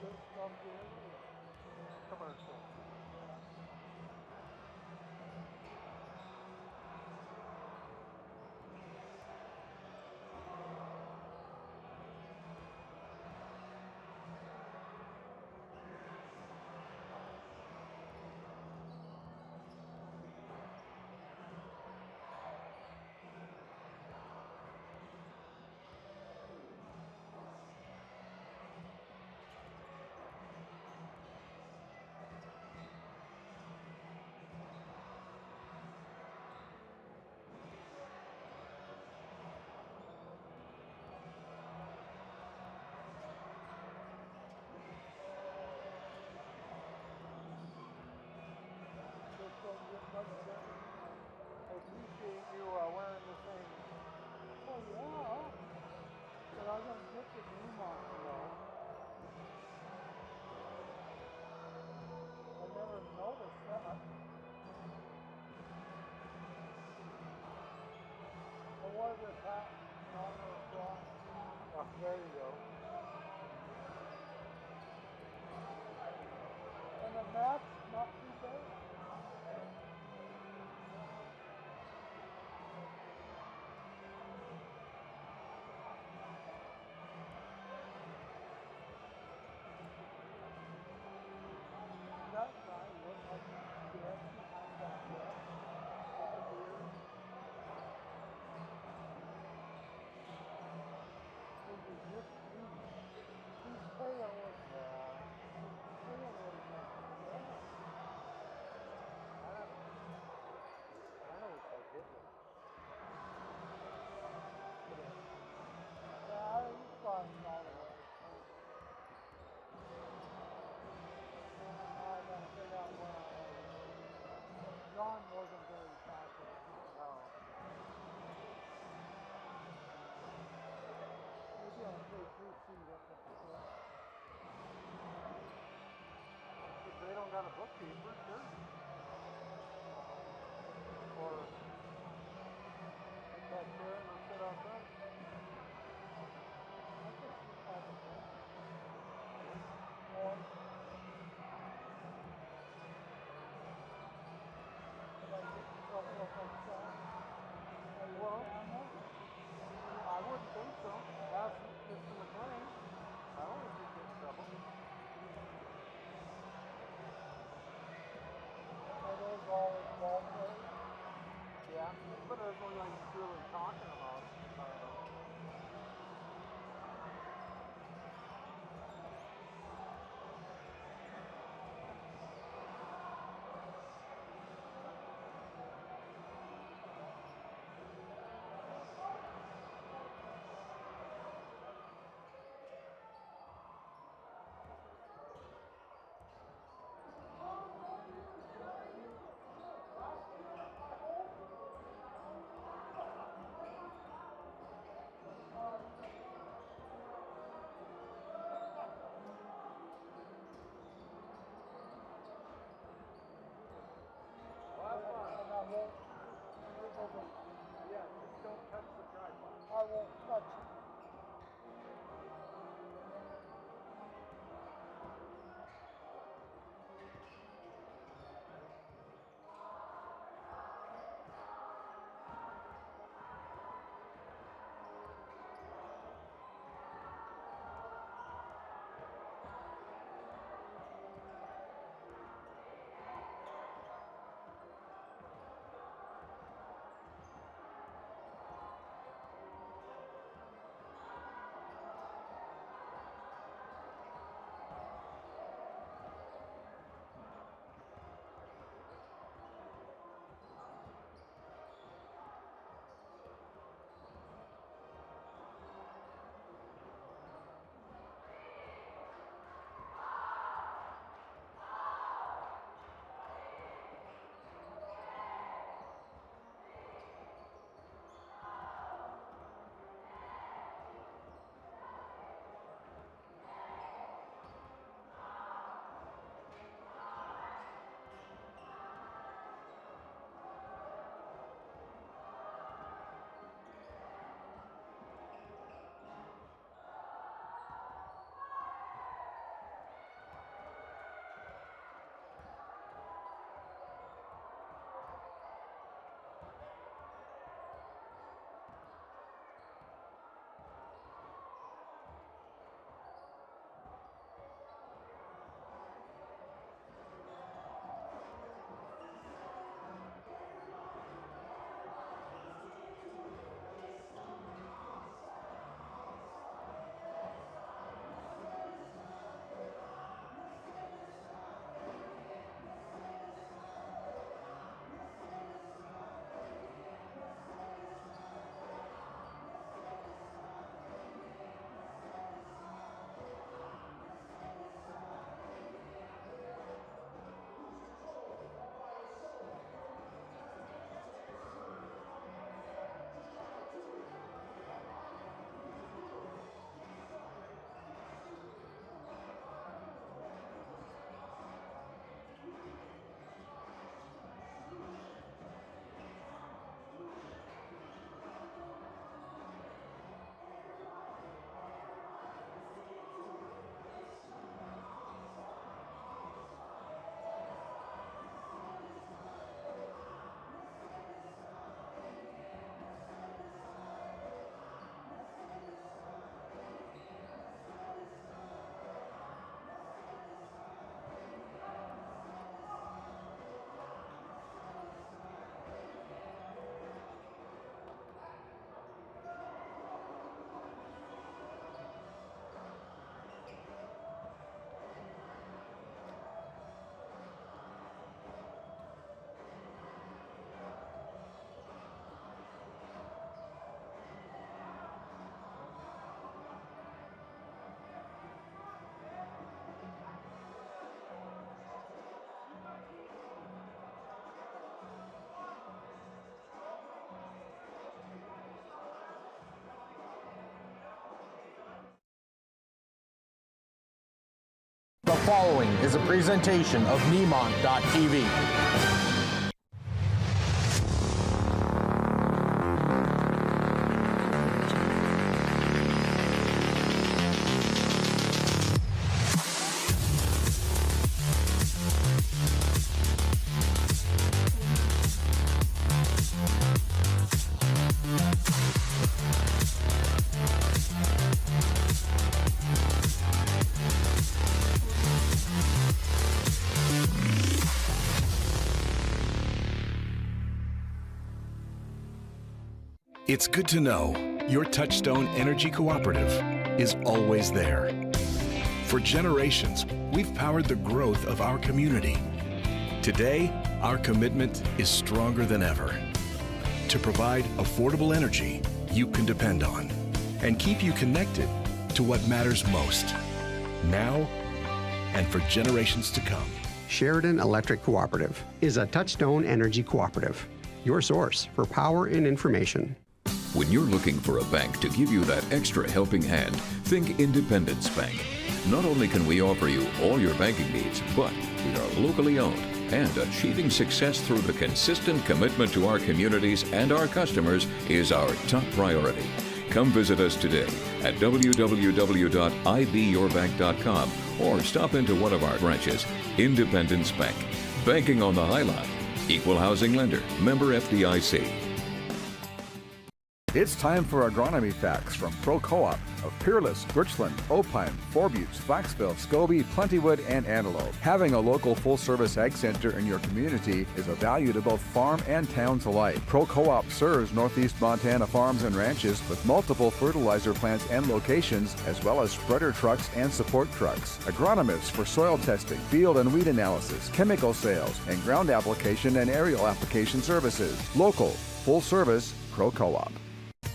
good stuff here. Commercial. Just don't get much better. I appreciate you wearing the thing. Well, yeah. But I don't get the Nemont, I never noticed that. I wore this hat in honor of Brockton. Oh, there you go. And the mat's not too bad. That guy looked like he's dead behind that desk with the beard. He was just he's pale as Yeah. he's pale as death. Kind of looks like Hitler. Yeah, he's flying all the way. I gotta figure out where John wasn't very talkative. No. Maybe I'll take her seat up at the front. If they don't got a bookkeeper, sure. Or take that chair and go sit out front. I can sit by the front. Yeah. Or would I get in trouble if I sat by your Well, camera? I wouldn't think so. Ask Mr. McLean. I don't think you'd get in trouble. The following is a presentation of Nemont.TV. It's good to know your Touchstone Energy Cooperative is always there. For generations, we've powered the growth of our community. Today, our commitment is stronger than ever to provide affordable energy you can depend on and keep you connected to what matters most, now and for generations to come. Sheridan Electric Cooperative is a Touchstone Energy Cooperative, your source for power and information. When you're looking for a bank to give you that extra helping hand, think Independence Bank. Not only can we offer you all your banking needs, but we are locally owned, and achieving success through the consistent commitment to our communities and our customers is our top priority. Come visit us today at www.ibyourbank.com or stop into one of our branches. Independence Bank. Banking on the High Line. Equal housing lender. Member FDIC. It's time for agronomy facts from Pro Co-op of Peerless, Birchland, Opine, Four Buttes, Flaxville, Scobie, Plentywood, and Antelope. Having a local full-service ag center in your community is a value to both farm and towns alike. Pro Co-op serves Northeast Montana farms and ranches with multiple fertilizer plants and locations, as well as spreader trucks and support trucks. Agronomists for soil testing, field and weed analysis, chemical sales, and ground application and aerial application services. Local, full-service, Pro Co-op.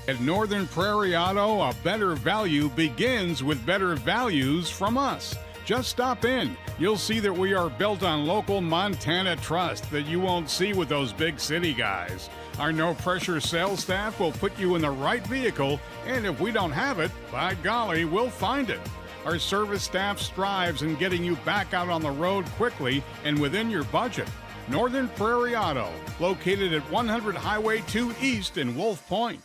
At Northern Prairie Auto, a better value begins with better values from us. Just stop in. You'll see that we are built on local Montana trust that you won't see with those big city guys. Our no-pressure sales staff will put you in the right vehicle, and if we don't have it, by golly, we'll find it. Our service staff strives in getting you back out on the road quickly and within your budget. Northern Prairie Auto, located at 100 Highway 2 East in Wolf Point.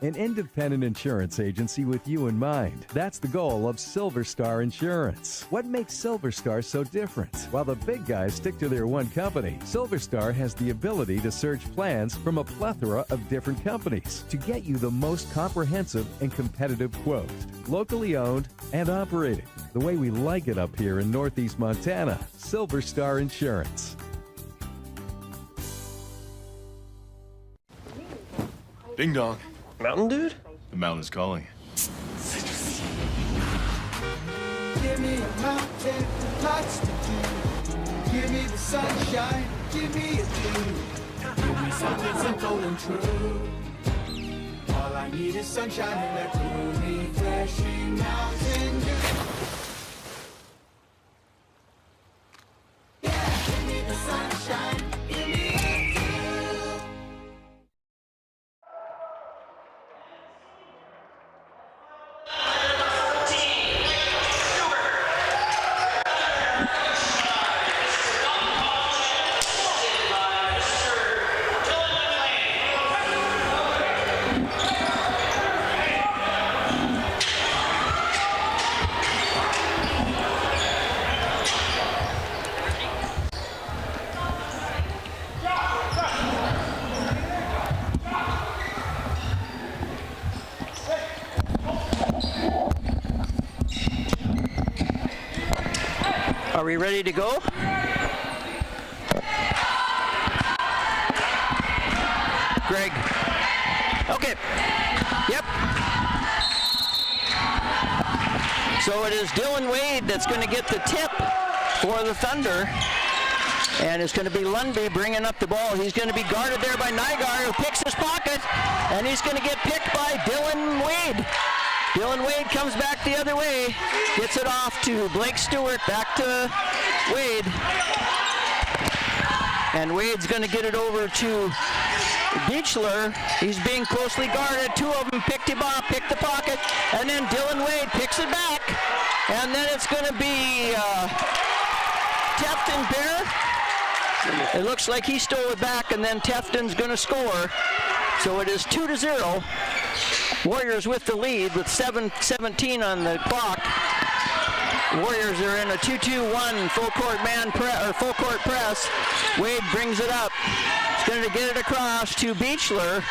An independent insurance agency with you in mind. That's the goal of Silver Star Insurance. What makes Silver Star so different? While the big guys stick to their one company, Silver Star has the ability to search plans from a plethora of different companies to get you the most comprehensive and competitive quote. Locally owned and operated. The way we like it up here in Northeast Montana. Silver Star Insurance. Ding dong. Mountain dude? The mountain's calling. Give me a mountain, lots to do. Give me the sunshine, give me a view. Give me something simple and true. All I need is sunshine and that cool, refreshing mountain dew. Yeah, give me the sunshine, give me a view. Are we ready to go? Greg. Okay. Yep. So it is Dylan Wade that's going to get the tip for the Thunder. And it's going to be Lundby bringing up the ball. He's going to be guarded there by Nygaard, who picks his pocket. And he's going to get picked by Dylan Wade. Dylan Wade comes back the other way, gets it off to Blake Stewart, back to Wade. And Wade's going to get it over to Beechler, he's being closely guarded. Two of them picked him up, picked the pocket, and then Dylan Wade picks it back. And then it's going to be Tefton Bear. It looks like he stole it back, and then Tefton's going to score. So it is 2-0. Warriors with the lead with 7:17 on the clock. Warriors are in a 2-2-1 full court press. Wade brings it up. He's going to get it across to Beechler,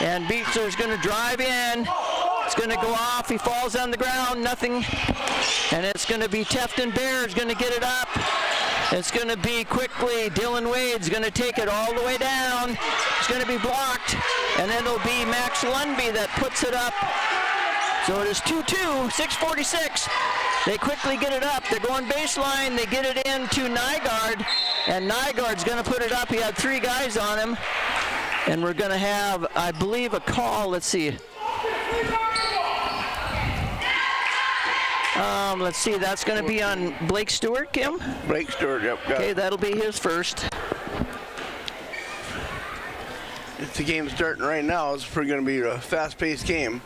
and Beechler's going to drive in. It's going to go off. He falls on the ground. Nothing. And it's going to be Tefton Bear is going to get it up. It's going to be quickly. Dylan Wade's going to take it all the way down. It's going to be blocked. And it'll be Max Lundby that puts it up. So it is 2-2, 6:46. They quickly get it up. They're going baseline. They get it into Nygaard. And Nygaard's going to put it up. He had three guys on him. And we're going to have, I believe, a call. Let's see. Let's see, that's going to be on Blake Stewart, Kim? Blake Stewart, yep. Okay, that'll be his first. It's the game starting right now. It's going to be a fast-paced game.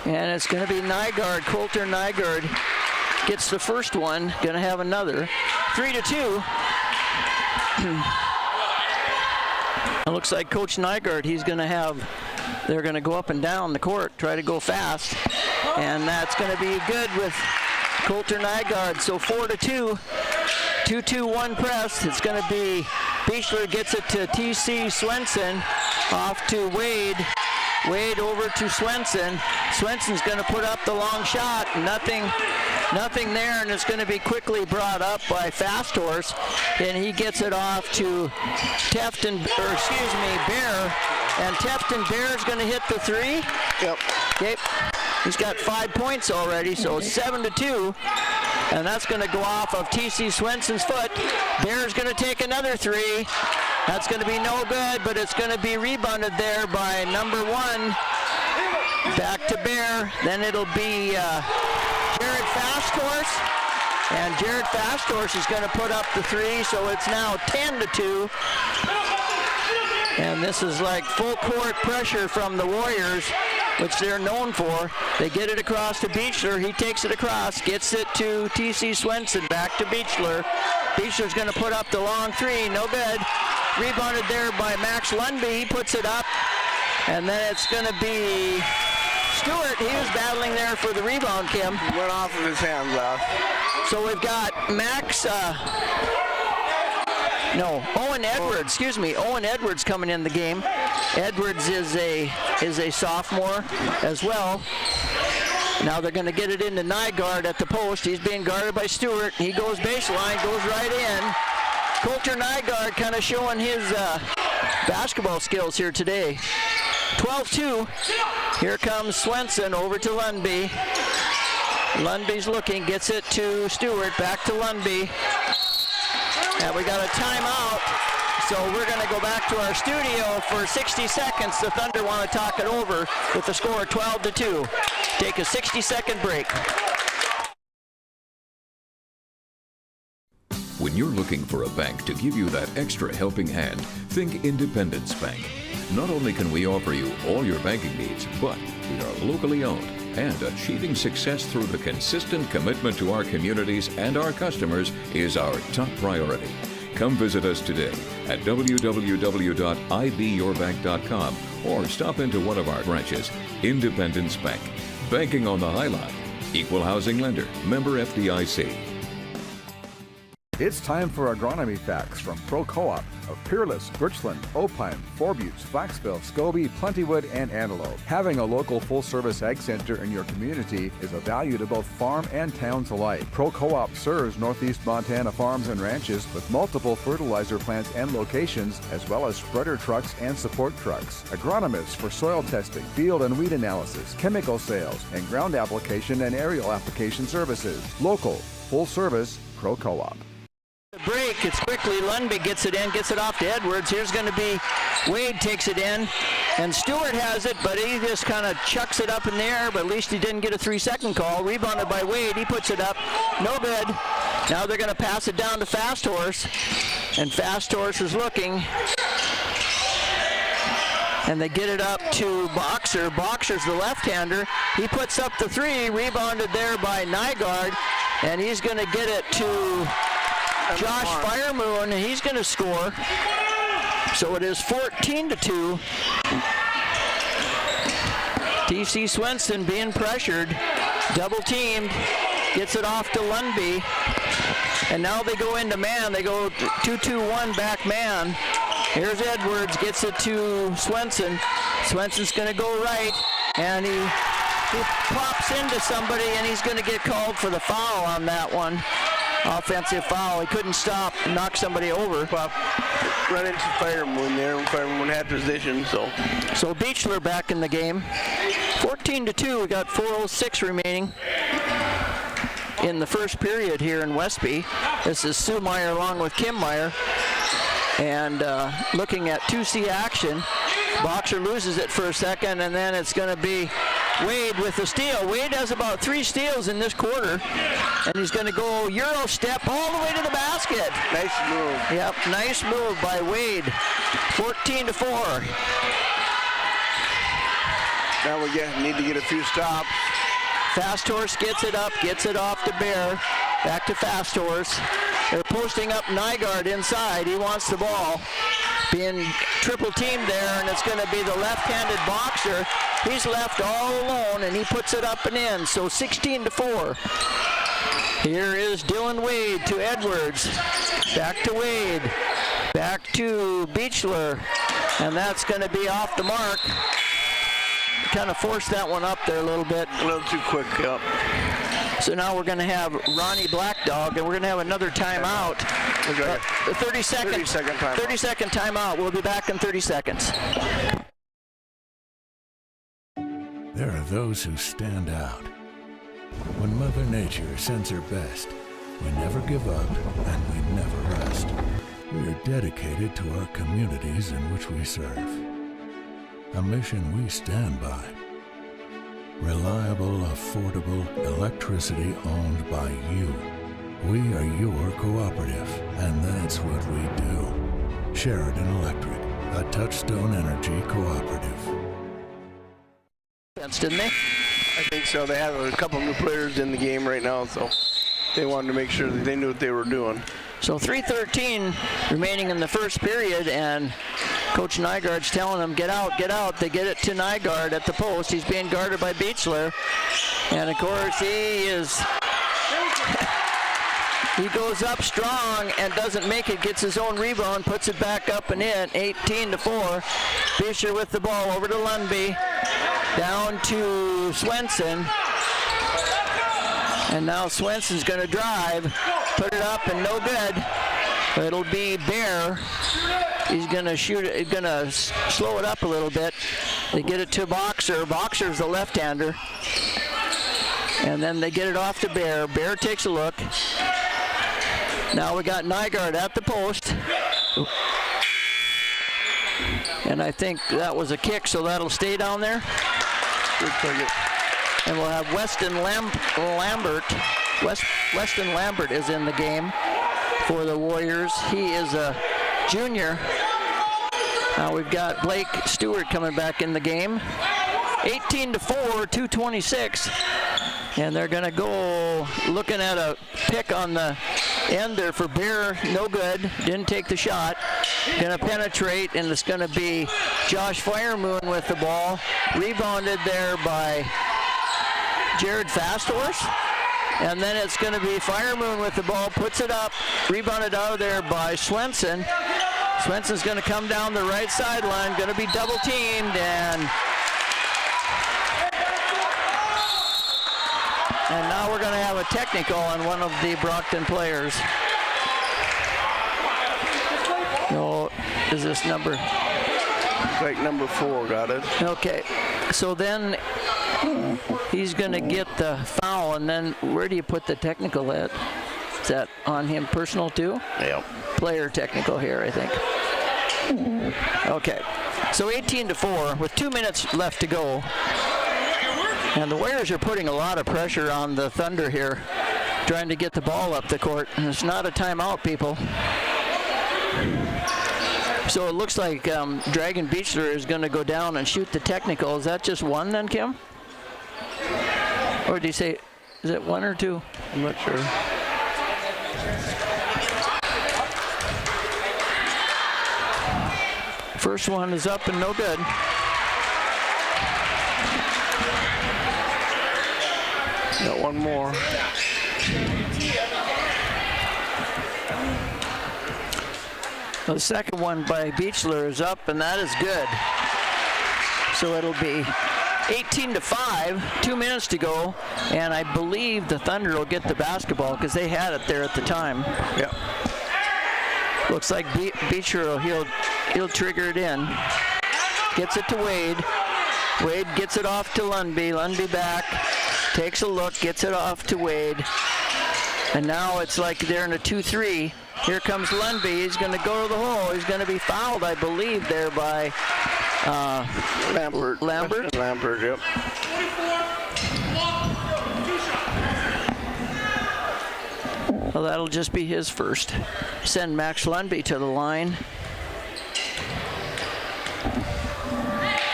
And it's going to be Nygaard. Coulter Nygaard gets the first one. Going to have another. 3-2. It looks like Coach Nygaard, they're going to go up and down the court, try to go fast. And that's going to be good with Coulter Nygaard. So 4-2, 2-2-1 press. It's going to be Beechler gets it to TC Swenson, off to Wade. Wade over to Swenson. Swenson's going to put up the long shot. Nothing there, and it's going to be quickly brought up by Fast Horse, and he gets it off to Bear. And Tefton Bear is going to hit the three. Yep. Okay. He's got 5 points already, so 7-2. And that's going to go off of TC Swenson's foot. Bear's going to take another three. That's going to be no good, but it's going to be rebounded there by number one. Back to Bear. Then it'll be Jared Fast Horse. And Jared Fast Horse is going to put up the three, so it's now 10-2. And this is like full court pressure from the Warriors, which they're known for. They get it across to Beechler. He takes it across, gets it to TC Swenson, back to Beechler. Beechler's going to put up the long three, no good. Rebounded there by Max Lundby. He puts it up, and then it's going to be Stewart. He was battling there for the rebound, Kim. He went off of his hands off. So we've got Owen Edwards, Owen Edwards coming in the game. Edwards is a sophomore as well. Now they're going to get it into Nygaard at the post. He's being guarded by Stewart. He goes baseline, goes right in. Coulter Nygaard kind of showing his basketball skills here today. 12-2. Here comes Swenson over to Lundby. Lundby's looking, gets it to Stewart, back to Lundby. And we got a timeout, so we're going to go back to our studio for 60 seconds. The Thunder want to talk it over with the score 12-2. Take a 60-second break. When you're looking for a bank to give you that extra helping hand, think Independence Bank. Not only can we offer you all your banking needs, but we are locally owned, and achieving success through the consistent commitment to our communities and our customers is our top priority. Come visit us today at www.ibyourbank.com or stop into one of our branches. Independence Bank. Banking on the High Line. Equal housing lender. Member FDIC. It's time for agronomy facts from Pro Co-op of Peerless, Birchland, Opine, Forbutes, Flaxville, Scobie, Plentywood, and Antelope. Having a local full-service ag center in your community is a value to both farm and towns alike. Pro Co-op serves Northeast Montana farms and ranches with multiple fertilizer plants and locations, as well as spreader trucks and support trucks. Agronomists for soil testing, field and weed analysis, chemical sales, and ground application and aerial application services. Local, full-service, Pro Co-op. Break, it's quickly. Lundby gets it in, gets it off to Edwards. Here's going to be Wade takes it in, and Stewart has it, but he just kind of chucks it up in the air, but at least he didn't get a 3-second call. Rebounded by Wade, he puts it up, no good. Now they're going to pass it down to Fast Horse, and Fast Horse is looking. And they get it up to Boxer. Boxer's the left-hander. He puts up the three, rebounded there by Nygaard, and he's going to get it to Josh Firemoon, and he's going to score. So it is 14-2. TC Swenson being pressured, double-teamed, gets it off to Lundby, and now they go into man. They go 2-2-1 back man. Here's Edwards, gets it to Swenson. Swenson's going to go right, and he pops into somebody, and he's going to get called for the foul on that one. Offensive foul. He couldn't stop, knock somebody over. Run into Firemoon there, and Firemoon had position, so. So Beechler back in the game. 14-2, we got 4:06 remaining in the first period here in Westby. This is Sue Meyer along with Kim Meyer. And looking at 2C action, Boxer loses it for a second, and then it's going to be Wade with the steal. Wade has about 3 steals in this quarter, and he's going to go Euro step all the way to the basket. Nice move. Yep, nice move by Wade. 14-4. Now we need to get a few stops. Fast Horse gets it up, gets it off to Bear. Back to Fast Horse. They're posting up Nygaard inside. He wants the ball. Being triple teamed there, and it's going to be the left-handed Boxer. He's left all alone, and he puts it up and in. So 16-4. Here is Dylan Wade to Edwards. Back to Wade. Back to Beechler. And that's going to be off the mark. Kind of forced that one up there a little bit. A little too quick, yep. So now we're going to have Ronnie Blackdog, and we're going to have another timeout. 30-second timeout. We'll be back in 30 seconds. There are those who stand out. When Mother Nature sends her best, we never give up and we never rest. We are dedicated to our communities in which we serve. A mission we stand by. Reliable, affordable electricity owned by you. We are your cooperative, and that's what we do. Sheridan Electric, a Touchstone Energy cooperative. Didn't they? I think so. They have a couple new players in the game right now, so they wanted to make sure that they knew what they were doing. So 3:13 remaining in the first period, and Coach Nygaard's telling them, get out, get out. They get it to Nygaard at the post. He's being guarded by Beechler. And of course, he goes up strong and doesn't make it, gets his own rebound, puts it back up and in, 18-4. Beechler with the ball over to Lundby, down to Swenson. And now Swenson's going to drive, put it up, and no good. It'll be Bear. He's going to shoot it, going to slow it up a little bit. They get it to Boxer. Boxer's the left-hander. And then they get it off to Bear. Bear takes a look. Now we got Nygaard at the post. And I think that was a kick, so that'll stay down there. And we'll have Weston Lambert. Weston Lambert is in the game for the Warriors. He is a junior. Now we've got Blake Stewart coming back in the game. 18-4, 2:26. And they're going to go looking at a pick on the end there for Bear. No good. Didn't take the shot. Going to penetrate, and it's going to be Josh Firemoon with the ball. Rebounded there by Jared Fasthorse. And then it's going to be Firemoon with the ball. Puts it up. Rebounded out of there by Swenson. Swenson's going to come down the right sideline. Going to be double teamed, and now we're going to have a technical on one of the Brockton players. No, is this number? Like number 4 got it. Okay, so then he's going to get the foul, and then where do you put the technical at? Is that on him personal too? Yeah. Player technical here, I think. Okay, so 18-4 with 2 minutes left to go. And the Warriors are putting a lot of pressure on the Thunder here, trying to get the ball up the court. And it's not a timeout, people. So it looks like Dragon Beechler is going to go down and shoot the technical. Is that just one then, Kim? Or do you say, is it one or two? I'm not sure. First one is up and no good. Got one more. The second one by Beechler is up, and that is good. So it'll be 18-5, 2 minutes to go, and I believe the Thunder will get the basketball because they had it there at the time. Yep. Looks like Beecher, he'll trigger it in. Gets it to Wade. Wade gets it off to Lundby. Lundby back, takes a look, gets it off to Wade. And now it's like they're in a 2-3. Here comes Lundby. He's going to go to the hole. He's going to be fouled, I believe, there by Lambert. Lambert, yep. Well, that'll just be his first. Send Max Lundby to the line.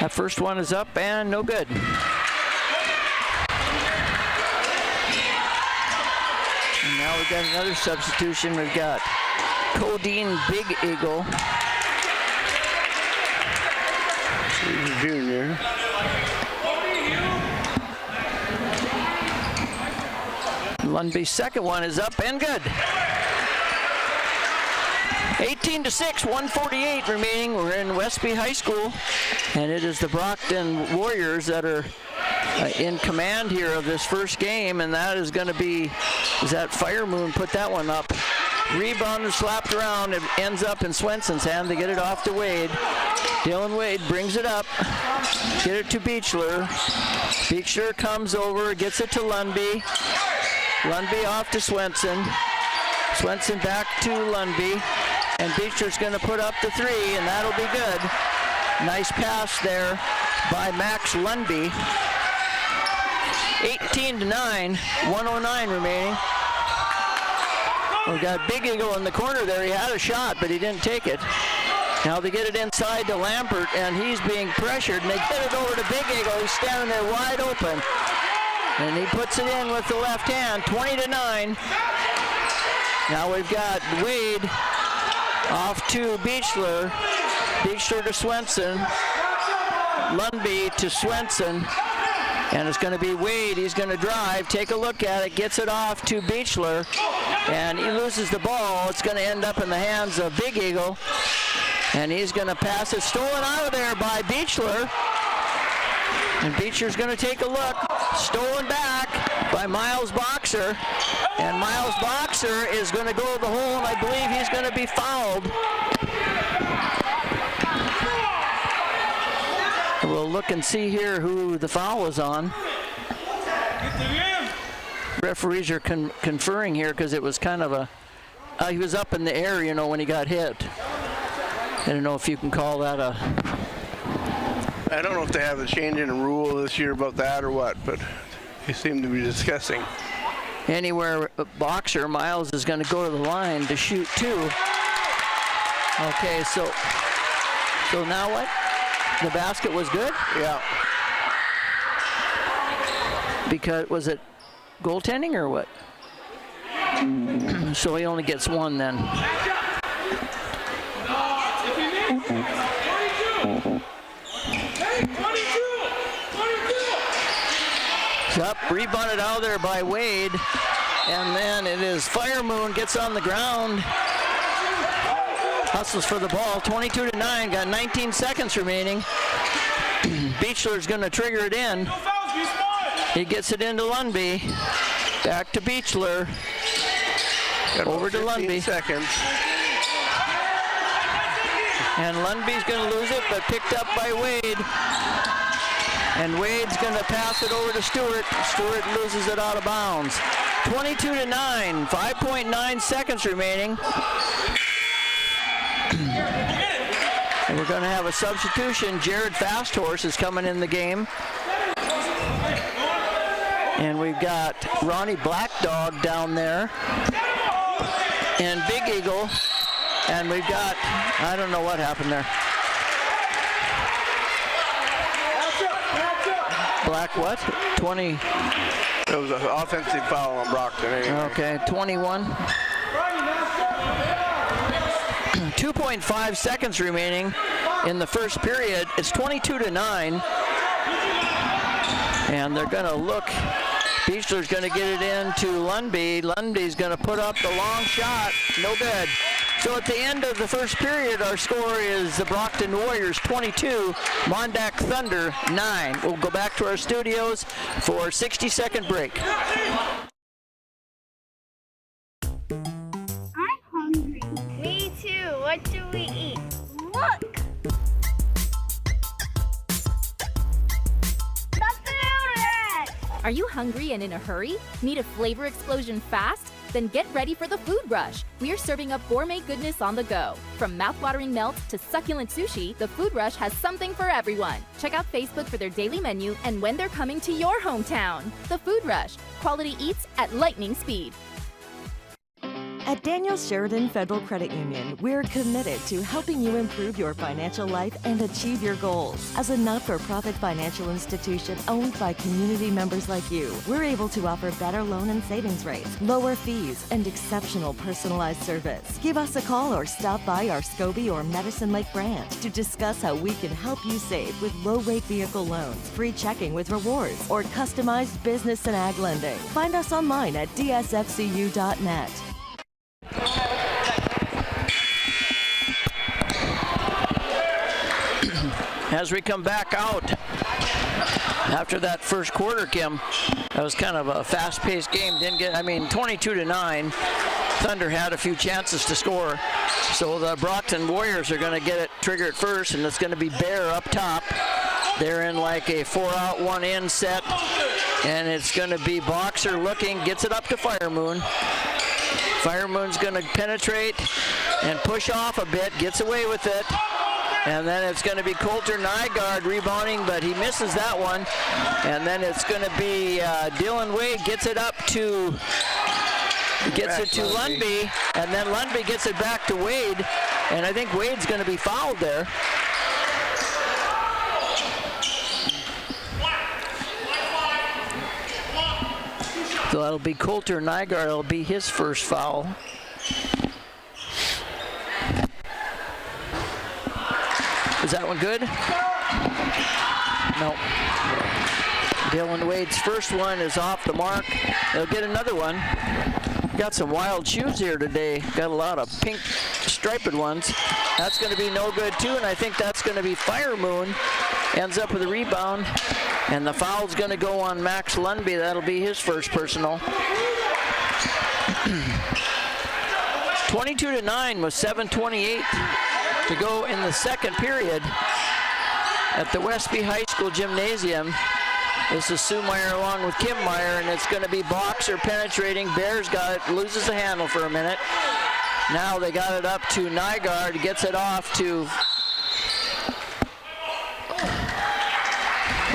That first one is up and no good. And now we've got another substitution. We've got Codeine Big Eagle. He's a junior. Lundby's second one is up and good. 18-6, 1:48 remaining. We're in Westby High School, and it is the Brockton Warriors that are in command here of this first game, and that is going to be, is that Fire Moon put that one up. Rebound is slapped around. It ends up in Swenson's hand. They get it off to Wade. Dylan Wade brings it up. Get it to Beechler. Beechler comes over, gets it to Lundby. Lundby off to Swenson. Swenson back to Lundby. And Beechler's going to put up the three, and that'll be good. Nice pass there by Max Lundby. 18-9, 1:09 remaining. We've got Big Eagle in the corner there. He had a shot, but he didn't take it. Now they get it inside to Lambert, and he's being pressured, and they get it over to Big Eagle. He's standing there wide open. And he puts it in with the left hand, 20-9. Now we've got Wade off to Beechler. Beechler to Swenson. Lundby to Swenson. And it's going to be Wade. He's going to drive, take a look at it, gets it off to Beechler. And he loses the ball. It's going to end up in the hands of Big Eagle. And he's going to pass it, stolen out of there by Beechler. And Beechler's going to take a look. Stolen back by Miles Boxer. And Miles Boxer is going to go to the hole, and I believe he's going to be fouled. We'll look and see here who the foul is on. Referees are conferring here because it was kind of a, he was up in the air, you know, when he got hit. I don't know if you can call that a... I don't know if they have a change in the rule this year about that or what, but they seem to be discussing. Anywhere Boxer, Miles is going to go to the line to shoot two. Okay, so now what? The basket was good? Yeah. Because, was it goaltending or what? So he only gets one then. Up, rebounded out of there by Wade, and then it is Fire Moon gets on the ground, hustles for the ball. 22-9, got 19 seconds remaining. Beechler's going to trigger it in. He gets it into Lundby, back to Beechler, over to Lundby. Seconds. And Lundby's going to lose it, but picked up by Wade. And Wade's going to pass it over to Stewart. Stewart loses it out of bounds. 22-9, 5.9 seconds remaining. And we're going to have a substitution. Jared Fasthorse is coming in the game. And we've got Ronnie Blackdog down there. And Big Eagle. And we've got, I don't know what happened there. Black what? 20. It was an offensive foul on Brockton anyway. Okay, 21. 2.5 seconds remaining in the first period. It's 22-9. And they're going to look. Beechler's going to get it into Lundby. Lundby's going to put up the long shot. No good. So at the end of the first period, our score is the Brockton Warriors 22, MonDak Thunder 9. We'll go back to our studios for a 60-second break. I'm hungry. Me too. What do we eat? Look! Are you hungry and in a hurry? Need a flavor explosion fast? Then get ready for the food rush. We're serving up gourmet goodness on the go. From mouth-watering melts to succulent sushi, the Food Rush has something for everyone. Check out Facebook for their daily menu and when they're coming to your hometown. The Food Rush. Quality eats at lightning speed. At Daniels Sheridan Federal Credit Union, we're committed to helping you improve your financial life and achieve your goals. As a not-for-profit financial institution owned by community members like you, we're able to offer better loan and savings rates, lower fees, and exceptional personalized service. Give us a call or stop by our Scobie or Medicine Lake branch to discuss how we can help you save with low-rate vehicle loans, free checking with rewards, or customized business and ag lending. Find us online at dsfcu.net. As we come back out after that first quarter, Kim, that was kind of a fast-paced game. 22-9. Thunder had a few chances to score. So the Brockton Warriors are going to get it triggered first, and it's going to be Bear up top. They're in like a 4-out, 1-in set, and it's going to be Boxer looking, gets it up to Firemoon. Firemoon's going to penetrate and push off a bit, gets away with it. And then it's going to be Coulter Nygaard rebounding, but he misses that one. And then it's going to be Dylan Wade gets it up to, Lundby, and then Lundby gets it back to Wade. And I think Wade's going to be fouled there. So that'll be Coulter Nygaard. It'll be his first foul. Is that one good? No. Dylan Wade's first one is off the mark. He'll get another one. Got some wild shoes here today. Got a lot of pink striped ones. That's going to be no good too, and I think that's going to be Firemoon. Ends up with a rebound, and the foul's going to go on Max Lundby. That'll be his first personal. 22-9 with 7:28 to go in the second period at the Westby High School Gymnasium. This is Sue Meyer along with Kim Meyer, and it's going to be Boxer penetrating. Bears got it, loses the handle for a minute. Now they got it up to Nygaard, gets it off to...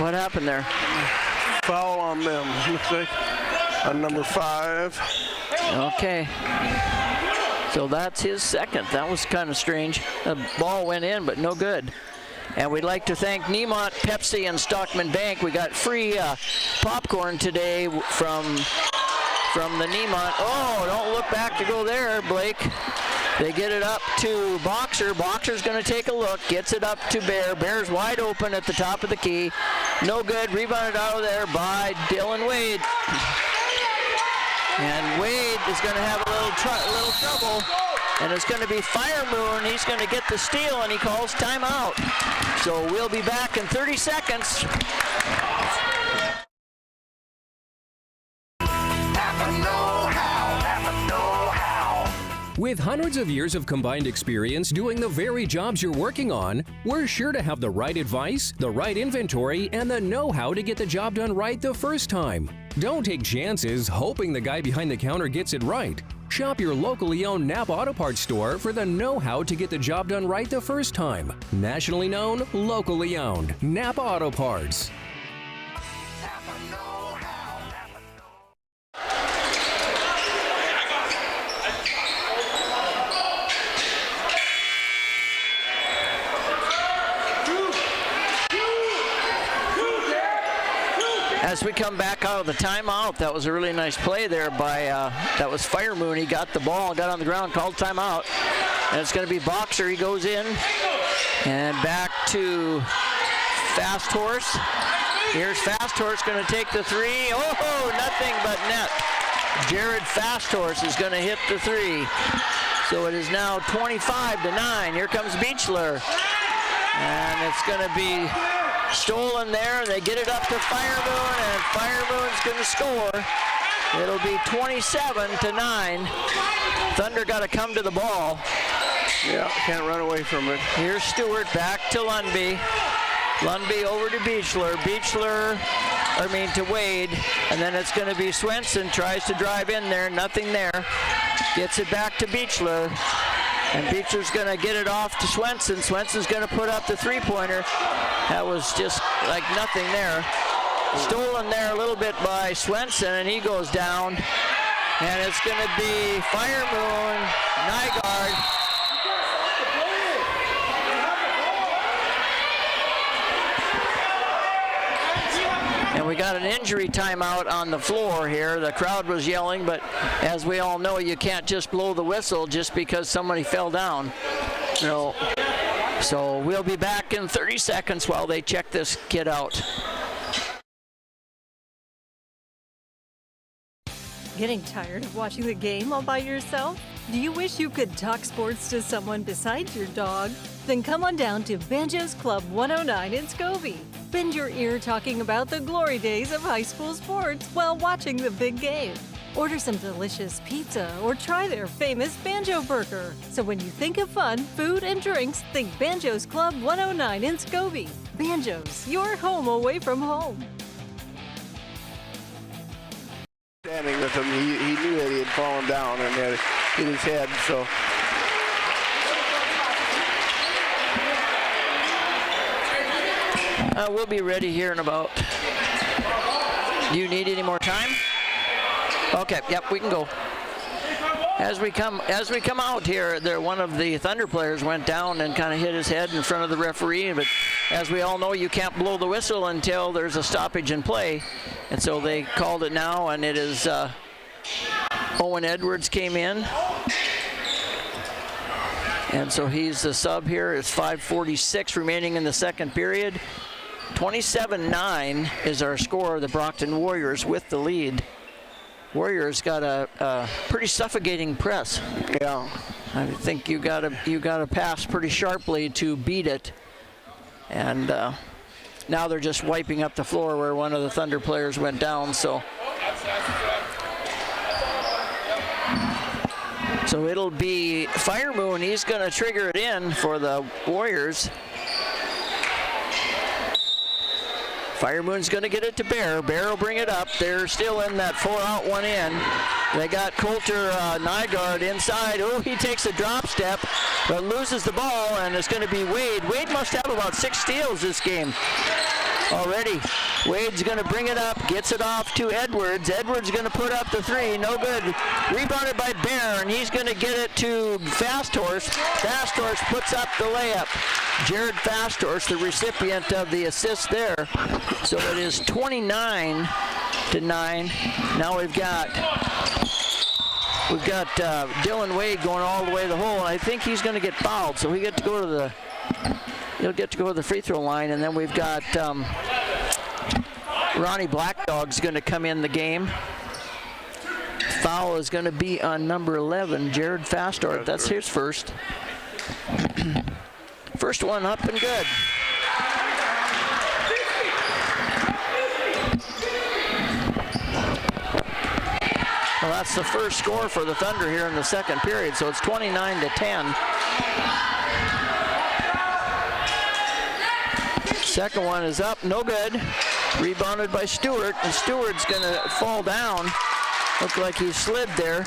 What happened there? Foul on them, looks like, on number 5. Okay. So that's his second. That was kind of strange. The ball went in, but no good. And we'd like to thank Nemont, Pepsi, and Stockman Bank. We got free popcorn today from the Nemont. Oh, don't look back to go there, Blake. They get it up to Boxer. Boxer's going to take a look. Gets it up to Bear. Bear's wide open at the top of the key. No good. Rebounded out of there by Dylan Wade. And Wade is going to have a little trouble. And it's going to be Firemoon. He's going to get the steal, and he calls timeout. So we'll be back in 30 seconds. With hundreds of years of combined experience doing the very jobs you're working on, we're sure to have the right advice, the right inventory, and the know-how to get the job done right the first time. Don't take chances hoping the guy behind the counter gets it right. Shop your locally owned Napa Auto Parts store for the know-how to get the job done right the first time. Nationally known, locally owned. Napa Auto Parts. As we come back out of the timeout, that was a really nice play there by, that was Fire Moon. He got the ball, got on the ground, called timeout. And it's going to be Boxer. He goes in. And back to Fast Horse. Here's Fast Horse going to take the three. Oh, nothing but net. Jared Fast Horse is going to hit the three. So it is now 25-9. Here comes Beechler. And it's going to be stolen there. They get it up to Fire Moon, and Fire Moon's going to score. It'll be 27-9. Thunder got to come to the ball. Yeah, can't run away from it. Here's Stewart back to Lundby. Lundby over to Beechler. To Wade. And then it's going to be Swenson. Tries to drive in there. Nothing there. Gets it back to Beechler. And Beechler's going to get it off to Swenson. Swenson's going to put up the three-pointer. That was just like nothing there. Stolen there a little bit by Swenson, and he goes down. And it's going to be Fire Moon, Nygaard. And we got an injury timeout on the floor here. The crowd was yelling, but as we all know, you can't just blow the whistle just because somebody fell down. So we'll be back in 30 seconds while they check this kid out. Getting tired of watching the game all by yourself? Do you wish you could talk sports to someone besides your dog? Then come on down to Banjo's Club 109 in Scobie. Bend your ear talking about the glory days of high school sports while watching the big game. Order some delicious pizza or try their famous Banjo Burger. So when you think of fun, food, and drinks, think Banjo's Club 109 in Scobie. Banjo's, your home away from home. Standing with him, he knew that he had fallen down and had hit his head, so. We'll be ready here in about. Do you need any more time? Okay, yep, we can go. As we come out here, one of the Thunder players went down and kind of hit his head in front of the referee. But as we all know, you can't blow the whistle until there's a stoppage in play, and so they called it now. And it is Owen Edwards came in, and so he's the sub here. It's 5:46 remaining in the second period. 27-9 is our score. The Brockton Warriors with the lead. Warriors got a pretty suffocating press. Yeah, I think you gotta pass pretty sharply to beat it. And now they're just wiping up the floor where one of the Thunder players went down. So it'll be Fire Moon. He's gonna trigger it in for the Warriors. Fire Moon's going to get it to Bear. Bear will bring it up. They're still in that 4-out, 1 in. They got Coulter Nygaard inside. Oh, he takes a drop step, but loses the ball, and it's going to be Wade. Wade must have about 6 steals this game already. Wade's going to bring it up, gets it off to Edwards. Edwards going to put up the 3, no good. Rebounded by Bear, and he's going to get it to Fast Horse. Fast Horse puts up the layup. Jared Fast Horse, the recipient of the assist there. So it is 29-9. Now we've got Dylan Wade going all the way to the hole, and I think he's going to get fouled. So he'll get to go to the free throw line, and then we've got Ronnie Blackdog's going to come in the game. Foul is going to be on number 11, Jared Fastor. That's his first. First one up and good. Well, that's the first score for the Thunder here in the second period, so it's 29-10. Second one is up, no good. Rebounded by Stewart, and Stewart's gonna fall down. Looked like he slid there.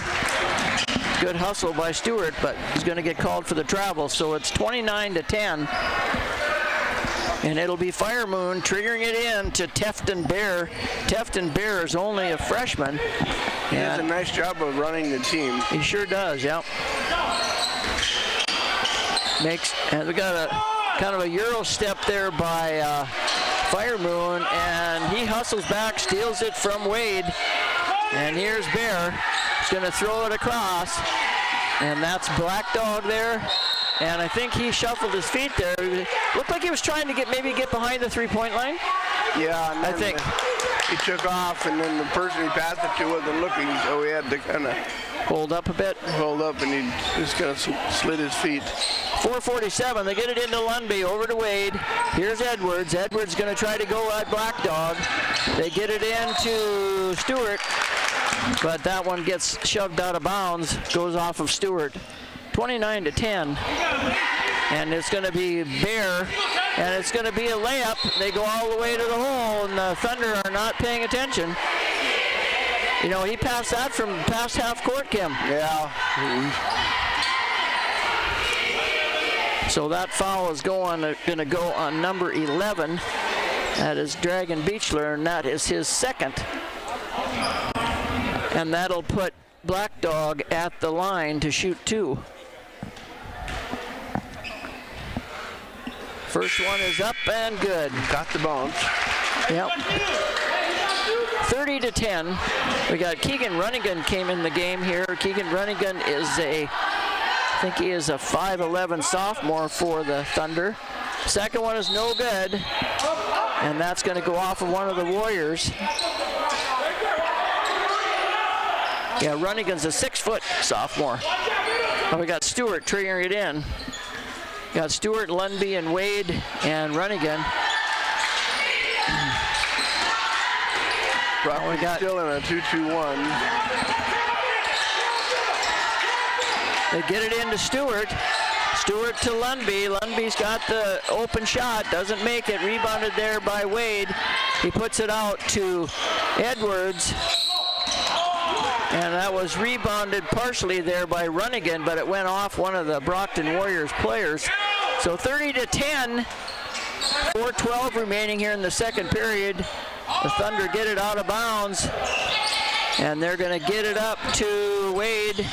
Good hustle by Stewart, but he's gonna get called for the travel, so it's 29-10. And it'll be Fire Moon triggering it in to Tefton Bear. Tefton Bear is only a freshman. He does a nice job of running the team. He sure does, yep. And we got a kind of a Euro step there by Fire Moon, and he hustles back, steals it from Wade. And here's Bear. He's going to throw it across, and that's Black Dog there. And I think he shuffled his feet there. Looked like he was trying to maybe get behind the three-point line. Yeah, and I think he took off, and then the person he passed it to wasn't looking, so he had to kind of hold up a bit. Hold up, and he just kind of slid his feet. 4:47, they get it into Lundby, over to Wade. Here's Edwards. Edwards going to try to go at Black Dog. They get it into Stewart, but that one gets shoved out of bounds, goes off of Stewart. 29-10, and it's going to be Bear, and it's going to be a layup. They go all the way to the hole, and the Thunder are not paying attention. You know, he passed that from past half court, Kim. Yeah. So that foul is going to go on number 11. That is Dragon Beechler, and that is his second. And that'll put Black Dog at the line to shoot 2. First one is up and good. Got the bounce. Yep. 30-10. We got Keegan Runnigan came in the game here. Keegan Runnigan is I think he is a 5'11" sophomore for the Thunder. Second one is no good, and that's going to go off of one of the Warriors. Yeah, Runnigan's a 6-foot sophomore. Oh, we got Stewart triggering it in. Got Stewart, Lundby, and Wade, and Runnigan. Brockton we got still in a 2-2-1. They get it into Stewart. Stewart to Lundby. Lundby's got the open shot, doesn't make it. Rebounded there by Wade. He puts it out to Edwards. And that was rebounded partially there by Runnigan, but it went off one of the Brockton Warriors players. So 30-10, 4:12 remaining here in the second period. The Thunder get it out of bounds, and they're going to get it up to Wade.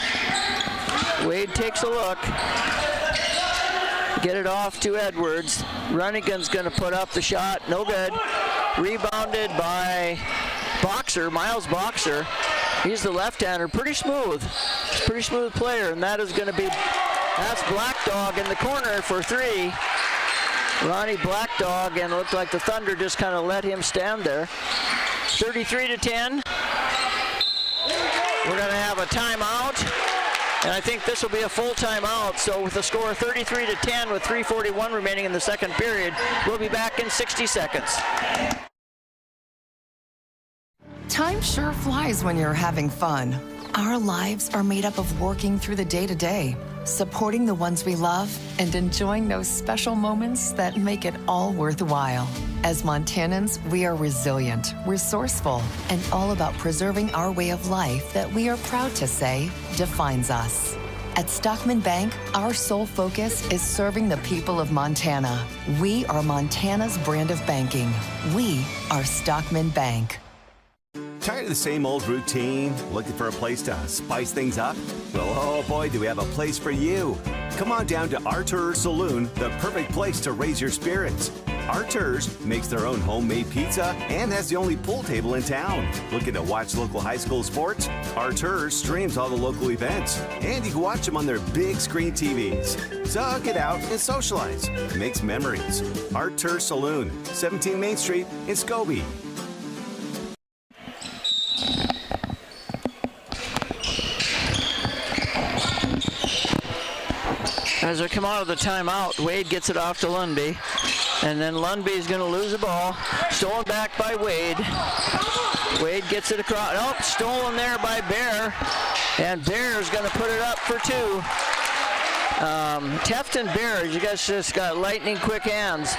Wade takes a look. Get it off to Edwards. Runnigan's going to put up the shot. No good. Rebounded by Boxer, Miles Boxer. He's the left-hander. Pretty smooth. Pretty smooth player, and that is going to be, that's Black Dog in the corner for 3. Ronnie Black Dog, and it looked like the Thunder just kind of let him stand there. 33-10. We're going to have a timeout, and I think this will be a full timeout. So with the score 33-10 with 3:41 remaining in the second period, we'll be back in 60 seconds. Time sure flies when you're having fun. Our lives are made up of working through the day-to-day, supporting the ones we love, and enjoying those special moments that make it all worthwhile. As Montanans, we are resilient, resourceful, and all about preserving our way of life that we are proud to say defines us. At Stockman Bank, our sole focus is serving the people of Montana. We are Montana's brand of banking. We are Stockman Bank. Tired of the same old routine? Looking for a place to spice things up? Well, oh boy, do we have a place for you. Come on down to Arthur's Saloon, the perfect place to raise your spirits. Arthur's makes their own homemade pizza and has the only pool table in town. Looking to watch local high school sports? Arthur's streams all the local events, and you can watch them on their big screen TVs. So get out and socialize. Makes memories. Arthur's Saloon, 17 Main Street in Scobie. As we come out of the timeout, Wade gets it off to Lundby, and then Lundby's going to lose the ball. Stolen back by Wade. Wade gets it across. Oh, stolen there by Bear, and Bear's going to put it up for 2. Tefton Bear, you guys just got lightning quick hands.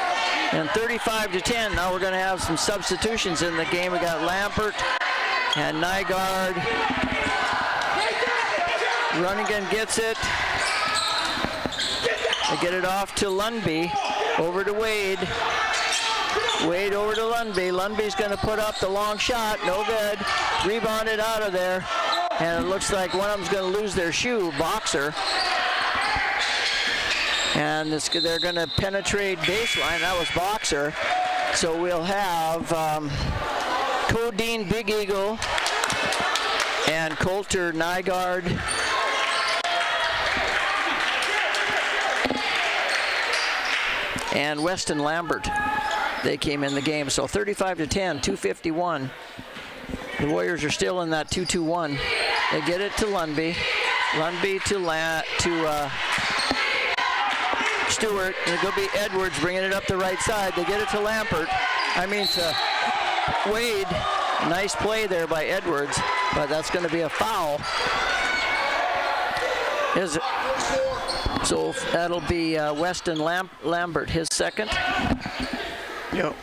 And 35-10. Now we're going to have some substitutions in the game. We got Lampert and Nygaard. Runnigan gets it. They get it off to Lundby, over to Wade. Wade over to Lundby. Lundby's going to put up the long shot, no good. Rebounded out of there, and it looks like one of them's going to lose their shoe, Boxer. And they're going to penetrate baseline. That was Boxer. So we'll have Codeine Big Eagle and Coulter Nygaard. And Weston Lambert. They came in the game. So 35-10, 2:51. The Warriors are still in that 2-2-1. They get it to Lundby. Lundby to Stewart. And it's going to be Edwards bringing it up the right side. They get it to Lampert. To Wade. Nice play there by Edwards, but that's going to be a foul. Is it? So that'll be Weston Lambert, his second. Yep.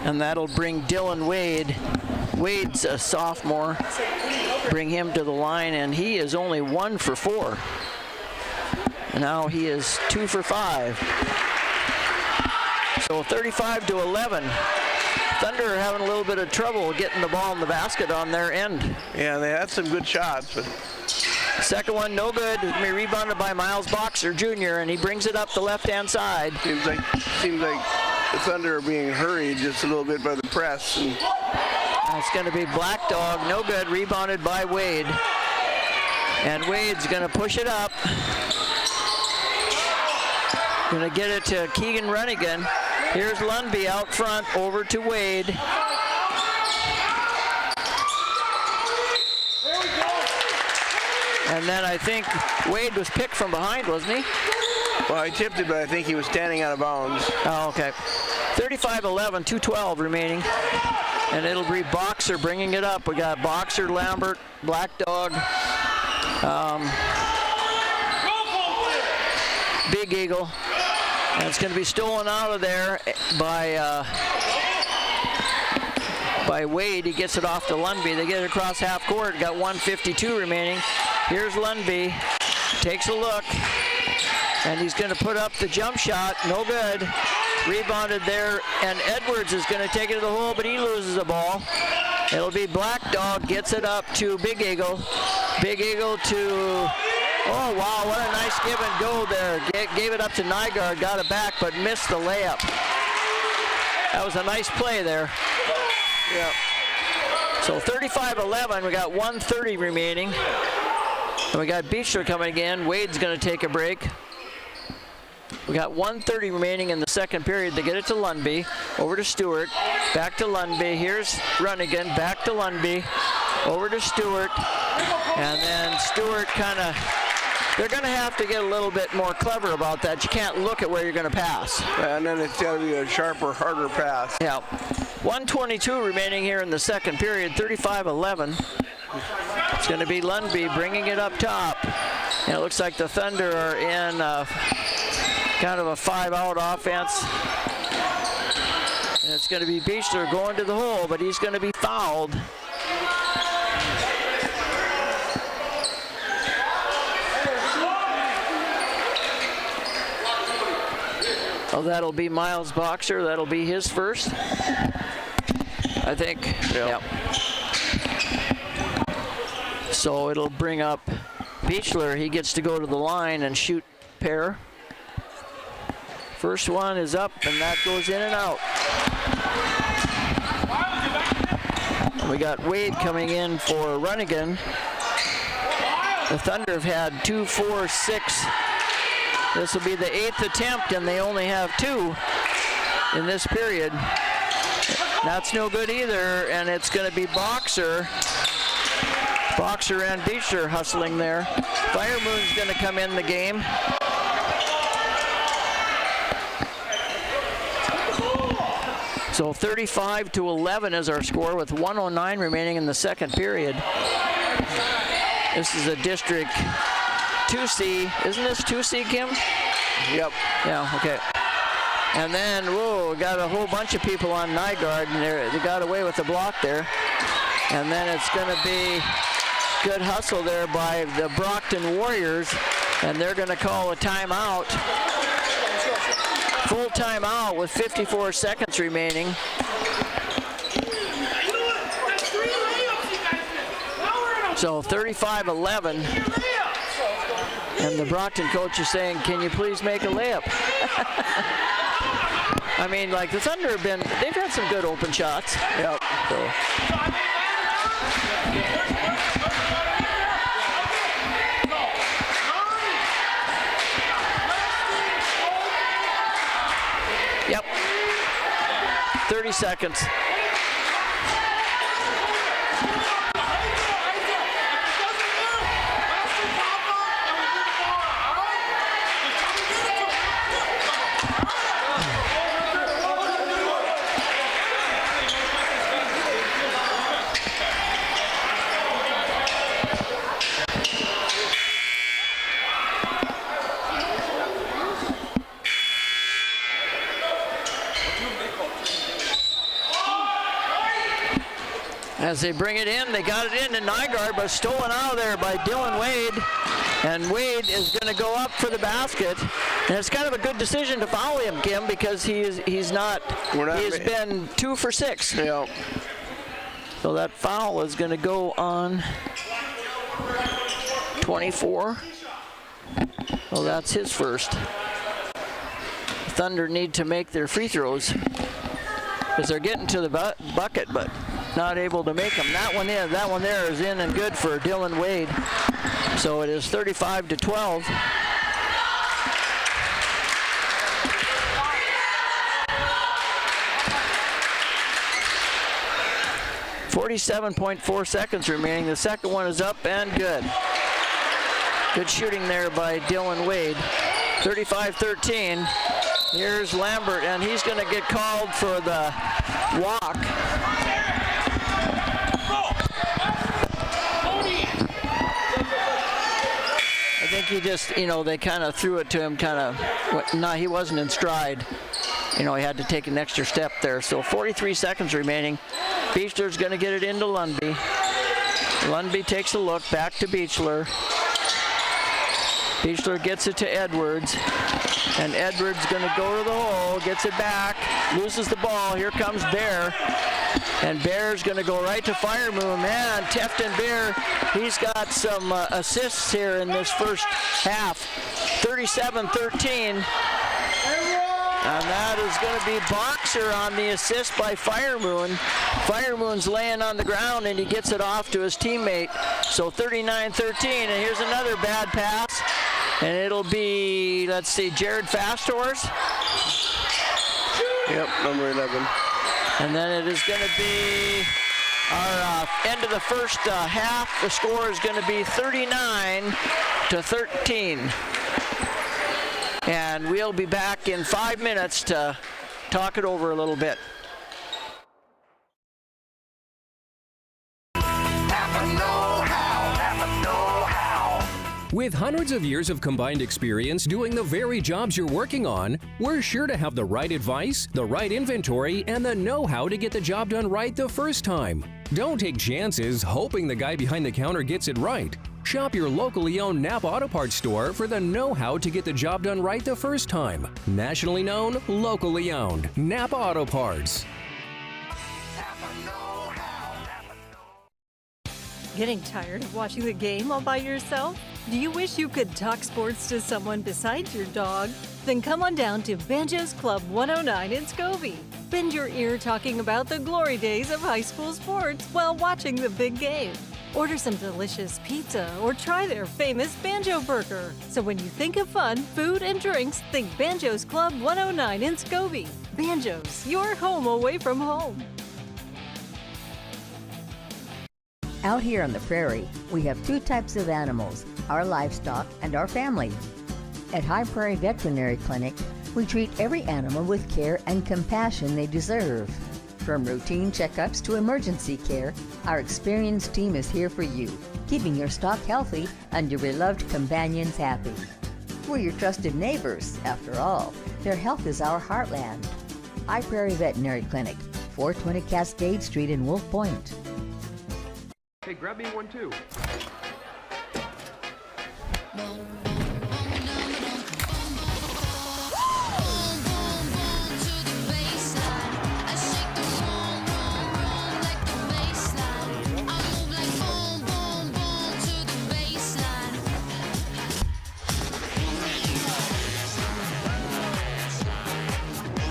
And that'll bring Dylan Wade. Wade's a sophomore. Bring him to the line, and he is only 1 for 4. Now he is 2 for 5. So 35-11. Thunder are having a little bit of trouble getting the ball in the basket on their end. Yeah, they had some good shots, but second one, no good. It's going to be rebounded by Miles Boxer Jr., and he brings it up the left-hand side. Seems like the Thunder are being hurried just a little bit by the press. And it's going to be Black Dog, no good, rebounded by Wade. And Wade's going to push it up. Going to get it to Keegan Runnigan. Here's Lundby out front, over to Wade. And then I think Wade was picked from behind, wasn't he? Well, I tipped it, but I think he was standing out of bounds. Oh, okay. 35-11, 2:12 remaining. And it'll be Boxer bringing it up. We got Boxer, Lambert, Black Dog, Big Eagle. And it's going to be stolen out of there by Wade. He gets it off to Lundby. They get it across half court. Got 1:52 remaining. Here's Lundby. Takes a look. And he's going to put up the jump shot. No good. Rebounded there. And Edwards is going to take it to the hole, but he loses the ball. It'll be Black Dog. Gets it up to Big Eagle. Big Eagle to... Oh, wow, what a nice give and go there. Gave it up to Nygaard, got it back, but missed the layup. That was a nice play there. Yeah. So 35-11, we got 1:30 remaining. And we got Beechler coming again. Wade's going to take a break. We got 1:30 remaining in the second period. They get it to Lundby, over to Stewart, back to Lundby. Here's Runnigan, back to Lundby, over to Stewart. And then Stewart kind of... They're going to have to get a little bit more clever about that. You can't look at where you're going to pass. And then it's got to be a sharper, harder pass. Yeah. 1:22 remaining here in the second period, 35-11. It's going to be Lundby bringing it up top. And it looks like the Thunder are in kind of a 5-out offense. And it's going to be Beechler going to the hole, but he's going to be fouled. Oh, that'll be Miles Boxer. That'll be his first, I think. Yep. So it'll bring up Beechler. He gets to go to the line and shoot pair. First one is up, and that goes in and out. We got Wade coming in for Runnigan. The Thunder have had 2, 4, 6. This will be the 8th attempt, and they only have 2 in this period. That's no good either, and it's going to be Boxer. Boxer and Beechler hustling there. Firemoon's going to come in the game. So 35-11 is our score with 1:09 remaining in the second period. This is a District 2C. Isn't this 2C, Kim? Yep. Yeah, okay. And then, whoa, got a whole bunch of people on Nygaard, and they got away with the block there. And then it's going to be good hustle there by the Brockton Warriors, and they're going to call a timeout. Full timeout with 54 seconds remaining. So 35-11. And the Brockton coach is saying, can you please make a layup? I mean, like the Thunder they've had some good open shots. Yep. So. Yep. 30 seconds. As they bring it in, they got it into Nygaard, but stolen out of there by Dylan Wade. And Wade is going to go up for the basket. And it's kind of a good decision to foul him, Kim, because he's been 2 for 6. Yeah. So that foul is going to go on 24. Well, that's his first. Thunder need to make their free throws because they're getting to the bucket, but not able to make them. That one there is in and good for Dylan Wade. So it is 35-12. .4 seconds remaining. The second one is up and good. Good shooting there by Dylan Wade. 35-13. Here's Lambert, and he's going to get called for the walk. I think he just, they kind of threw it to him, he wasn't in stride. He had to take an extra step there. So 43 seconds remaining. Beechler's going to get it into Lundby. Lundby takes a look, back to Beechler. Beechler gets it to Edwards. And Edwards going to go to the hole, gets it back, loses the ball. Here comes Bear. And Bear's going to go right to Firemoon. Man, Tefton Bear, he's got some assists here in this first half. 37-13. And that is going to be Boxer on the assist by Firemoon. Firemoon's laying on the ground, and he gets it off to his teammate. So 39-13, and here's another bad pass. And it'll be, let's see, Jared Fasthorst. Yep, number 11. And then it is going to be our end of the first half. The score is going to be 39-13. And we'll be back in 5 minutes to talk it over a little bit. With hundreds of years of combined experience doing the very jobs you're working on, we're sure to have the right advice, the right inventory, and the know-how to get the job done right the first time. Don't take chances hoping the guy behind the counter gets it right. Shop your locally owned Napa Auto Parts store for the know-how to get the job done right the first time. Nationally known, locally owned. Napa Auto Parts. Getting tired of watching the game all by yourself? Do you wish you could talk sports to someone besides your dog? Then come on down to Banjo's Club 109 in Scobie. Bend your ear talking about the glory days of high school sports while watching the big game. Order some delicious pizza or try their famous Banjo Burger. So when you think of fun, food, and drinks, think Banjo's Club 109 in Scobie. Banjo's, your home away from home. Out here on the prairie, we have two types of animals, our livestock and our family. At High Prairie Veterinary Clinic, we treat every animal with care and compassion they deserve. From routine checkups to emergency care, our experienced team is here for you, keeping your stock healthy and your beloved companions happy. We're your trusted neighbors, after all. Their health is our heartland. High Prairie Veterinary Clinic, 420 Cascade Street in Wolf Point. Hey, grab me one too.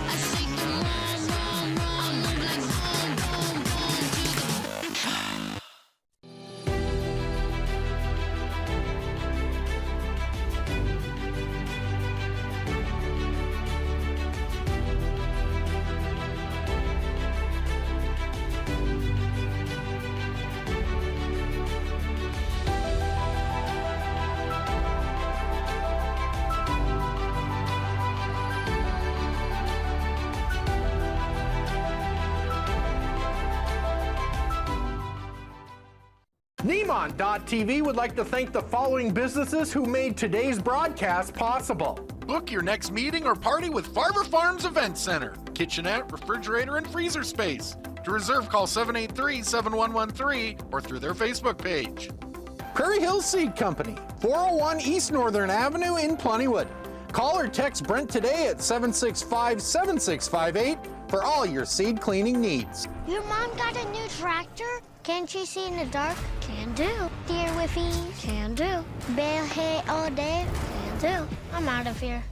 I shake Nemont.TV would like to thank the following businesses who made today's broadcast possible. Book your next meeting or party with Farmer Farms Event Center. Kitchenette, refrigerator, and freezer space. To reserve, call 783-7113 or through their Facebook page. Prairie Hills Seed Company, 401 East Northern Avenue in Plentywood. Call or text Brent today at 765-7658 for all your seed cleaning needs. Your mom got a new tractor? Can't she see in the dark? Can do. Deer with ease? Can do. Bale hay all day? Can do. I'm out of here.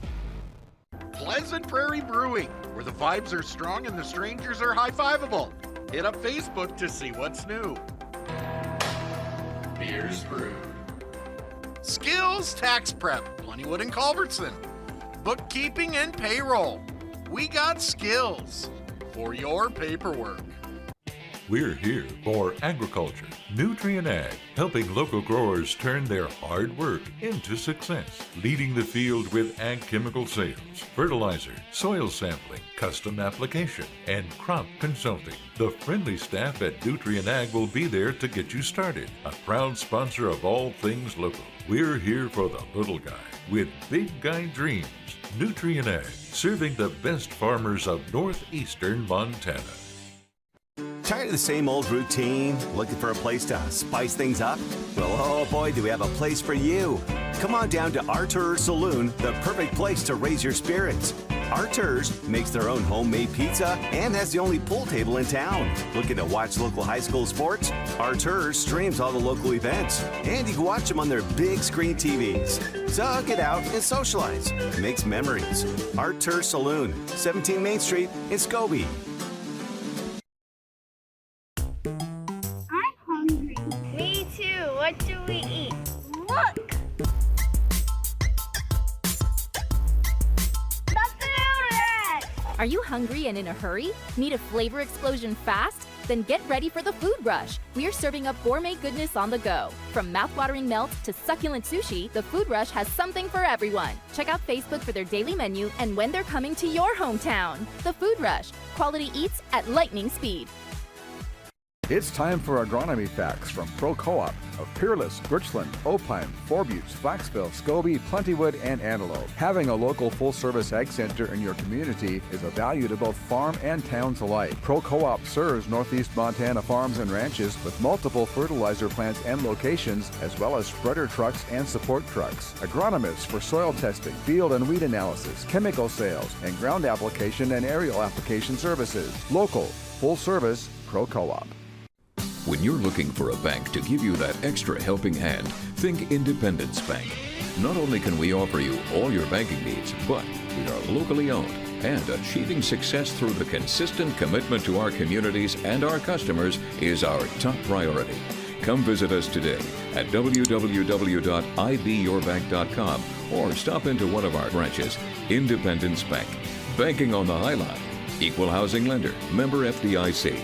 Pleasant Prairie Brewing, where the vibes are strong and the strangers are high-fiveable. Hit up Facebook to see what's new. Beers Brewed. Skills Tax Prep, Plentywood and Culbertson. Bookkeeping and payroll. We got skills for your paperwork. We're here for agriculture, Nutrient Ag, helping local growers turn their hard work into success, leading the field with ag chemical sales, fertilizer, soil sampling, custom application, and crop consulting. The friendly staff at Nutrient Ag will be there to get you started, a proud sponsor of all things local. We're here for the little guy with big guy dreams. Nutrient Ag, serving the best farmers of northeastern Montana. Tired of the same old routine? Looking for a place to spice things up? Well, oh boy, do we have a place for you. Come on down to Artur Saloon, the perfect place to raise your spirits. Artur's makes their own homemade pizza and has the only pool table in town. Looking to watch local high school sports? Artur's streams all the local events, and you can watch them on their big screen TVs. So get out and socialize. Makes memories. Artur Saloon, 17 Main Street in Scobie. Me too. What do we eat? Look! Are you hungry and in a hurry? Need a flavor explosion fast? Then get ready for the food rush. We're serving up gourmet goodness on the go. From mouth-watering melts to succulent sushi, the Food Rush has something for everyone. Check out Facebook for their daily menu and when they're coming to your hometown. The Food Rush. Quality eats at lightning speed. It's time for agronomy facts from Pro Co-op of Peerless, Birchland, Opine, Four Buttes, Flaxville, Scobie, Plentywood, and Antelope. Having a local full-service ag center in your community is a value to both farm and towns alike. Pro Co-op serves Northeast Montana farms and ranches with multiple fertilizer plants and locations, as well as spreader trucks and support trucks. Agronomists for soil testing, field and weed analysis, chemical sales, and ground application and aerial application services. Local, full-service, Pro Co-op. When you're looking for a bank to give you that extra helping hand, think Independence Bank. Not only can we offer you all your banking needs, but we are locally owned and achieving success through the consistent commitment to our communities and our customers is our top priority. Come visit us today at www.ibyourbank.com or stop into one of our branches. Independence Bank. Banking on the High Line. Equal housing lender. Member FDIC.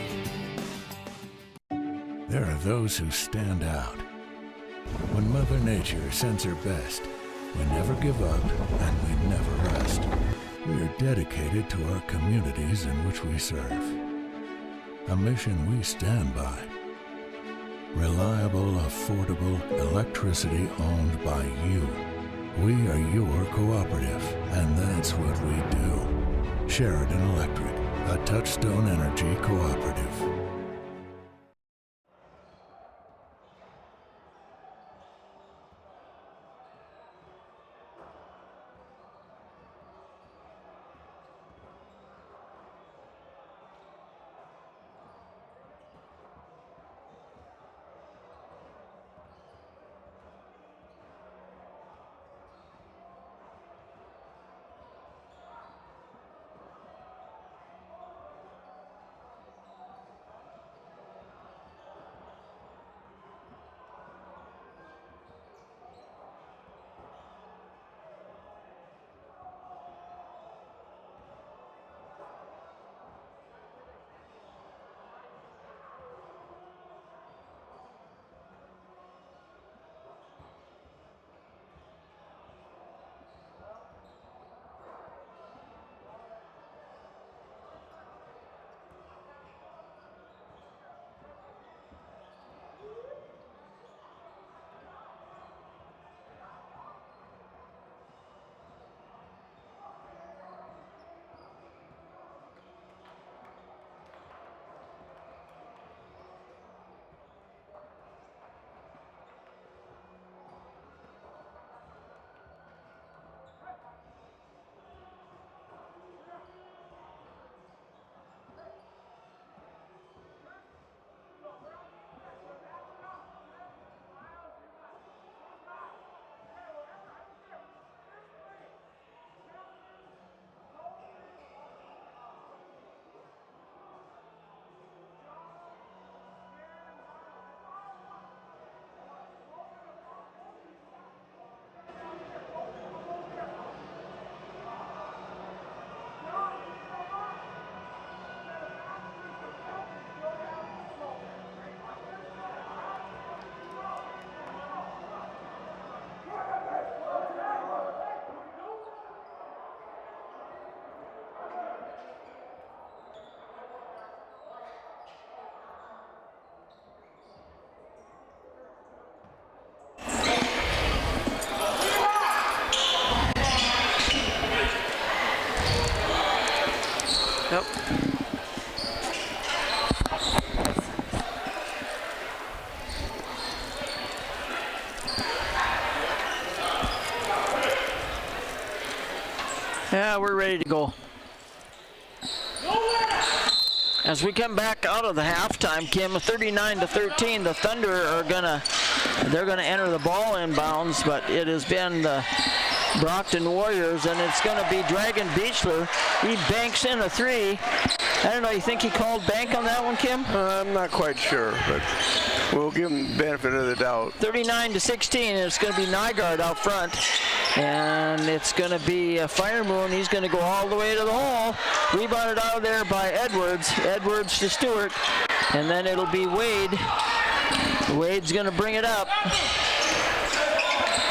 There are those who stand out. When Mother Nature sends her best, we never give up and we never rest. We are dedicated to our communities in which we serve. A mission we stand by. Reliable, affordable electricity owned by you. We are your cooperative, and that's what we do. Sheridan Electric, a Touchstone Energy cooperative. Yep. Yeah, we're ready to go. As we come back out of the halftime, Kim, 39-13, the Thunder are they're gonna enter the ball inbounds, but it has been the Brockton Warriors, and it's gonna be Dragon Beechler. He banks in a three. I don't know, you think he called bank on that one, Kim? I'm not quite sure, but we'll give him the benefit of the doubt. 39-16, and it's gonna be Nygaard out front. And it's going to be Fire Moon. He's going to go all the way to the hole. Rebounded out of there by Edwards. Edwards to Stewart. And then it'll be Wade. Wade's going to bring it up.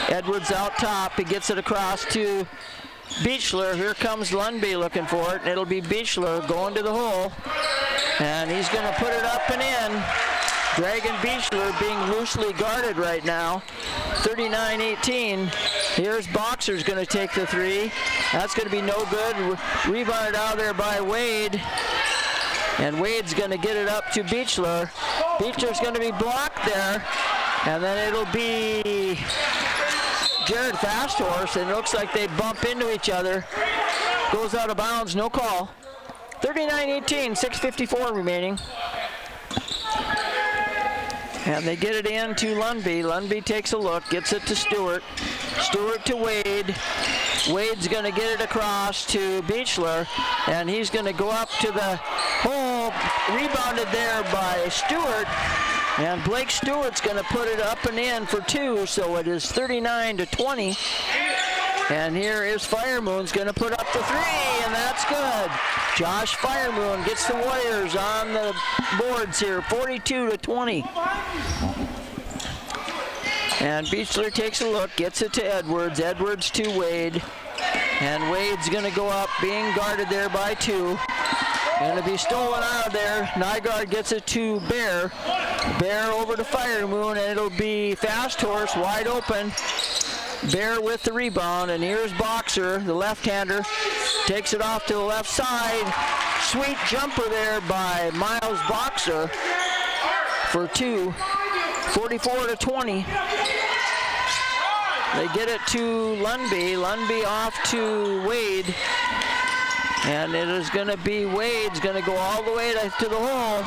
Edwards out top. He gets it across to Beechler. Here comes Lundby looking for it. And it'll be Beechler going to the hole. And he's going to put it up and in. Dragon Beechler being loosely guarded right now. 39-18. Here's Boxer's going to take the three. That's going to be no good. Rebounded out there by Wade. And Wade's going to get it up to Beechler. Beechler's going to be blocked there. And then it'll be Jared Fasthorse. And it looks like they bump into each other. Goes out of bounds, no call. 39-18, 6:54 remaining. And they get it in to Lundby. Lundby takes a look, gets it to Stewart. Stewart to Wade. Wade's going to get it across to Beechler, and he's going to go up to the hole. Rebounded there by Stewart, and Blake Stewart's going to put it up and in for two, so it is 39-20. And here is Fire Moon's going to put up the three, and that's good. Josh Fire Moon gets the Warriors on the boards here, 42-20. And Beechler takes a look, gets it to Edwards. Edwards to Wade. And Wade's going to go up, being guarded there by two. Going to be stolen out of there. Nygaard gets it to Bear. Bear over to Fire Moon, and it'll be Fasthorse wide open. Bear with the rebound, and here's Boxer, the left-hander. Takes it off to the left side. Sweet jumper there by Miles Boxer for two. 44-20. They get it to Lundby. Lundby off to Wade. And it is going to be Wade's going to go all the way to the hole.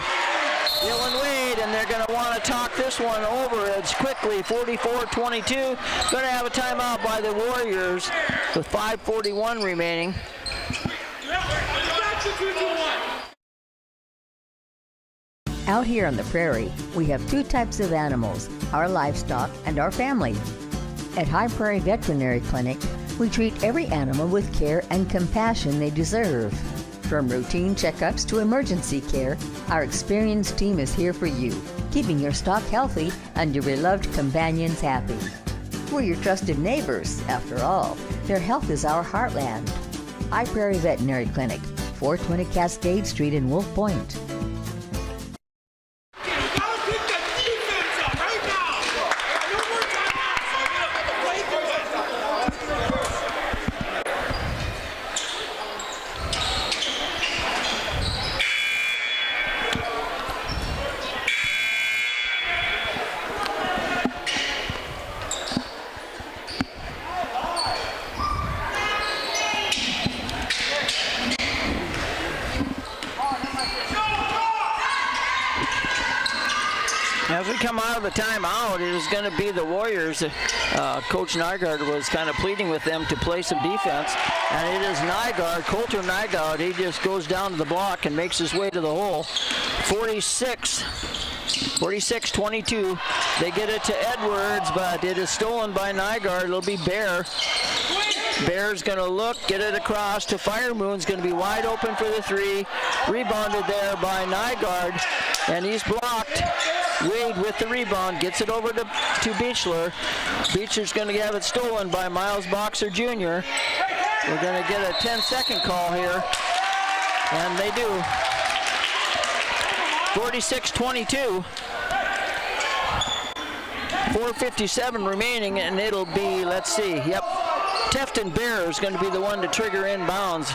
Dylan Wade, and they're going to want to talk this one over as quickly. 44-22. Going to have a timeout by the Warriors with 5:41 remaining. Out here on the prairie, we have two types of animals, our livestock and our family. At High Prairie Veterinary Clinic, we treat every animal with care and compassion they deserve. From routine checkups to emergency care, our experienced team is here for you, keeping your stock healthy and your beloved companions happy. We're your trusted neighbors, after all. Their health is our heartland. High Prairie Veterinary Clinic, 420 Cascade Street in Wolf Point. As we come out of the timeout, it is going to be the Warriors. Coach Nygaard was kind of pleading with them to play some defense. And it is Nygaard, Coulter Nygaard. He just goes down to the block and makes his way to the hole. 46-22. They get it to Edwards, but it is stolen by Nygaard. It'll be Bear. Bear's going to look, get it across to Fire Moon's going to be wide open for the three. Rebounded there by Nygaard, and he's blocked. Wade with the rebound, gets it over to Beechler. Beechler's going to have it stolen by Miles Boxer Jr. We're going to get a 10-second call here, and they do. 46-22. 4:57 remaining, and it'll be, let's see, yep, Tefton Bear is going to be the one to trigger inbounds.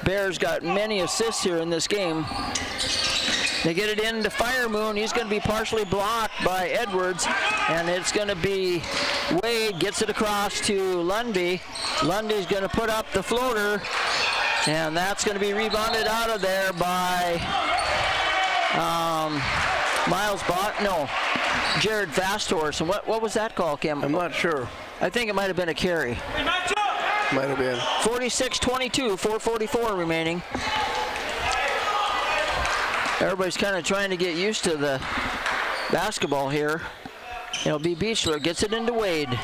Bears got many assists here in this game. They get it into Fire Moon. He's going to be partially blocked by Edwards, and it's going to be Wade gets it across to Lundby. Lundy's going to put up the floater, and that's going to be rebounded out of there by Jared Fasthorse. And what was that call, Kim? I'm not sure. I think it might have been a carry. Might have been. 46-22, 4:44 remaining. Everybody's kind of trying to get used to the basketball here. It'll be Beechler, gets it into Wade.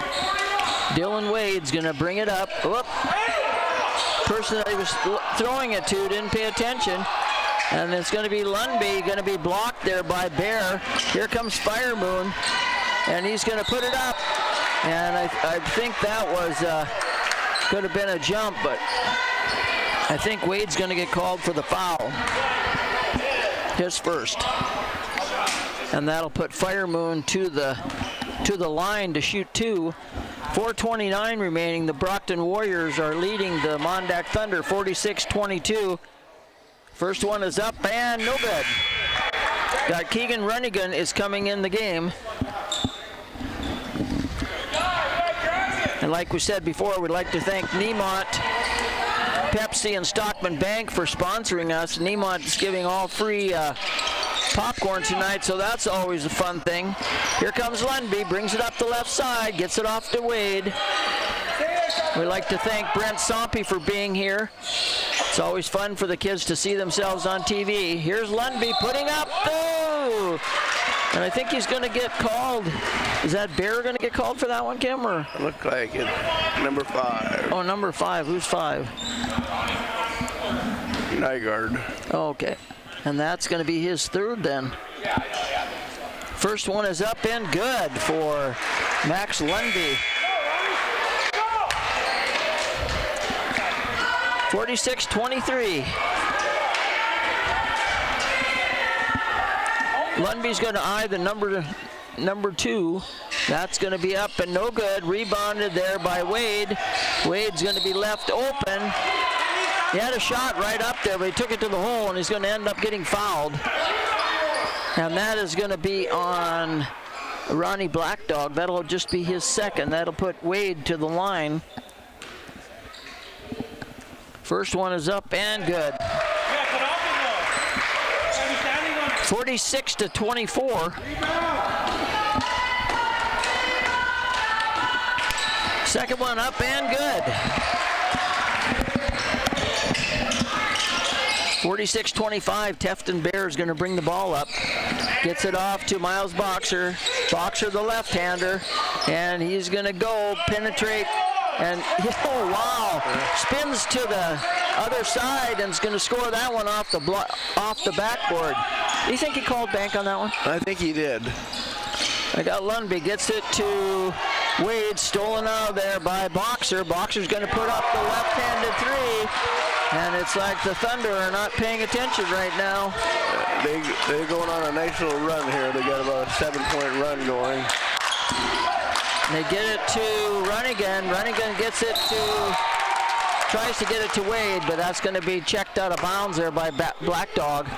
Dylan Wade's gonna bring it up. Whoop. Person that he was throwing it to didn't pay attention. And it's gonna be Lundby, gonna be blocked there by Bear. Here comes Fire Moon, and he's gonna put it up. And I think that was could have been a jump, but I think Wade's gonna get called for the foul. His first. And that'll put Fire Moon to the line to shoot two. 4:29 remaining. The Brockton Warriors are leading the MonDak Thunder 46-22. First one is up and no good. Got Keegan Runnigan is coming in the game. And like we said before, we'd like to thank Nemont, Pepsi, and Stockman Bank for sponsoring us. Nemont's giving all free popcorn tonight, so that's always a fun thing. Here comes Lundby, brings it up the left side, gets it off to Wade. We'd like to thank Brent Sompy for being here. It's always fun for the kids to see themselves on TV. Here's Lundby putting up, oh! And I think he's going to get called. Is that Bear going to get called for that one, Kim? Or? Look like it. Number 5. Oh, number 5. Who's 5? Nygaard. Oh, okay. And that's going to be his third then. First one is up and good for Max Lundby. 46-23. Lundby's going to eye the number 2. That's going to be up and no good. Rebounded there by Wade. Wade's going to be left open. He had a shot right up there, but he took it to the hole, and he's going to end up getting fouled. And that is going to be on Ronnie Blackdog. That'll just be his second. That'll put Wade to the line. First one is up and good. 46-24. Second one up and good. 46-25. Tefton Bear is going to bring the ball up. Gets it off to Miles Boxer. Boxer, the left-hander, and he's going to go penetrate. And, oh, wow, spins to the other side and is going to score that one off the backboard. Do you think he called bank on that one? I think he did. I got Lundby, gets it to Wade, stolen out of there by Boxer. Boxer's going to put up the left-handed three, and it's like the Thunder are not paying attention right now. They're going on a nice little run here. They got about a 7-point run going. They get it to Runnigan. Runnigan gets it to, tries to get it to Wade, but that's going to be checked out of bounds there by Black Dog.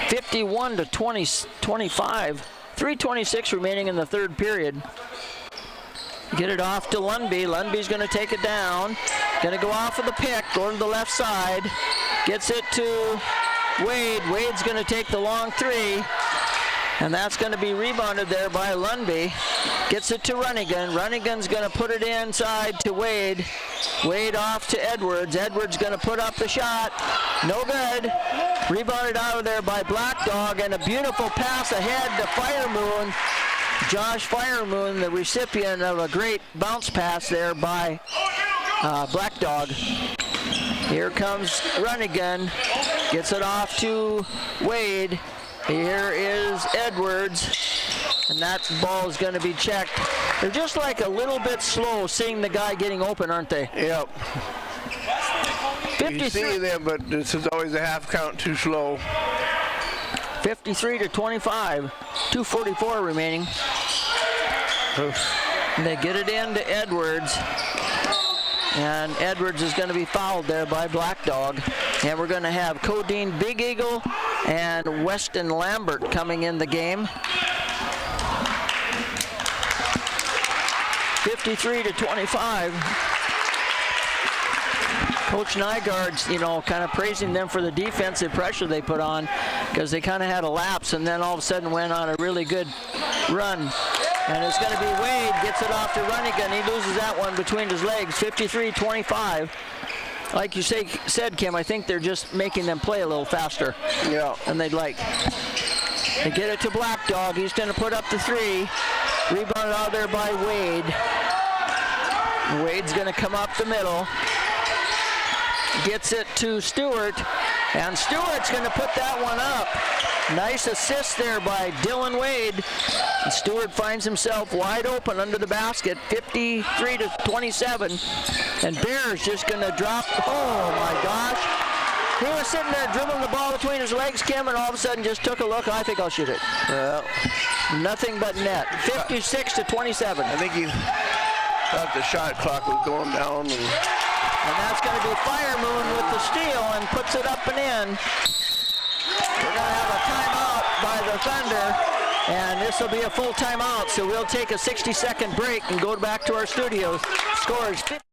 51-25. 3:26 remaining in the third period. Get it off to Lundby. Lundby's going to take it down. Going to go off of the pick, going to the left side. Gets it to Wade. Wade's going to take the long three. And that's going to be rebounded there by Lundby. Gets it to Runnigan. Runnigan's going to put it inside to Wade. Wade off to Edwards. Edwards going to put up the shot. No good. Rebounded out of there by Black Dog, and a beautiful pass ahead to Fire Moon. Josh Fire Moon, the recipient of a great bounce pass there by Black Dog. Here comes Runnigan. Gets it off to Wade. Here is Edwards, and that ball is going to be checked. They're just like a little bit slow seeing the guy getting open, aren't they? Yep. 53. You see them, but this is always a half count too slow. 53-25, 2:44 remaining. And they get it into Edwards. And Edwards is going to be fouled there by Black Dog. And we're going to have Codeine Big Eagle and Weston Lambert coming in the game. 53-25. Coach Nygaard's, kind of praising them for the defensive pressure they put on, because they kind of had a lapse and then all of a sudden went on a really good run. And it's going to be Wade, gets it off to Runnigan. He loses that one between his legs, 53-25. Like you said, Kim, I think they're just making them play a little faster than they'd like. They get it to Black Dog. He's going to put up the three. Rebounded out there by Wade. Wade's going to come up the middle. Gets it to Stewart, and Stewart's going to put that one up. Nice assist there by Dylan Wade. And Stewart finds himself wide open under the basket, 53-27. And Bear's just going to drop. Oh my gosh. He was sitting there dribbling the ball between his legs, Kim, and all of a sudden just took a look. I think I'll shoot it. Well, nothing but net. 56-27. I think he thought the shot clock was going down. And that's going to be Fire Moon with the steal and puts it up and in. We're going to have a timeout by the Thunder, and this will be a full timeout, so we'll take a 60-second break and go back to our studios. Scores 50.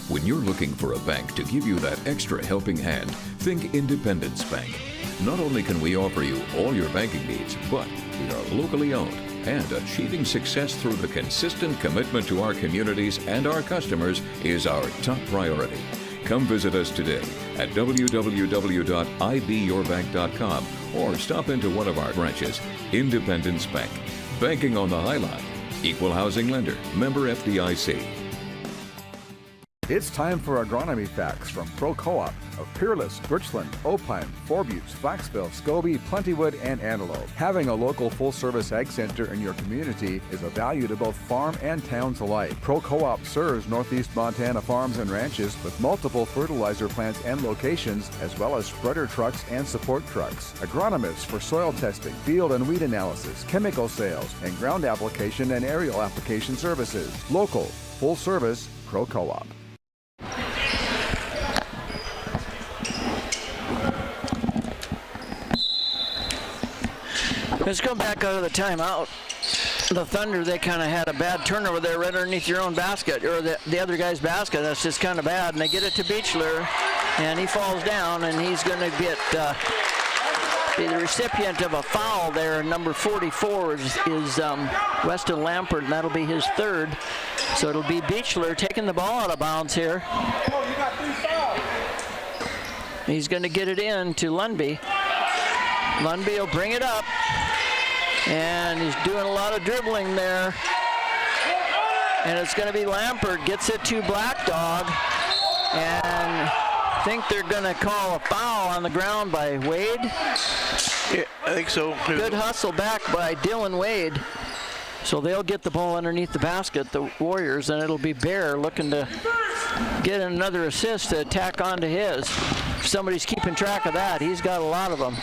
When you're looking for a bank to give you that extra helping hand, think Independence Bank. Not only can we offer you all your banking needs, but we are locally owned, and achieving success through the consistent commitment to our communities and our customers is our top priority. Come visit us today at www.ibyourbank.com or stop into one of our branches. Independence Bank. Banking on the High Line. Equal housing lender. Member FDIC. It's time for agronomy facts from Pro Co-op of Peerless, Birchland, Opine, Four Buttes, Flaxville, Scobie, Plentywood, and Antelope. Having a local full-service ag center in your community is a value to both farm and towns alike. Pro Co-op serves Northeast Montana farms and ranches with multiple fertilizer plants and locations, as well as spreader trucks and support trucks. Agronomists for soil testing, field and weed analysis, chemical sales, and ground application and aerial application services. Local, full-service, Pro Co-op. Let's go back out of the timeout. The Thunder, they kind of had a bad turnover there right underneath your own basket, or the other guy's basket. That's just kind of bad. And they get it to Beechler, and he falls down, and he's going to get be the recipient of a foul there. Number 44 is Weston Lampert, and that'll be his third. So it'll be Beechler taking the ball out of bounds here. He's going to get it in to Lundby. Lundby will bring it up, and he's doing a lot of dribbling there. And it's going to be Lampert, gets it to Black Dog, and I think they're going to call a foul on the ground by Wade. Yeah, I think so. Good hustle back by Dylan Wade. So they'll get the ball underneath the basket, the Warriors, and it'll be Bear looking to get another assist to tack onto his. If somebody's keeping track of that, he's got a lot of them.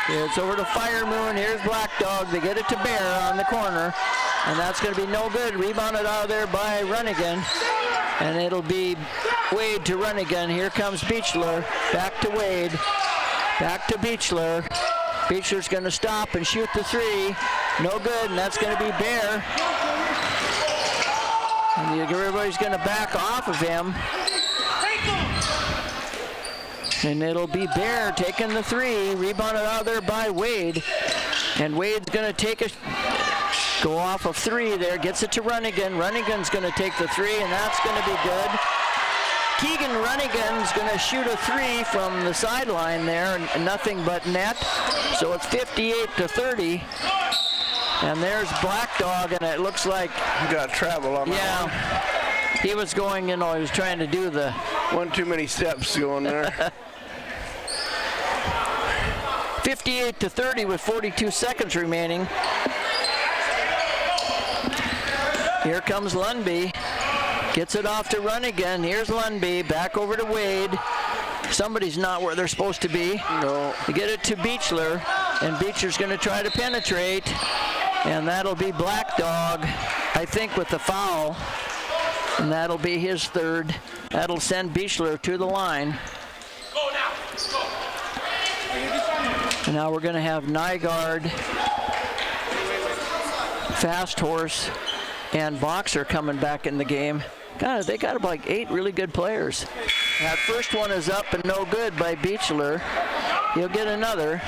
It's over to Fire Moon. Here's Black Dog. They get it to Bear on the corner, and that's going to be no good. Rebounded out of there by Runnigan, and it'll be Wade to Runnigan. Here comes Beechler. Back to Wade. Back to Beechler. Beechler's going to stop and shoot the three. No good, and that's going to be Bear. And everybody's going to back off of him. And it'll be Bear taking the three. Rebounded out there by Wade. And Wade's going to go off of three there. Gets it to Runnigan. Runnigan's going to take the three, and that's going to be good. Keegan Runnigan's going to shoot a three from the sideline there, and nothing but net. So it's 58-30. And there's Black Dog, and it looks like he got travel on that one. He was going, he was trying to do the one too many steps going there. 58-30 with 42 seconds remaining. Here comes Lundby. Gets it off to Runnigan. Here's Lundby. Back over to Wade. Somebody's not where they're supposed to be. No. They get it to Beechler, and Beechler's going to try to penetrate. And that'll be Black Dog, I think, with the foul. And that'll be his third. That'll send Beechler to the line. And now we're going to have Nygaard, Fast Horse, and Boxer coming back in the game. God, they got like 8 really good players. That first one is up and no good by Beechler. He'll get another.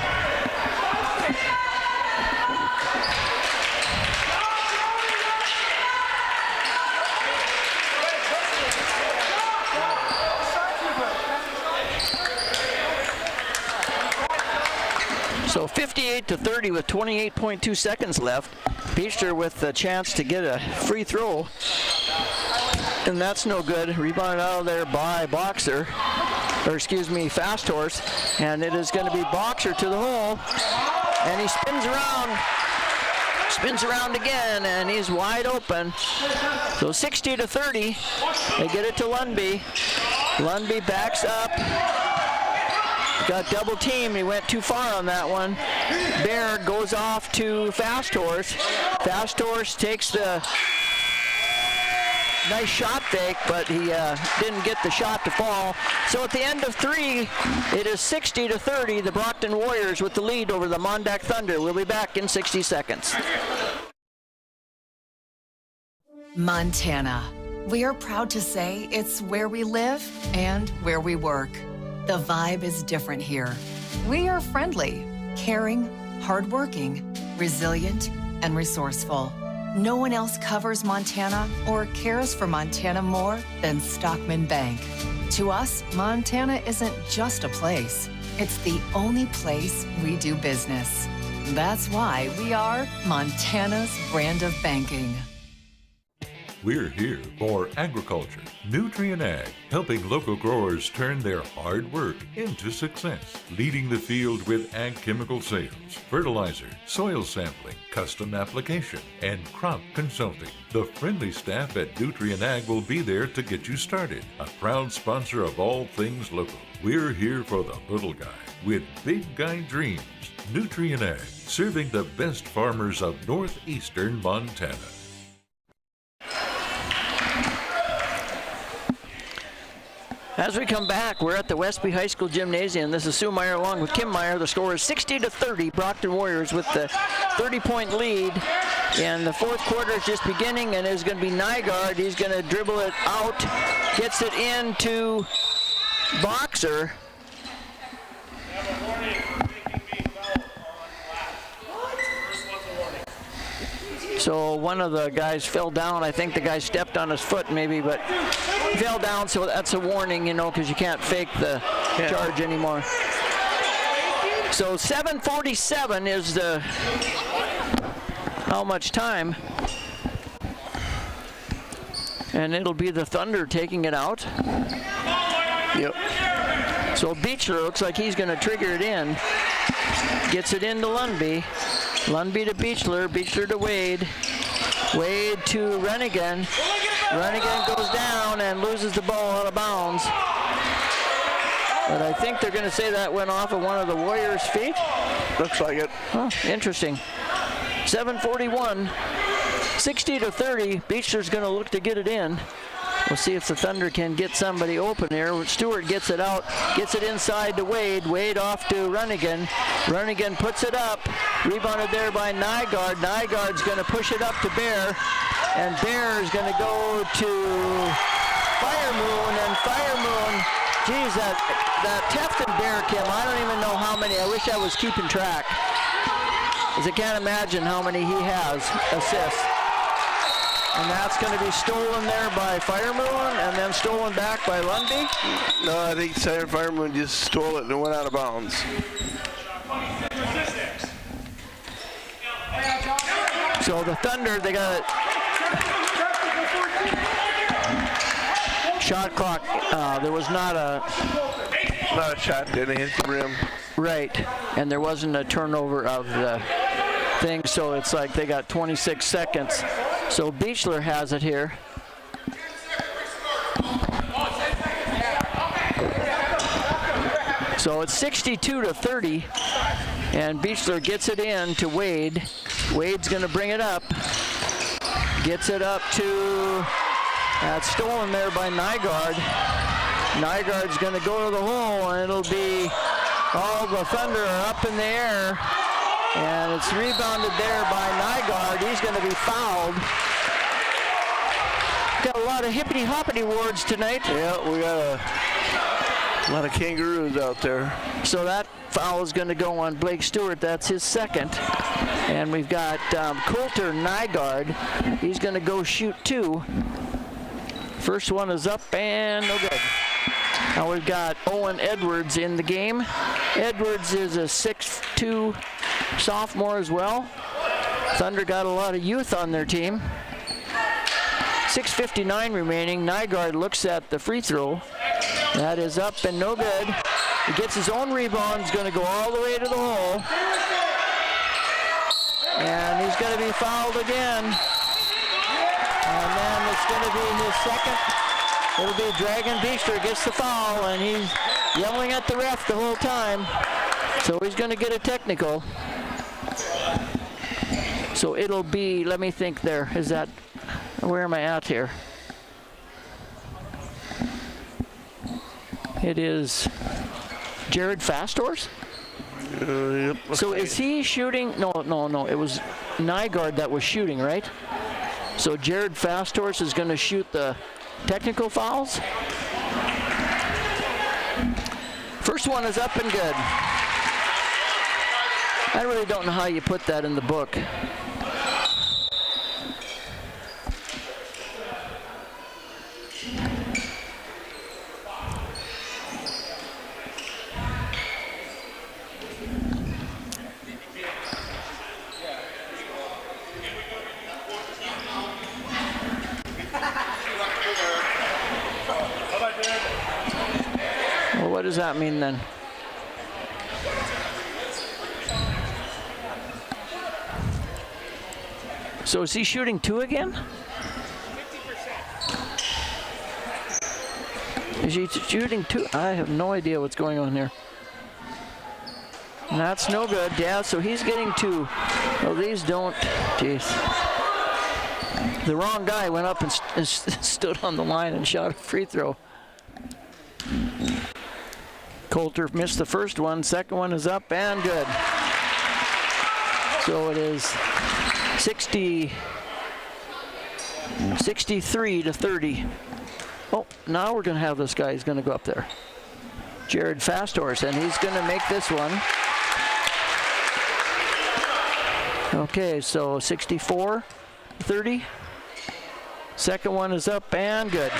So 58-30 with 28.2 seconds left. Beechler with a chance to get a free throw. And that's no good. Rebounded out of there by Boxer, or excuse me, Fast Horse. And it is going to be Boxer to the hole. And he spins around again, and he's wide open. So 60-30, they get it to Lundby. Lundby backs up. Got double teamed. He went too far on that one. Bear goes off to Fast Horse. Fast Horse takes the nice shot fake, but he didn't get the shot to fall. So at the end of 3, it is 60-30. The Brockton Warriors with the lead over the MonDak Thunder. We'll be back in 60 seconds. Montana. We are proud to say it's where we live and where we work. The vibe is different here. We are friendly, caring, hardworking, resilient, and resourceful. No one else covers Montana or cares for Montana more than Stockman Bank. To us, Montana isn't just a place. It's the only place we do business. That's why we are Montana's brand of banking. We're here for agriculture, Nutrient Ag, helping local growers turn their hard work into success. Leading the field with ag chemical sales, fertilizer, soil sampling, custom application, and crop consulting. The friendly staff at Nutrient Ag will be there to get you started. A proud sponsor of all things local. We're here for the little guy with big guy dreams. Nutrient Ag, serving the best farmers of northeastern Montana. As we come back, we're at the Westby High School Gymnasium. This is Sue Meyer along with Kim Meyer. The score is 60-30. Brockton Warriors with the 30-point lead. And the fourth quarter is just beginning, and it's going to be Nygaard. He's going to dribble it out, gets it into Boxer. So one of the guys fell down. I think the guy stepped on his foot maybe, but he fell down, so that's a warning, you know, because you can't fake the charge anymore. So 7:47 is the how much time. And it'll be the Thunder taking it out. Yep. So Beechler looks like he's going to trigger it in. Gets it into Lundby. Lundby to Beechler, Beechler to Wade. Wade to Runnigan. Runnigan goes down and loses the ball out of bounds. But I think they're going to say that went off of one of the Warriors' feet. Looks like it. Huh, interesting. 7:41, 60-30. Beechler's going to look to get it in. We'll see if the Thunder can get somebody open here. Stewart gets it out, gets it inside to Wade. Wade off to Runnigan. Runnigan puts it up. Rebounded there by Nygaard. Nygaard's going to push it up to Bear. And Bear is going to go to Fire Moon. And Fire Moon, geez, that Tefton Bear, Kim, I don't even know how many. I wish I was keeping track, because I can't imagine how many he has assists. And that's going to be stolen there by Fire Moon and then stolen back by Lundby? No, I think Fire Moon just stole it and went out of bounds. So the Thunder, they got it. Shot clock, there was not a shot, didn't hit the rim. Right, and there wasn't a turnover of the thing, so it's like they got 26 seconds. So Beechler has it here. So it's 62-30, and Beechler gets it in to Wade. Wade's going to bring it up. Gets it up to, that's stolen there by Nygaard. Nygaard's going to go to the hole, and it'll be, all the Thunder are up in the air, and it's rebounded there by Nygaard. He's going to be fouled. Got a lot of hippity-hoppity awards tonight. Yeah, we got a lot of kangaroos out there. So that foul is going to go on Blake Stewart. That's his second. And we've got Coulter Nygaard. He's going to go shoot 2. First one is up and no good. Now we've got Owen Edwards in the game. Edwards is a 6'2" sophomore as well. Thunder got a lot of youth on their team. 6:59 remaining. Nygaard looks at the free throw. That is up and no good. He gets his own rebound. He's going to go all the way to the hole. And he's going to be fouled again. And then it's going to be his second. It'll be Dragon Beechler gets the foul, and he's yelling at the ref the whole time. So he's going to get a technical. So it'll be, let me think there. Is that, where am I at here? It is Jared Fastor's? Yep. So is he shooting? No. It was Nygaard that was shooting, right? So Jared Fastor's is going to shoot the technical fouls. First one is up and good. I really don't know how you put that in the book. Well, what does that mean then? So is he shooting 2 again? Is he shooting 2? I have no idea what's going on here. And that's no good. Yeah, so he's getting 2. Well, these don't. Jeez. The wrong guy went up and stood on the line and shot a free throw. Coulter missed the first one. Second one is up and good. So it is 63-30. Oh, now we're going to have this guy. He's going to go up there. Jared Fastor's, and he's going to make this one. Okay, so 64-30. Second one is up and good.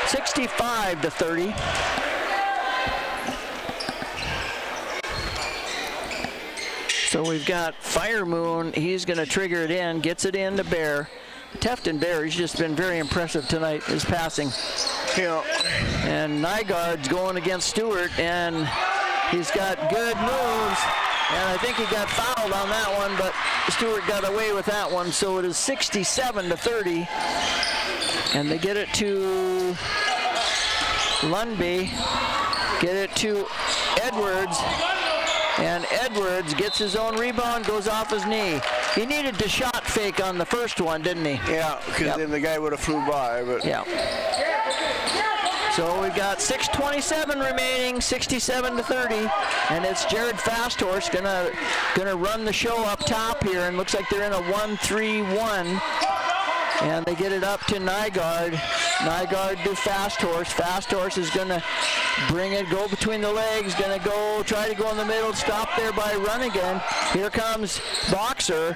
65-30. So we've got Fire Moon. He's going to trigger it in, gets it in to Bear. Tefton Bear, he's just been very impressive tonight, his passing. Yeah. And Nygaard's going against Stewart, and he's got good moves. And I think he got fouled on that one, but Stewart got away with that one. So it is 67-30. And they get it to Lundby. Get it to Edwards. And Edwards gets his own rebound, goes off his knee. He needed to shot fake on the first one, didn't he? Yeah, because then the guy would have flew by. But yeah. So we've got 6:27 remaining, 67-30, and it's Jared Fasthorse gonna run the show up top here, and looks like they're in a 1-3-1. And they get it up to Nygaard. Nygaard to Fasthorse. Fasthorse is going to bring it, go between the legs, going to go, try to go in the middle, stop there by Runnigan. Here comes Boxer.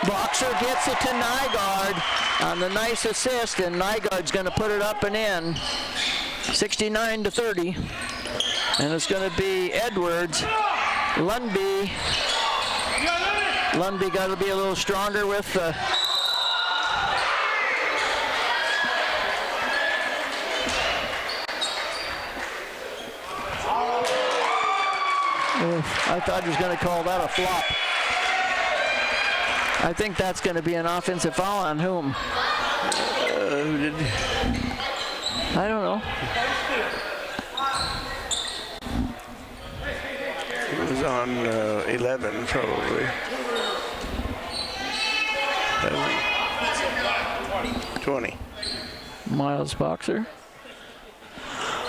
Boxer gets it to Nygaard on the nice assist, and Nygaard's going to put it up and in. 69-30. And it's going to be Edwards. Lundby got to be a little stronger with the... I thought he was going to call that a flop. I think that's going to be an offensive foul on whom? I don't know. It was on 11, probably. 20. Miles Boxer.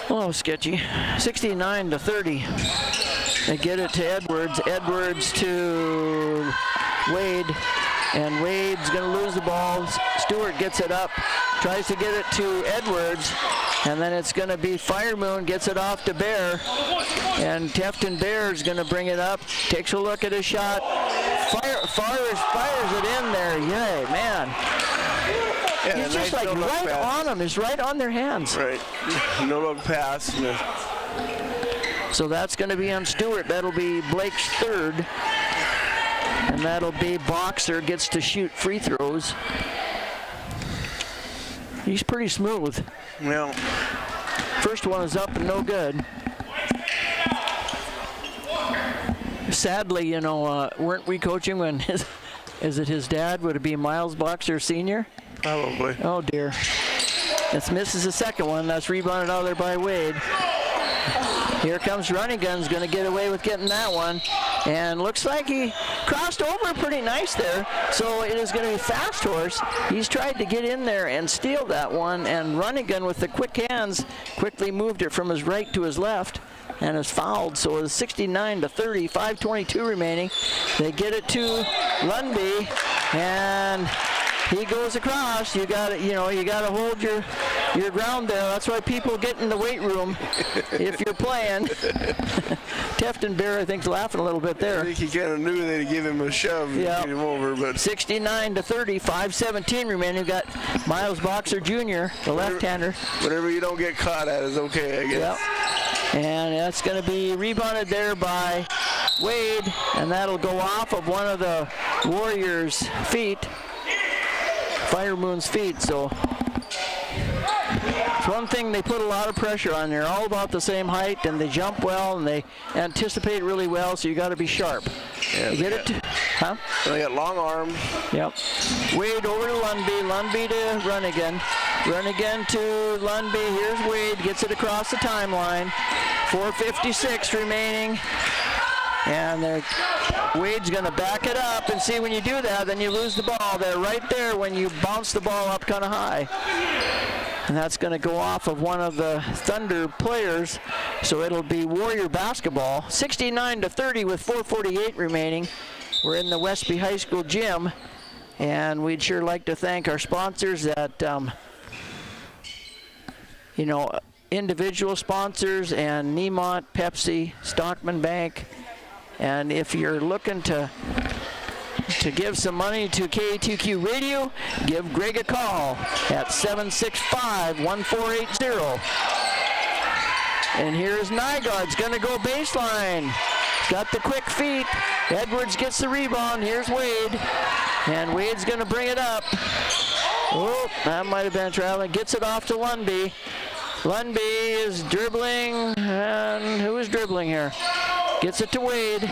Oh, sketchy. 69-30. They get it to Edwards. Edwards to Wade. And Wade's going to lose the ball. Stewart gets it up. Tries to get it to Edwards. And then it's going to be Firemoon. Gets it off to Bear. And Tefton Bear is going to bring it up. Takes a look at his shot. Fires it in there. Yay, man. Yeah, it's just like right on them. It's right on their hands. Right. No look pass. No. So that's going to be on Stewart. That'll be Blake's third. And that'll be Boxer gets to shoot free throws. He's pretty smooth. Yeah. First one is up and no good. Sadly, you know, weren't we coaching when is it his dad? Would it be Miles Boxer Sr.? Probably. Oh dear. This misses the second one. That's rebounded out there by Wade. Here comes Runnigan's going to get away with getting that one. And looks like he crossed over pretty nice there. So it is going to be Fast Horse. He's tried to get in there and steal that one. And Runnigan with the quick hands quickly moved it from his right to his left and is fouled. So it's 69-30, 5:22 remaining. They get it to Lundby, and he goes across. You got to, you know, you got to hold your ground there. That's why people get in the weight room if you're playing. Tefton Bear, I think, is laughing a little bit there. I think he kind of knew they'd give him a shove and get him over, but 69-30, 5:17 remaining. We've got Miles Boxer Jr., the left-hander. Whatever you don't get caught at is okay, I guess. Yep. And that's going to be rebounded there by Wade, and that'll go off of one of the Warriors' feet, Firemoon's feet. So it's one thing, they put a lot of pressure on there, all about the same height, and they jump well, and they anticipate really well, so you got to be sharp. Yeah, you get it to, huh? They got long arms. Yep. Wade over to Lundby, Lundby to Runnigan. Runnigan to Lundby, here's Wade, gets it across the timeline. 4:56 remaining. And Wade's going to back it up, and see, when you do that, then you lose the ball. They're right there when you bounce the ball up kind of high. And that's going to go off of one of the Thunder players, so it'll be Warrior basketball. 69-30 with 4:48 remaining. We're in the Westby High School gym, and we'd sure like to thank our sponsors that, you know, individual sponsors, and Nemont, Pepsi, Stockman Bank. And if you're looking to give some money to KATQ Radio, give Greg a call at 765-1480. And here's Nygaard's going to go baseline. Got the quick feet. Edwards gets the rebound. Here's Wade. And Wade's going to bring it up. Oh, that might have been traveling. Gets it off to Lundby. Lundby is dribbling. And who is dribbling here? Gets it to Wade.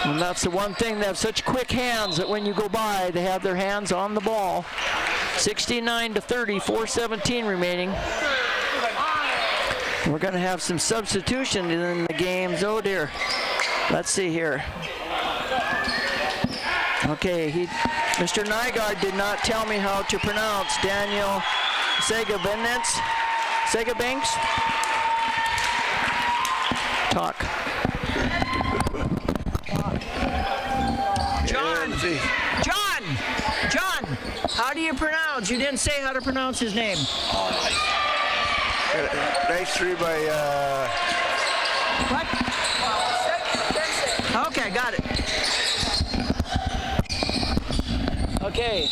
And that's the one thing, they have such quick hands that when you go by, they have their hands on the ball. 69-30, 4:17 remaining. We're going to have some substitution in the games. Oh dear. Let's see here. Okay, Mr. Nygaard did not tell me how to pronounce Daniel Segabanks. Talk. John, how do you pronounce? You didn't say how to pronounce his name. Nice three by, What? Okay, got it. Okay.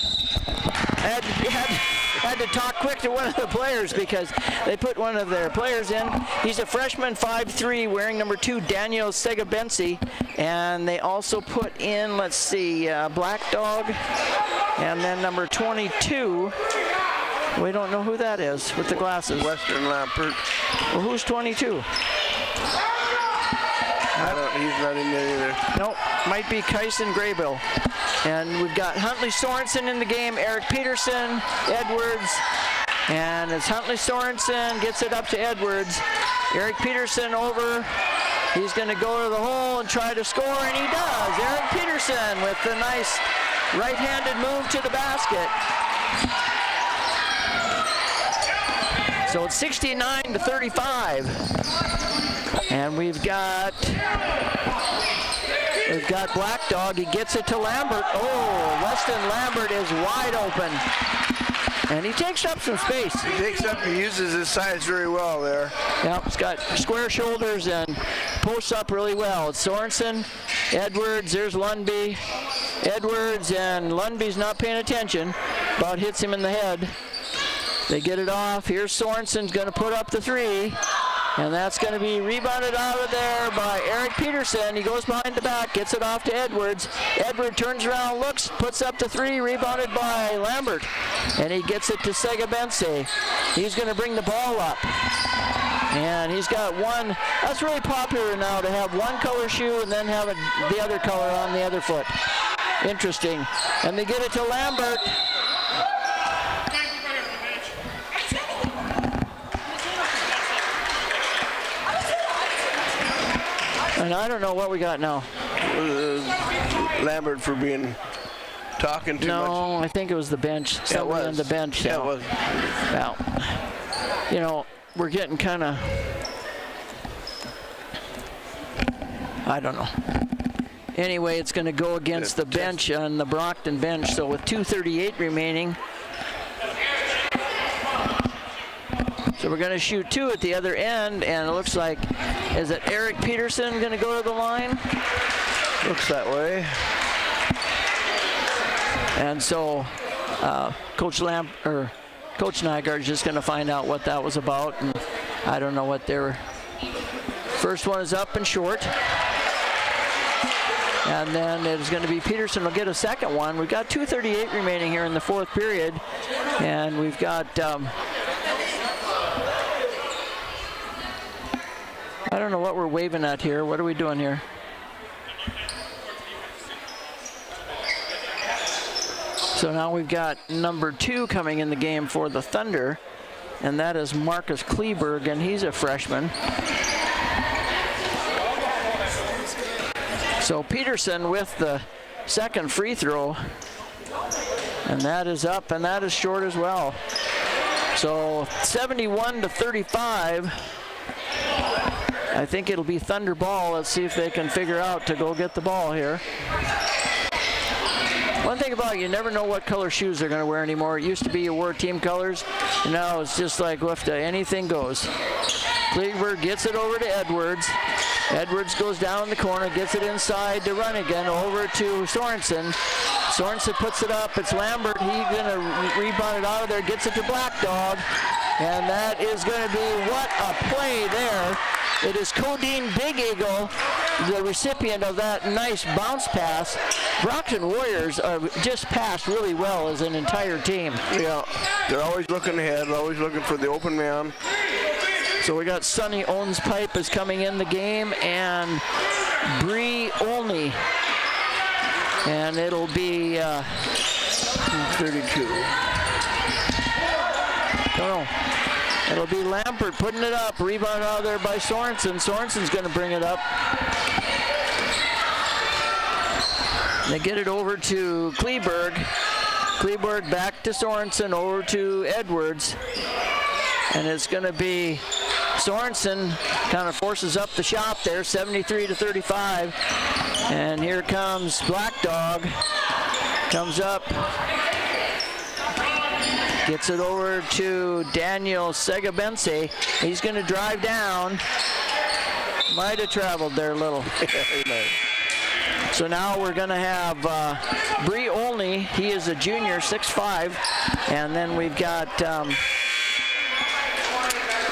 Had to talk quick to one of the players because they put one of their players in. He's a freshman, 5'3", wearing number 2, Daniel Segabensi. And they also put in, let's see, Black Dog, and then number 22. We don't know who that is with the glasses. Western Lampert. Well, who's 22? He's not in there either. Nope, might be Kyson Graybill. And we've got Huntley Sorensen in the game, Eric Peterson, Edwards, And as Huntley Sorensen gets it up to Edwards, Eric Peterson over. He's going to go to the hole and try to score, and he does. Eric Peterson with the nice right-handed move to the basket. So it's 69-35. And we've got Black Dog. He gets it to Lambert. Oh, Weston Lambert is wide open. And he takes up some space. He uses his size very well there. Yep, he's got square shoulders and posts up really well. It's Sorensen, Edwards, there's Lundby. Edwards, and Lundby's not paying attention. About hits him in the head. They get it off. Here's Sorensen's going to put up the three. And that's going to be rebounded out of there by Eric Peterson. He goes behind the back, gets it off to Edwards. Edward turns around, looks, puts up the three, rebounded by Lambert. And he gets it to Segabense. He's going to bring the ball up. And he's got one. That's really popular now to have one color shoe and then have the other color on the other foot. Interesting. And they get it to Lambert. And I don't know what we got now. Lambert for talking too much. No, I think it was the bench. Somebody on the bench. Yeah, it was. Well, you know, we're getting kind of, I don't know. Anyway, it's going to go against the bench on the Brockton bench. So with 2:38 remaining. So we're going to shoot two at the other end, and it looks like, is it Eric Peterson going to go to the line? Looks that way. And so Coach Nygaard's just going to find out what that was about, and I don't know what their first one is up and short. And then it's going to be Peterson will get a second one. We've got 2:38 remaining here in the fourth period, and we've got I don't know what we're waving at here. What are we doing here? So now we've got number 2 coming in the game for the Thunder, and that is Marcus Kleberg, and he's a freshman. So Peterson with the second free throw, and that is up, and that is short as well. So 71-35. I think it'll be Thunder ball. Let's see if they can figure out to go get the ball here. One thing about it, you never know what color shoes they're going to wear anymore. It used to be you wore team colors. Now it's just like anything goes. Kleberg gets it over to Edwards. Edwards goes down in the corner, gets it inside to run again, over to Sorensen. Sorensen puts it up. It's Lambert. He's going to rebound it out of there, gets it to Black Dog. And that is going to be what a play there. It is Codine Big Eagle, the recipient of that nice bounce pass. Brockton Warriors are just passed really well as an entire team. Yeah, they're always looking ahead, always looking for the open man. So we got Sonny Owens Pipe is coming in the game, and Bree Olney. And it'll be 32. No. It'll be Lambert putting it up. Rebound out of there by Sorensen. Sorensen's going to bring it up. They get it over to Kleberg. Kleberg back to Sorensen, over to Edwards. And it's going to be Sorensen kind of forces up the shot there, 73-35. And here comes Black Dog. Comes up. Gets it over to Daniel Segabense. He's going to drive down. Might have traveled there a little. So now we're going to have Bree Olney. He is a junior, 6'5". And then we've got,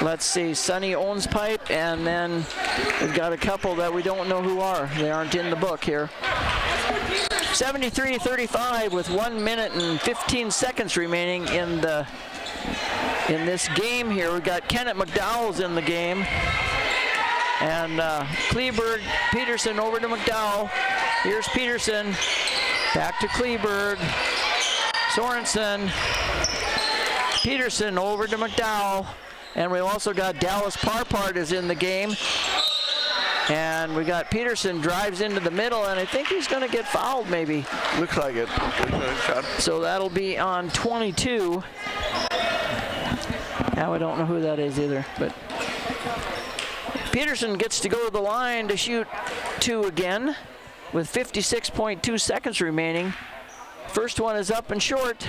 let's see, Sonny Owens Pipe. And then we've got a couple that we don't know who are. They aren't in the book here. 73-35 with 1 minute and 15 seconds remaining in this game here. We've got Kenneth McDowell's in the game. And Kleberg, Peterson over to McDowell. Here's Peterson. Back to Kleberg. Sorensen. Peterson over to McDowell. And we also got Dallas Parpart is in the game. And we got Peterson drives into the middle, and I think he's going to get fouled maybe. Looks like it. So that'll be on 22. Now I don't know who that is either, but Peterson gets to go to the line to shoot 2 again with 56.2 seconds remaining. First one is up and short.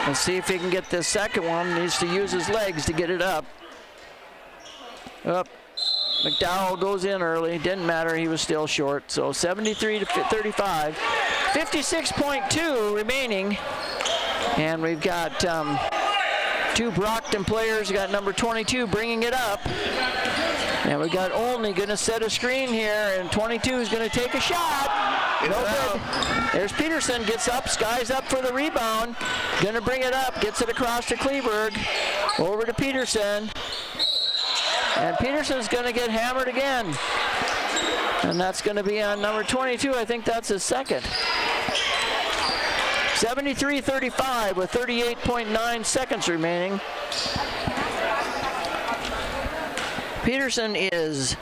Let's see if he can get this second one. Needs to use his legs to get it up. Up. McDowell goes in early. Didn't matter. He was still short. So 73 to 35. 56.2 remaining. And we've got 2 Brockton players. We got number 22 bringing it up. And we got Olney going to set a screen here. And 22 is going to take a shot. No good. There's Peterson, gets up, skies up for the rebound. Gonna bring it up, gets it across to Kleberg. Over to Peterson. And Peterson's gonna get hammered again. And that's gonna be on number 22. I think that's his second. 73-35 with 38.9 seconds remaining. Peterson is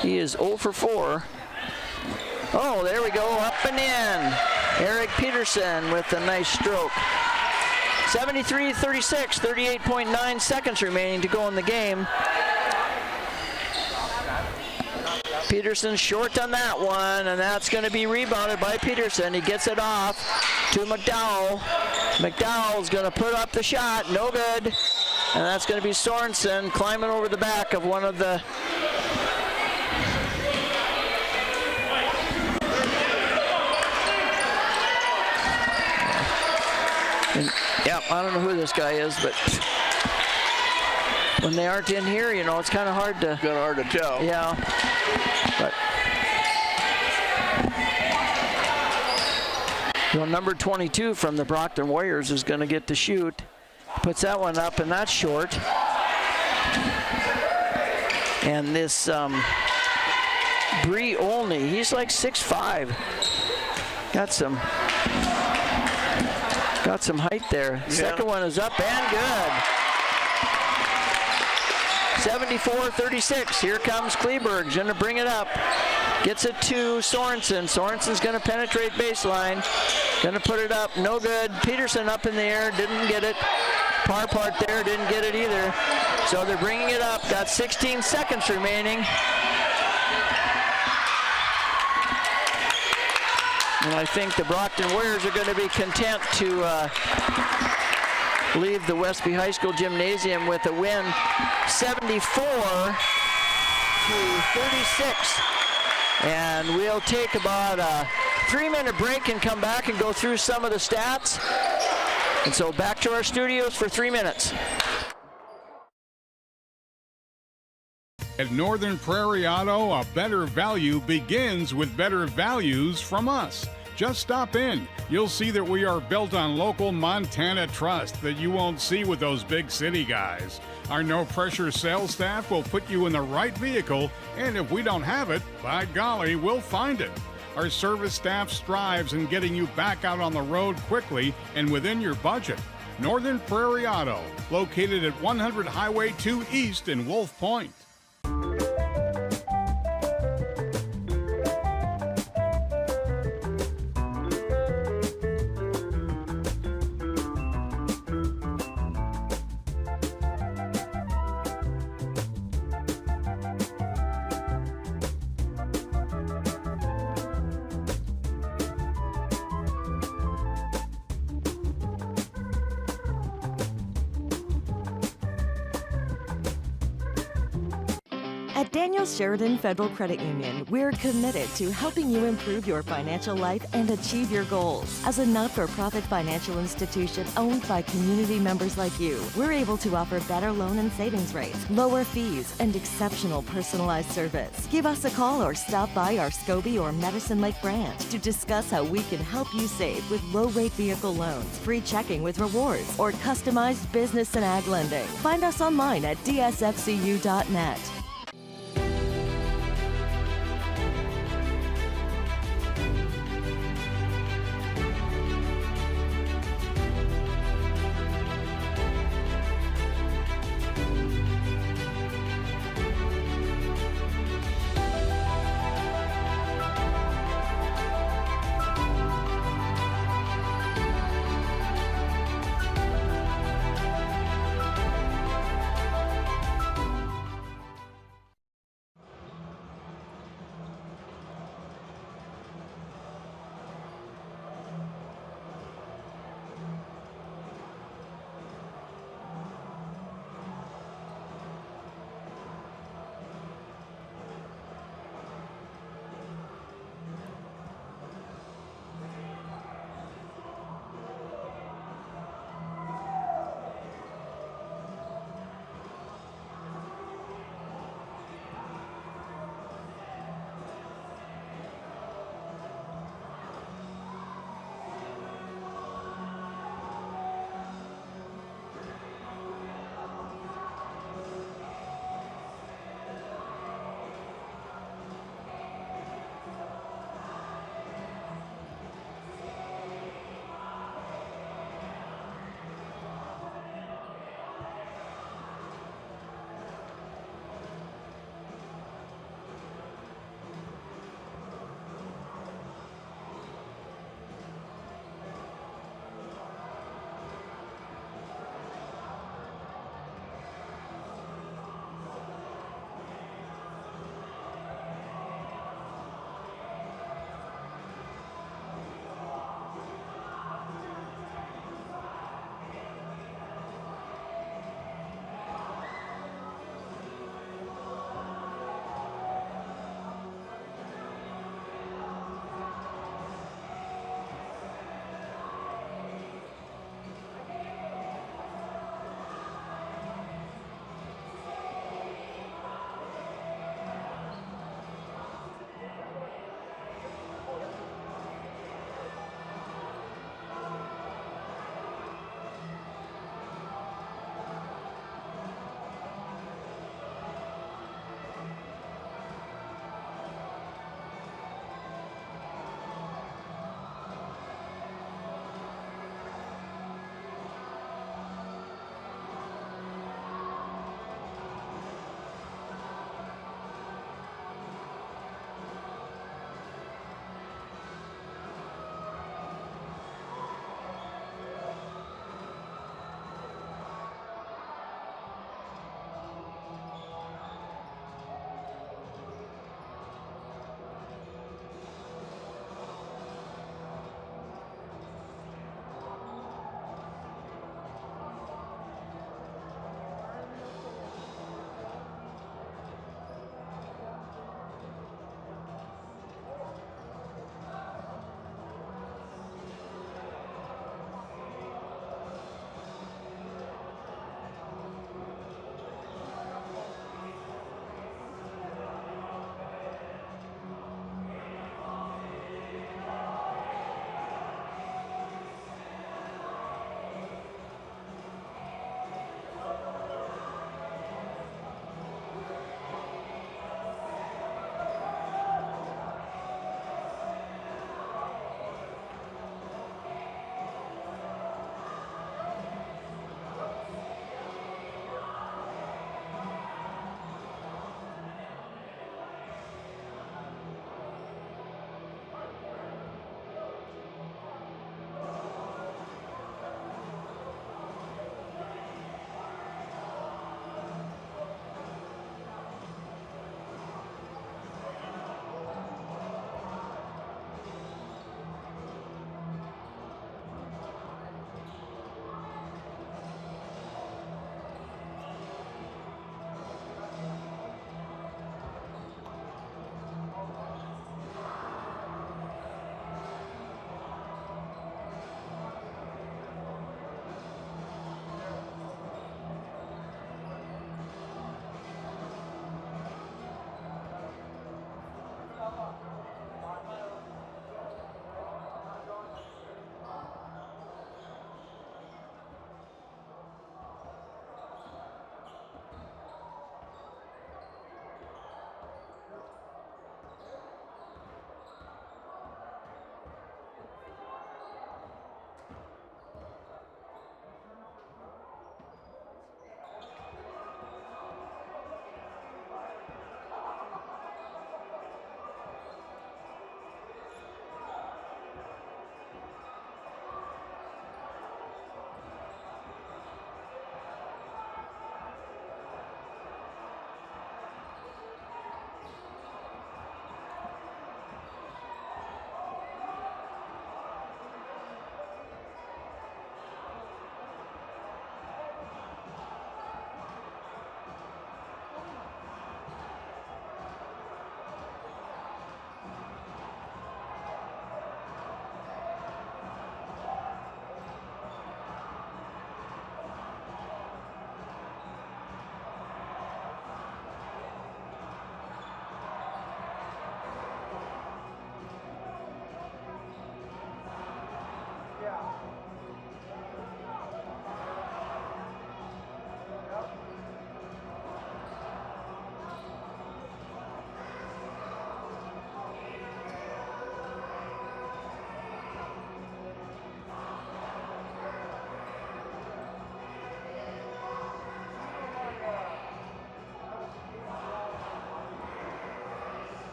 0 for 4. Oh, there we go, up and in. Eric Peterson with a nice stroke. 73-36, 38.9 seconds remaining to go in the game. Peterson short on that one, and that's going to be rebounded by Peterson. He gets it off to McDowell. McDowell's going to put up the shot, no good. And that's going to be Sorensen climbing over the back of one of the yeah, I don't know who this guy is, but when they aren't in here, you know, it's kind of hard to tell. Yeah. But well, number 22 from the Brockton Warriors is going to get to shoot. Puts that one up, and that's short. And this Bree Olney, he's like 6'5". Got some height there. Yeah. Second one is up and good. 74-36. Here comes Kleberg. Going to bring it up. Gets it to Sorensen. Sorensen's going to penetrate baseline. Going to put it up. No good. Peterson up in the air. Didn't get it. Parpart there. Didn't get it either. So they're bringing it up. Got 16 seconds remaining. And I think the Brockton Warriors are going to be content to leave the Westby High School Gymnasium with a win, 74-36. And we'll take about a 3-minute break and come back and go through some of the stats. And so back to our studios for 3 minutes. At Northern Prairie Auto, a better value begins with better values from us. Just stop in. You'll see that we are built on local Montana trust that you won't see with those big city guys. Our no-pressure sales staff will put you in the right vehicle, and if we don't have it, by golly, we'll find it. Our service staff strives in getting you back out on the road quickly and within your budget. Northern Prairie Auto, located at 100 Highway 2 East in Wolf Point. At Daniel Sheridan Federal Credit Union, we're committed to helping you improve your financial life and achieve your goals. As a not-for-profit financial institution owned by community members like you, we're able to offer better loan and savings rates, lower fees, and exceptional personalized service. Give us a call or stop by our Scobie or Medicine Lake branch to discuss how we can help you save with low-rate vehicle loans, free checking with rewards, or customized business and ag lending. Find us online at dsfcu.net.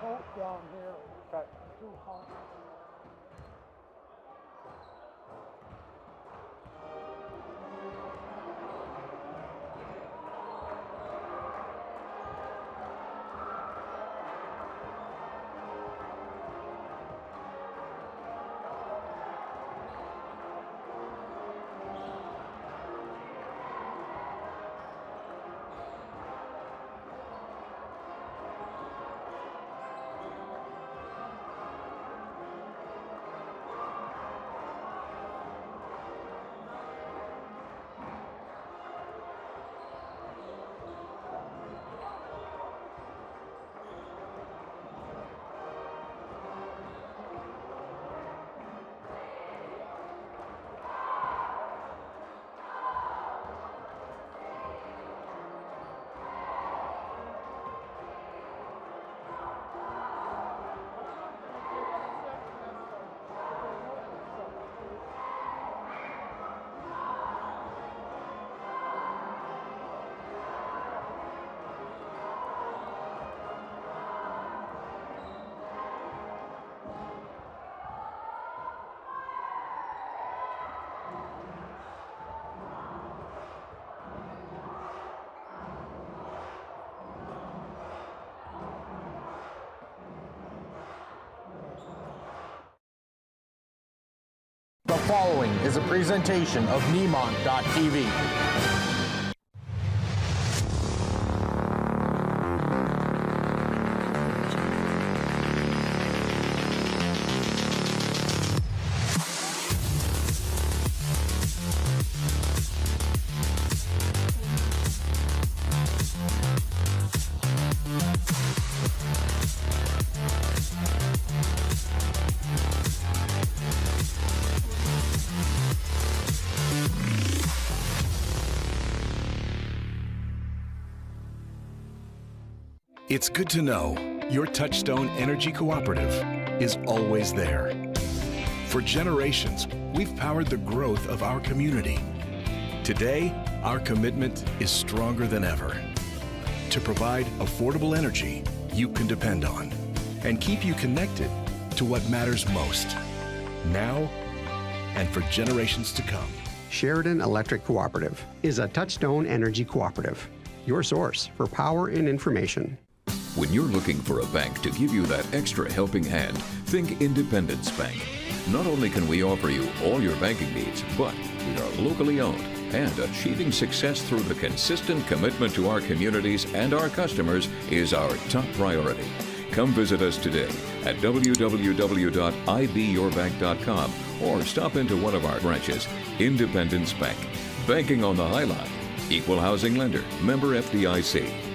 coat down here. Okay. Too hot. The following is a presentation of Nemont.TV. It's good to know your Touchstone Energy Cooperative is always there. For generations, we've powered the growth of our community. Today, our commitment is stronger than ever to provide affordable energy you can depend on and keep you connected to what matters most, now and for generations to come. Sheridan Electric Cooperative is a Touchstone Energy Cooperative, your source for power and information. When you're looking for a bank to give you that extra helping hand, think Independence Bank. Not only can we offer you all your banking needs, but we are locally owned, and achieving success through the consistent commitment to our communities and our customers is our top priority. Come visit us today at www.ibyourbank.com or stop into one of our branches. Independence Bank. Banking on the High Line. Equal housing lender. Member FDIC.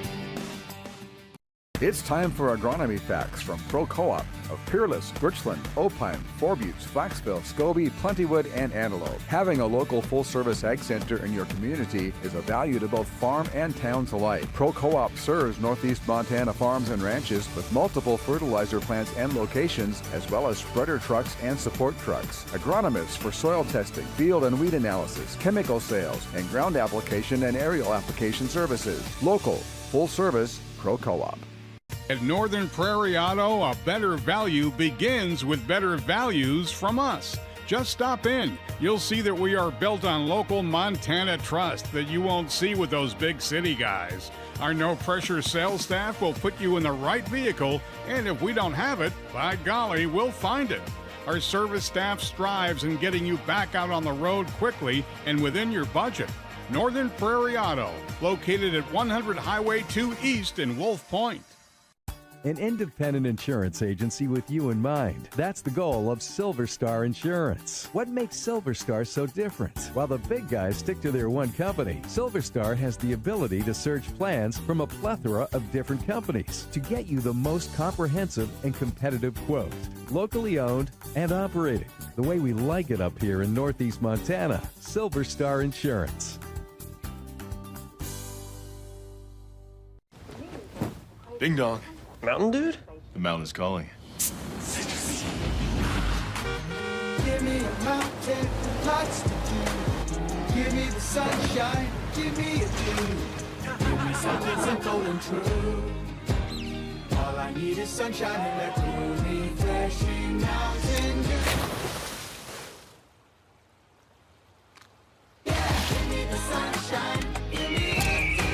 It's time for agronomy facts from Pro Co-op of Peerless, Birchland, Opine, Four Buttes, Flaxville, Scobie, Plentywood, and Antelope. Having a local full-service ag center in your community is a value to both farm and towns alike. Pro Co-op serves Northeast Montana farms and ranches with multiple fertilizer plants and locations, as well as spreader trucks and support trucks. Agronomists for soil testing, field and weed analysis, chemical sales, and ground application and aerial application services. Local, full-service, Pro Co-op. At Northern Prairie Auto, a better value begins with better values from us. Just stop in. You'll see that we are built on local Montana trust that you won't see with those big city guys. Our no-pressure sales staff will put you in the right vehicle, and if we don't have it, by golly, we'll find it. Our service staff strives in getting you back out on the road quickly and within your budget. Northern Prairie Auto, located at 100 Highway 2 East in Wolf Point. An independent insurance agency with you in mind. That's the goal of Silver Star Insurance. What makes Silver Star so different? While the big guys stick to their one company, Silver Star has the ability to search plans from a plethora of different companies to get you the most comprehensive and competitive quote. Locally owned and operated. The way we like it up here in Northeast Montana. Silver Star Insurance. Ding dong. Mountain Dude? The mountain is calling. Give me a mountain, lots to do. Give me the sunshine, give me a view. Give me something simple and true. All I need is sunshine and that cool, refreshing mountain dew. Yeah, give me the sunshine, give me the dew.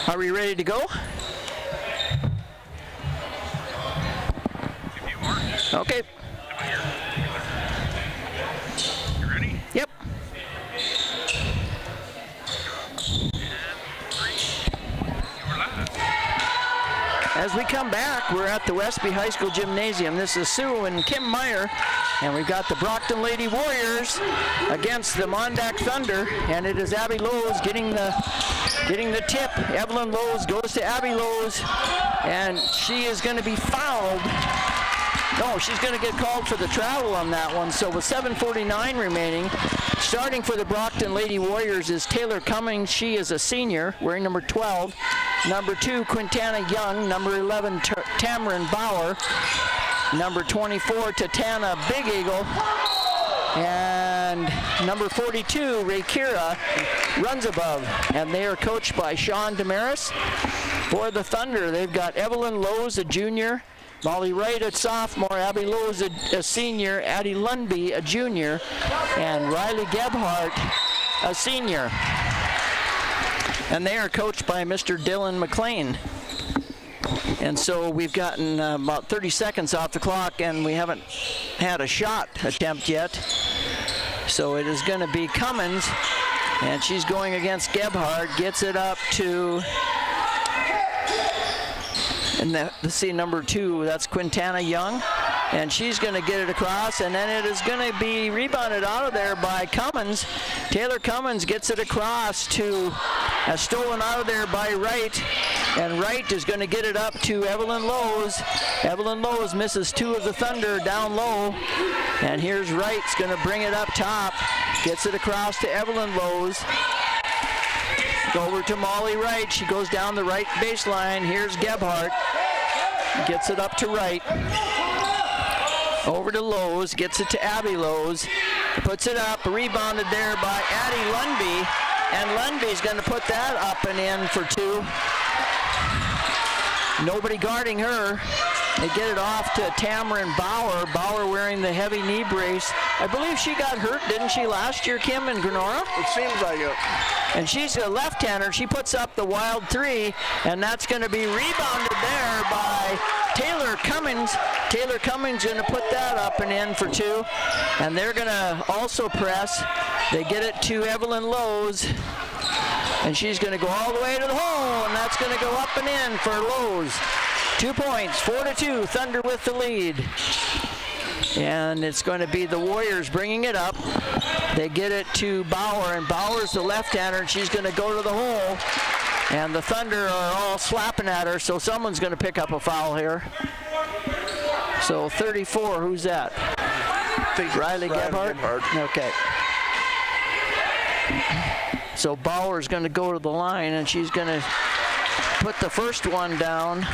Are we ready to go? Okay. Yep. As we come back, we're at the Westby High School Gymnasium. This is Sue and Kim Meyer, and we've got the Brockton Lady Warriors against the MonDak Thunder, and it is Abby Lowe's getting the tip. Evelyn Lowe's goes to Abby Lowe's, and she is going to be fouled. No, she's going to get called for the travel on that one. So with 7:49 remaining, starting for the Brockton Lady Warriors is Taylor Cummings. She is a senior, wearing number 12. Number 2, Quintana Young. Number 11, Tamarin Bauer. Number 24, Tatana Big Eagle. And number 42, Ray Kira, runs above. And they are coached by Sean Damaris. For the Thunder, they've got Evelyn Lowe's, a junior. Molly Wright, a sophomore. Abby Lowe's, a senior. Addie Lundby, a junior. And Riley Gebhardt, a senior. And they are coached by Mr. Dylan McLean. And so we've gotten about 30 seconds off the clock, and we haven't had a shot attempt yet. So it is going to be Cummins, and she's going against Gebhardt. Gets it up to, and let's see, number 2, that's Quintana Young. And she's going to get it across, and then it is going to be rebounded out of there by Cummins. Taylor Cummins gets it across to, stolen out of there by Wright, and Wright is going to get it up to Evelyn Lowe's. Evelyn Lowe's misses 2 of the Thunder down low, and here's Wright's going to bring it up top, gets it across to Evelyn Lowe's. Over to Molly Wright. She goes down the right baseline. Here's Gebhardt, gets it up to Wright. Over to Lowe's, gets it to Abby Lowe's, puts it up, rebounded there by Addie Lundby, and Lundby's going to put that up and in for 2. Nobody guarding her. They get it off to Tamron Bauer. Bauer wearing the heavy knee brace. I believe she got hurt, didn't she, last year, Kim, in Grenora? It seems like it. And she's a left-hander. She puts up the wild three, and that's going to be rebounded there by Taylor Cummings. Taylor Cummings going to put that up and in for two. And they're going to also press. They get it to Evelyn Lowe's. And she's going to go all the way to the hole, and that's going to go up and in for Lowe's. 2 points, 4-2, Thunder with the lead. And it's going to be the Warriors bringing it up. They get it to Bauer, and Bauer's the left-hander, and she's going to go to the hole. And the Thunder are all slapping at her, so someone's going to pick up a foul here. So 34, who's that? Riley Gebhardt? Okay. So Bauer's going to go to the line, and she's going to put the first one down.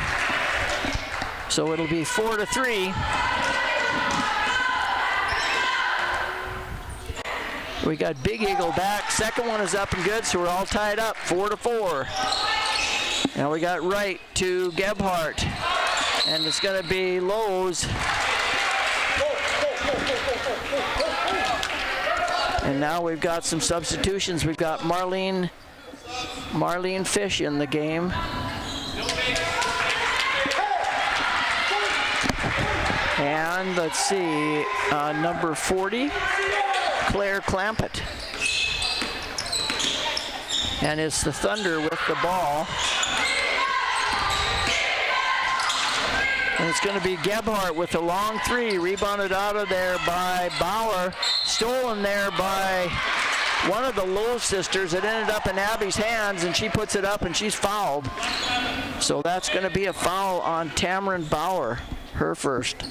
So it'll be 4-3. We got Big Eagle back. Second one is up and good, so we're all tied up, 4-4. Now we got Wright to Gebhardt, and it's going to be Lowe's. And now we've got some substitutions. We've got Marlene Fish in the game. And let's see, number 40, Claire Clampett. And it's the Thunder with the ball. And it's going to be Gebhardt with a long three, rebounded out of there by Bauer, stolen there by one of the Lowe sisters. It ended up in Abby's hands, and she puts it up, and she's fouled. So that's going to be a foul on Tamron Bauer, her first.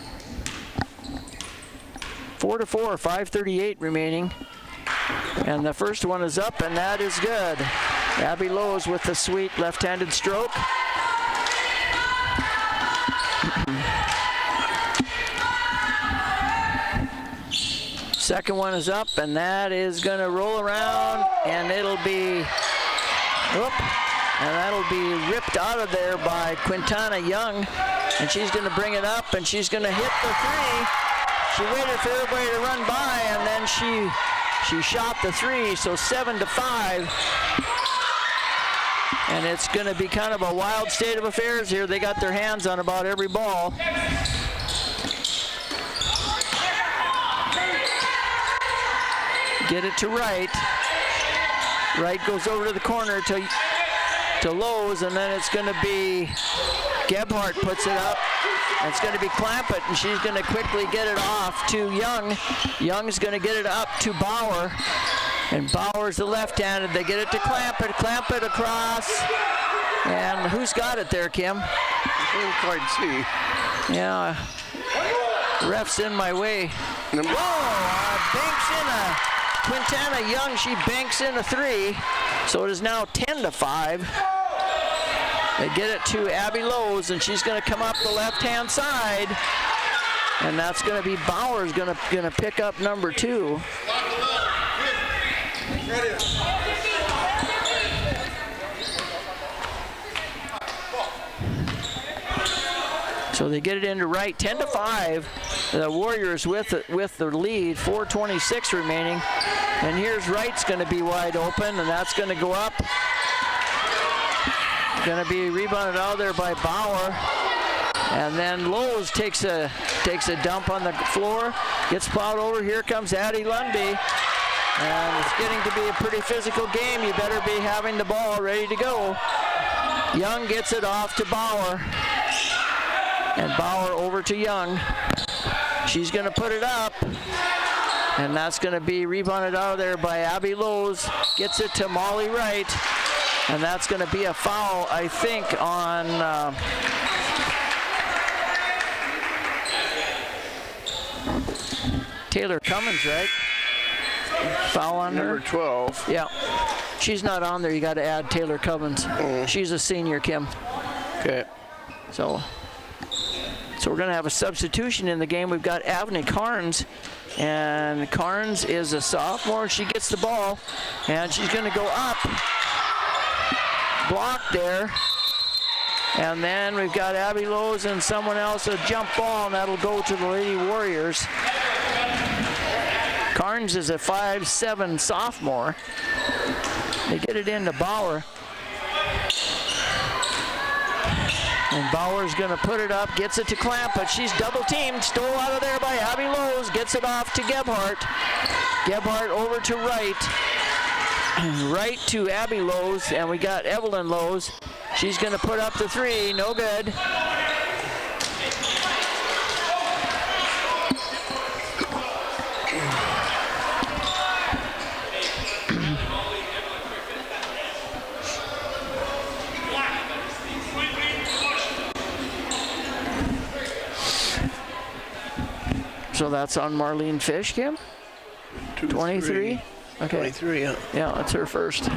4-4, 5:38 remaining. And the first one is up, and that is good. Abby Lowe's with the sweet left-handed stroke. Second one is up, and that is going to roll around, and it'll be, and that'll be ripped out of there by Quintana Young, and she's going to bring it up, and she's going to hit the three. She waited for everybody to run by, and then she shot the three, so 7-5. And it's going to be kind of a wild state of affairs here. They got their hands on about every ball. Get it to Wright. Wright goes over to the corner to Lowe's, and then it's going to be Gebhardt puts it up. It's going to be Clampett, and she's going to quickly get it off to Young. Young's going to get it up to Bauer, and Bauer's the left-handed. They get it to Clampett. Clampett across, and who's got it there, Kim? I can't quite see. Yeah, ref's in my way. Banks in a Quintana Young. She banks in a three, so it is now 10-5. They get it to Abby Lowe's, and she's going to come up the left-hand side, and that's going to be Bauer's going to pick up number two. So they get it into Wright, 10-5. The Warriors with the lead, 4:26 remaining, and here's Wright's going to be wide open, and that's going to go up. Going to be rebounded out there by Bauer, and then Lowe's takes a dump on the floor, gets plowed over. Here comes Addie Lundby, and it's getting to be a pretty physical game. You better be having the ball ready to go. Young gets it off to Bauer, and Bauer over to Young. She's going to put it up, and that's going to be rebounded out of there by Abby Lowe's. Gets it to Molly Wright. And that's going to be a foul, I think, on Taylor Cummins, right? Foul on her? Number 12. Yeah. She's not on there. You got to add Taylor Cummins. She's a senior, Kim. Okay. So we're going to have a substitution in the game. We've got Avni Carnes, and Carnes is a sophomore. She gets the ball, and she's going to go up. Blocked there, And then we've got Abby Lowe's and someone else, a jump ball, and that'll go to the Lady Warriors. Carnes is a 5'7" sophomore. They get it into Bauer. And Bauer's gonna put it up, gets it to Clamp, but she's double teamed, stole out of there by Abby Lowe's, gets it off to Gebhardt. Gebhardt over to Wright. Right to Abby Lowe's, and we got Evelyn Lowe's. She's gonna put up the three, no good. So that's on Marlene Fish, Kim? 23? Okay. 23, yeah. Yeah, that's her first.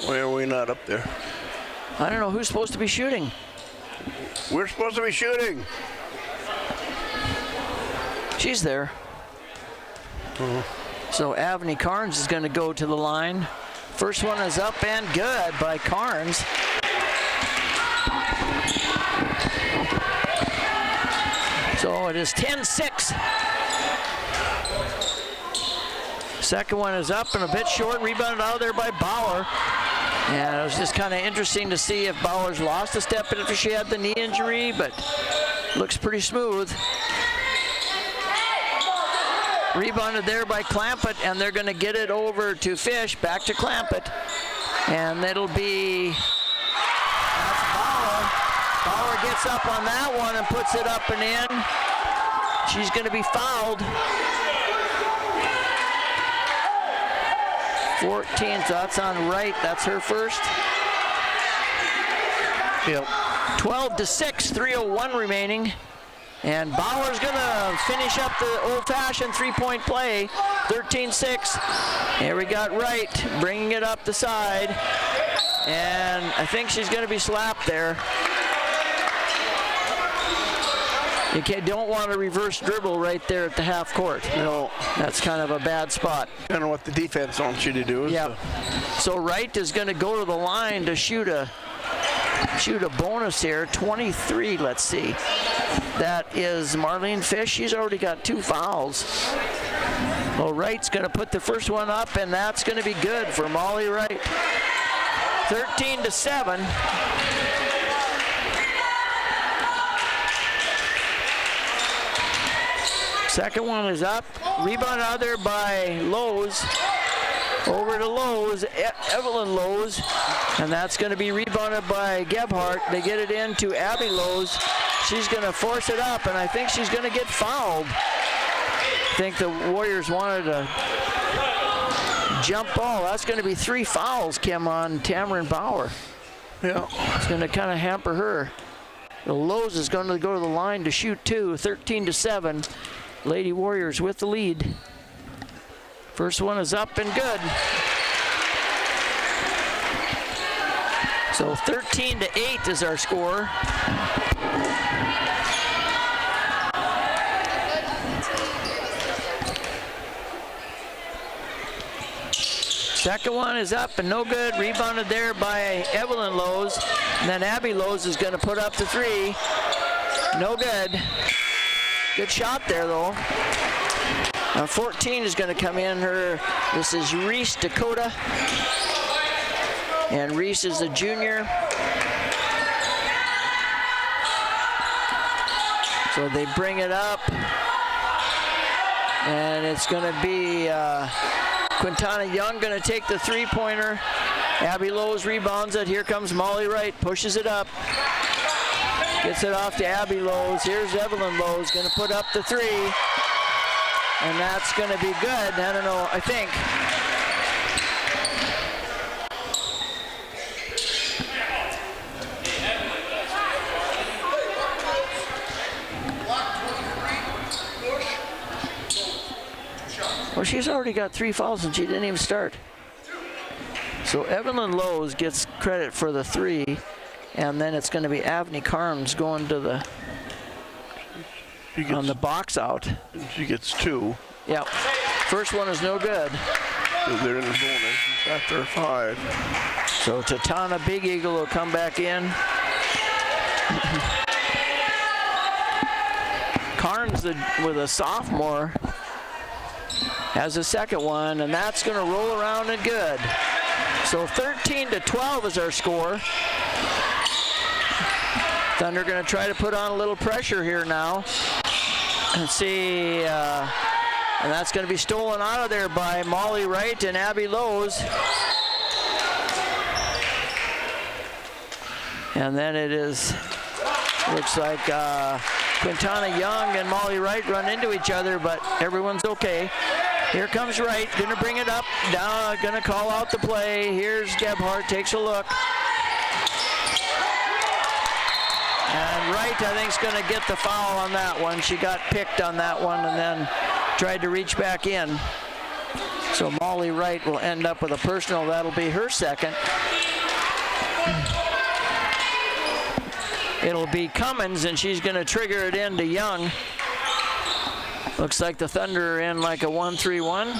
Why are we not up there? I don't know who's supposed to be shooting. We're supposed to be shooting. She's there. So Avni Carnes is going to go to the line. First one is up and good by Carnes. So it is 10-6. Second one is up and a bit short, rebounded out of there by Bauer. And it was just kind of interesting to see if Bauer's lost a step after she had the knee injury, but looks pretty smooth. Rebounded there by Clampett, and they're going to get it over to Fish, back to Clampett. And it'll be, that's Bauer. Bauer gets up on that one and puts it up and in. She's going to be fouled. 14, so that's on Wright, that's her first. Yep. 12-6, 3:01 remaining. And Bauer's gonna finish up the old-fashioned three-point play, 13-6. Here we got Wright bringing it up the side. And I think she's gonna be slapped there. You don't want to reverse dribble right there at the half court. No. That's kind of a bad spot. I don't know what the defense wants you to do. Yeah. So Wright is going to go to the line to shoot a bonus here. 23, let's see. That is Marlene Fish. She's already got 2 fouls. Well, Wright's going to put the first one up, and that's going to be good for Molly Wright. 13-7. Second one is up. Rebound out there by Lowe's. Over to Lowe's, Evelyn Lowe's. And that's going to be rebounded by Gebhardt. They get it into Abby Lowe's. She's going to force it up, and I think she's going to get fouled. I think the Warriors wanted a jump ball. That's going to be 3 fouls, Kim, on Tamron Bauer. Yeah. It's going to kind of hamper her. The Lowe's is going to go to the line to shoot 2, 13-7. Lady Warriors with the lead. First one is up and good. So 13-8 is our score. Second one is up and no good. Rebounded there by Evelyn Lowe's. And then Abby Lowe's is going to put up the 3. No good. Good shot there, though. 14 is going to come in. This is Reese Dakota. And Reese is a junior. So they bring it up. And it's going to be Quintana Young going to take the 3-pointer. Abby Lowe's rebounds it. Here comes Molly Wright, pushes it up. Gets it off to Abby Lowe's. Here's Evelyn Lowe's going to put up the 3. And that's going to be good. I don't know, I think. Well, she's already got 3 fouls and she didn't even start. So Evelyn Lowe's gets credit for the 3. And then it's going to be Avni Carnes going to the on the box out. She gets 2. Yep. First one is no good. They're in the bonus after 5. So Tatana Big Eagle will come back in. Carnes with a sophomore has a second one, and that's going to roll around and good. So 13-12 is our score. Thunder going to try to put on a little pressure here now. And see, and that's going to be stolen out of there by Molly Wright and Abby Lowe's. And then it is, looks like Quintana Young and Molly Wright run into each other, but everyone's okay. Here comes Wright, gonna bring it up, down, gonna call out the play. Here's Gebhardt, takes a look. And Wright, I think, is gonna get the foul on that one. She got picked on that one and then tried to reach back in. So Molly Wright will end up with a personal. That'll be her second. It'll be Cummins, and she's going to trigger it into Young. Looks like the Thunder are in like a 1-3-1.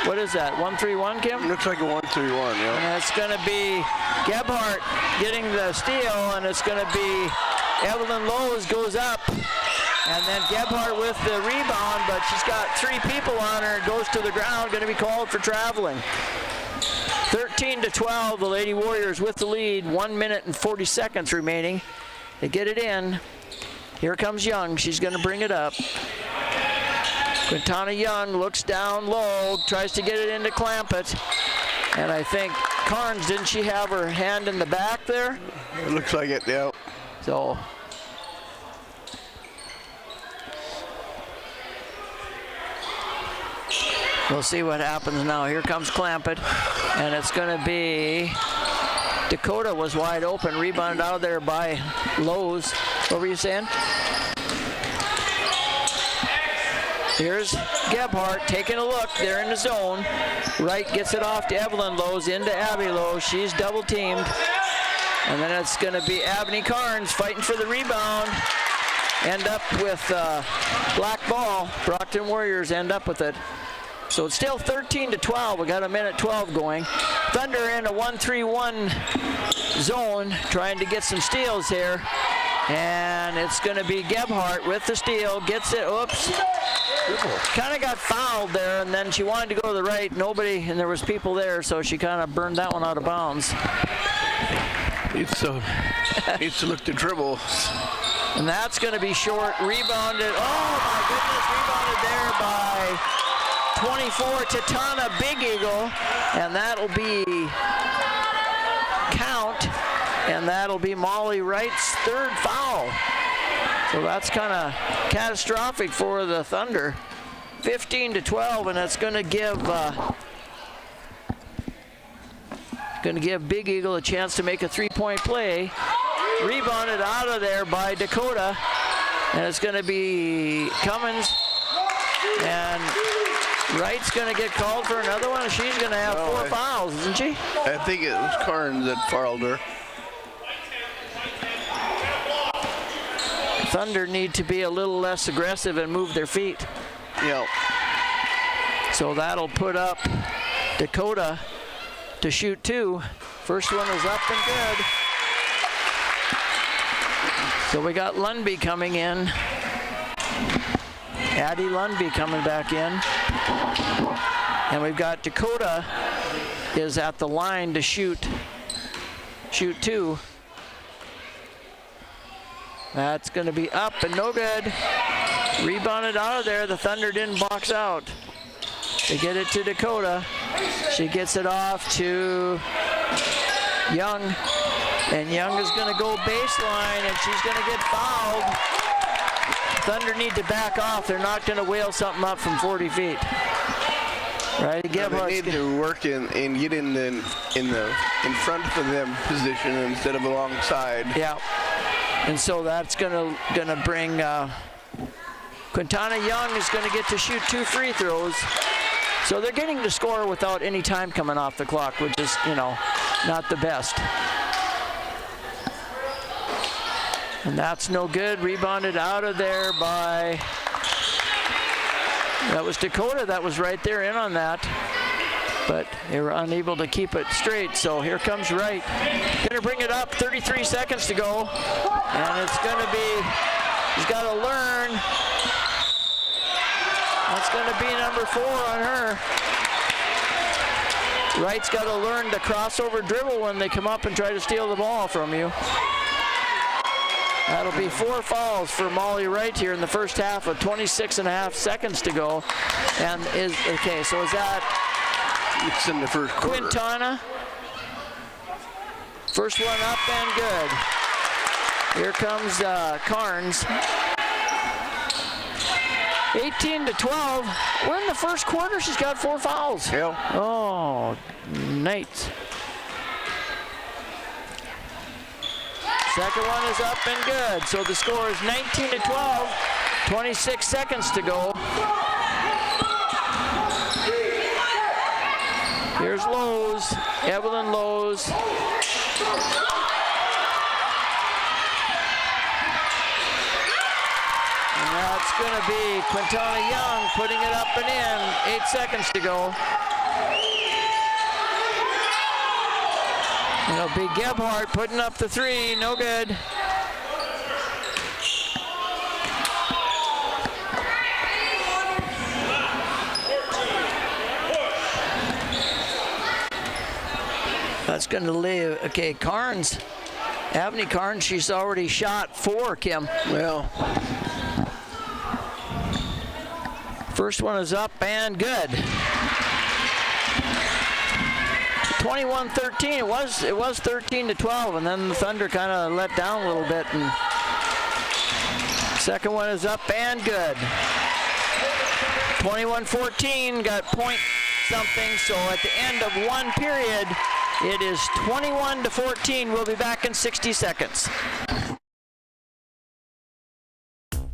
What is that, 1-3-1, Kim? Looks like a 1-3-1, yeah. And it's going to be Gebhardt getting the steal, and it's going to be Evelyn Lowe's goes up. And then Gebhardt with the rebound, but she's got 3 people on her and goes to the ground, going to be called for traveling. 13-12, the Lady Warriors with the lead, 1 minute and 40 seconds remaining. They get it in. Here comes Young, she's gonna bring it up. Quintana Young looks down low, tries to get it into Clampett. And I think Carnes, didn't she have her hand in the back there? It looks like it, yeah. So. We'll see what happens now. Here comes Clampett, and it's going to be Dakota was wide open, rebounded out of there by Lowe's. What were you saying? Here's Gebhardt taking a look. They're in the zone. Wright gets it off to Evelyn Lowe's, into Abby Lowe. She's double teamed. And then it's going to be Abney Carnes fighting for the rebound. End up with black ball. Brockton Warriors end up with it. So it's still 13-12. We got a minute 12 going. Thunder in a 1-3-1 zone, trying to get some steals here. And it's going to be Gebhardt with the steal. Gets it. Oops. Kind of got fouled there, and then she wanted to go to the right. Nobody, and there was people there, so she kind of burned that one out of bounds. Needs to look to dribble. And that's going to be short. Rebounded. Oh, my goodness. Rebounded there by 24, Tatana Big Eagle. And that'll be count. And that'll be Molly Wright's third foul. So that's kind of catastrophic for the Thunder. 15-12, and that's going to give Big Eagle a chance to make a three-point play. Rebounded out of there by Dakota, and it's going to be Cummins. And Wright's going to get called for another one, and she's going to have 4 fouls, isn't she? I think it was Carnes that fouled her. Thunder need to be a little less aggressive and move their feet. Yep. So that'll put up Dakota to shoot 2. First one is up and good. So we got Lundby coming in. Addie Lundby coming back in. And we've got Dakota is at the line to shoot 2. That's going to be up and no good. Rebounded out of there. The Thunder didn't box out. They get it to Dakota. She gets it off to Young. And Young is going to go baseline, and she's going to get fouled. Thunder need to back off. They're not going to whale something up from 40 feet. Right? They need to work and get in front of them position instead of alongside. Yeah. And so that's gonna bring Quintana Young is gonna get to shoot 2 free throws. So they're getting to score without any time coming off the clock, which is, not the best. And that's no good. Rebounded out of there by That was Dakota that was right there in on that. But they were unable to keep it straight, so here comes Wright. Gonna bring it up, 33 seconds to go. And it's gonna be, he's gotta learn. That's gonna be number 4 on her. Wright's gotta learn to crossover dribble when they come up and try to steal the ball from you. That'll be 4 fouls for Molly Wright here in the first half with 26.5 seconds to go. And is, okay, so is that it's in the first quarter. Quintana? First one up and good. Here comes Carnes. 18-12. We're in the first quarter. She's got 4 fouls. Yeah. Oh, Nate. Second one is up and good. So the score is 19-12. 26 seconds to go. Here's Lowe's, Evelyn Lowe's. And that's going to be Quintana Young putting it up and in. 8 seconds to go. It'll be Gebhardt putting up the 3, no good. That's going to leave, okay, Carnes, Avni Carnes, she's already shot 4, Kim. Well. First one is up and good. 21-13, it was 13-12, and then the Thunder kind of let down a little bit, and second one is up and good. 21-14, got point something, so at the end of 1 period, it is 21-14. We'll be back in 60 seconds.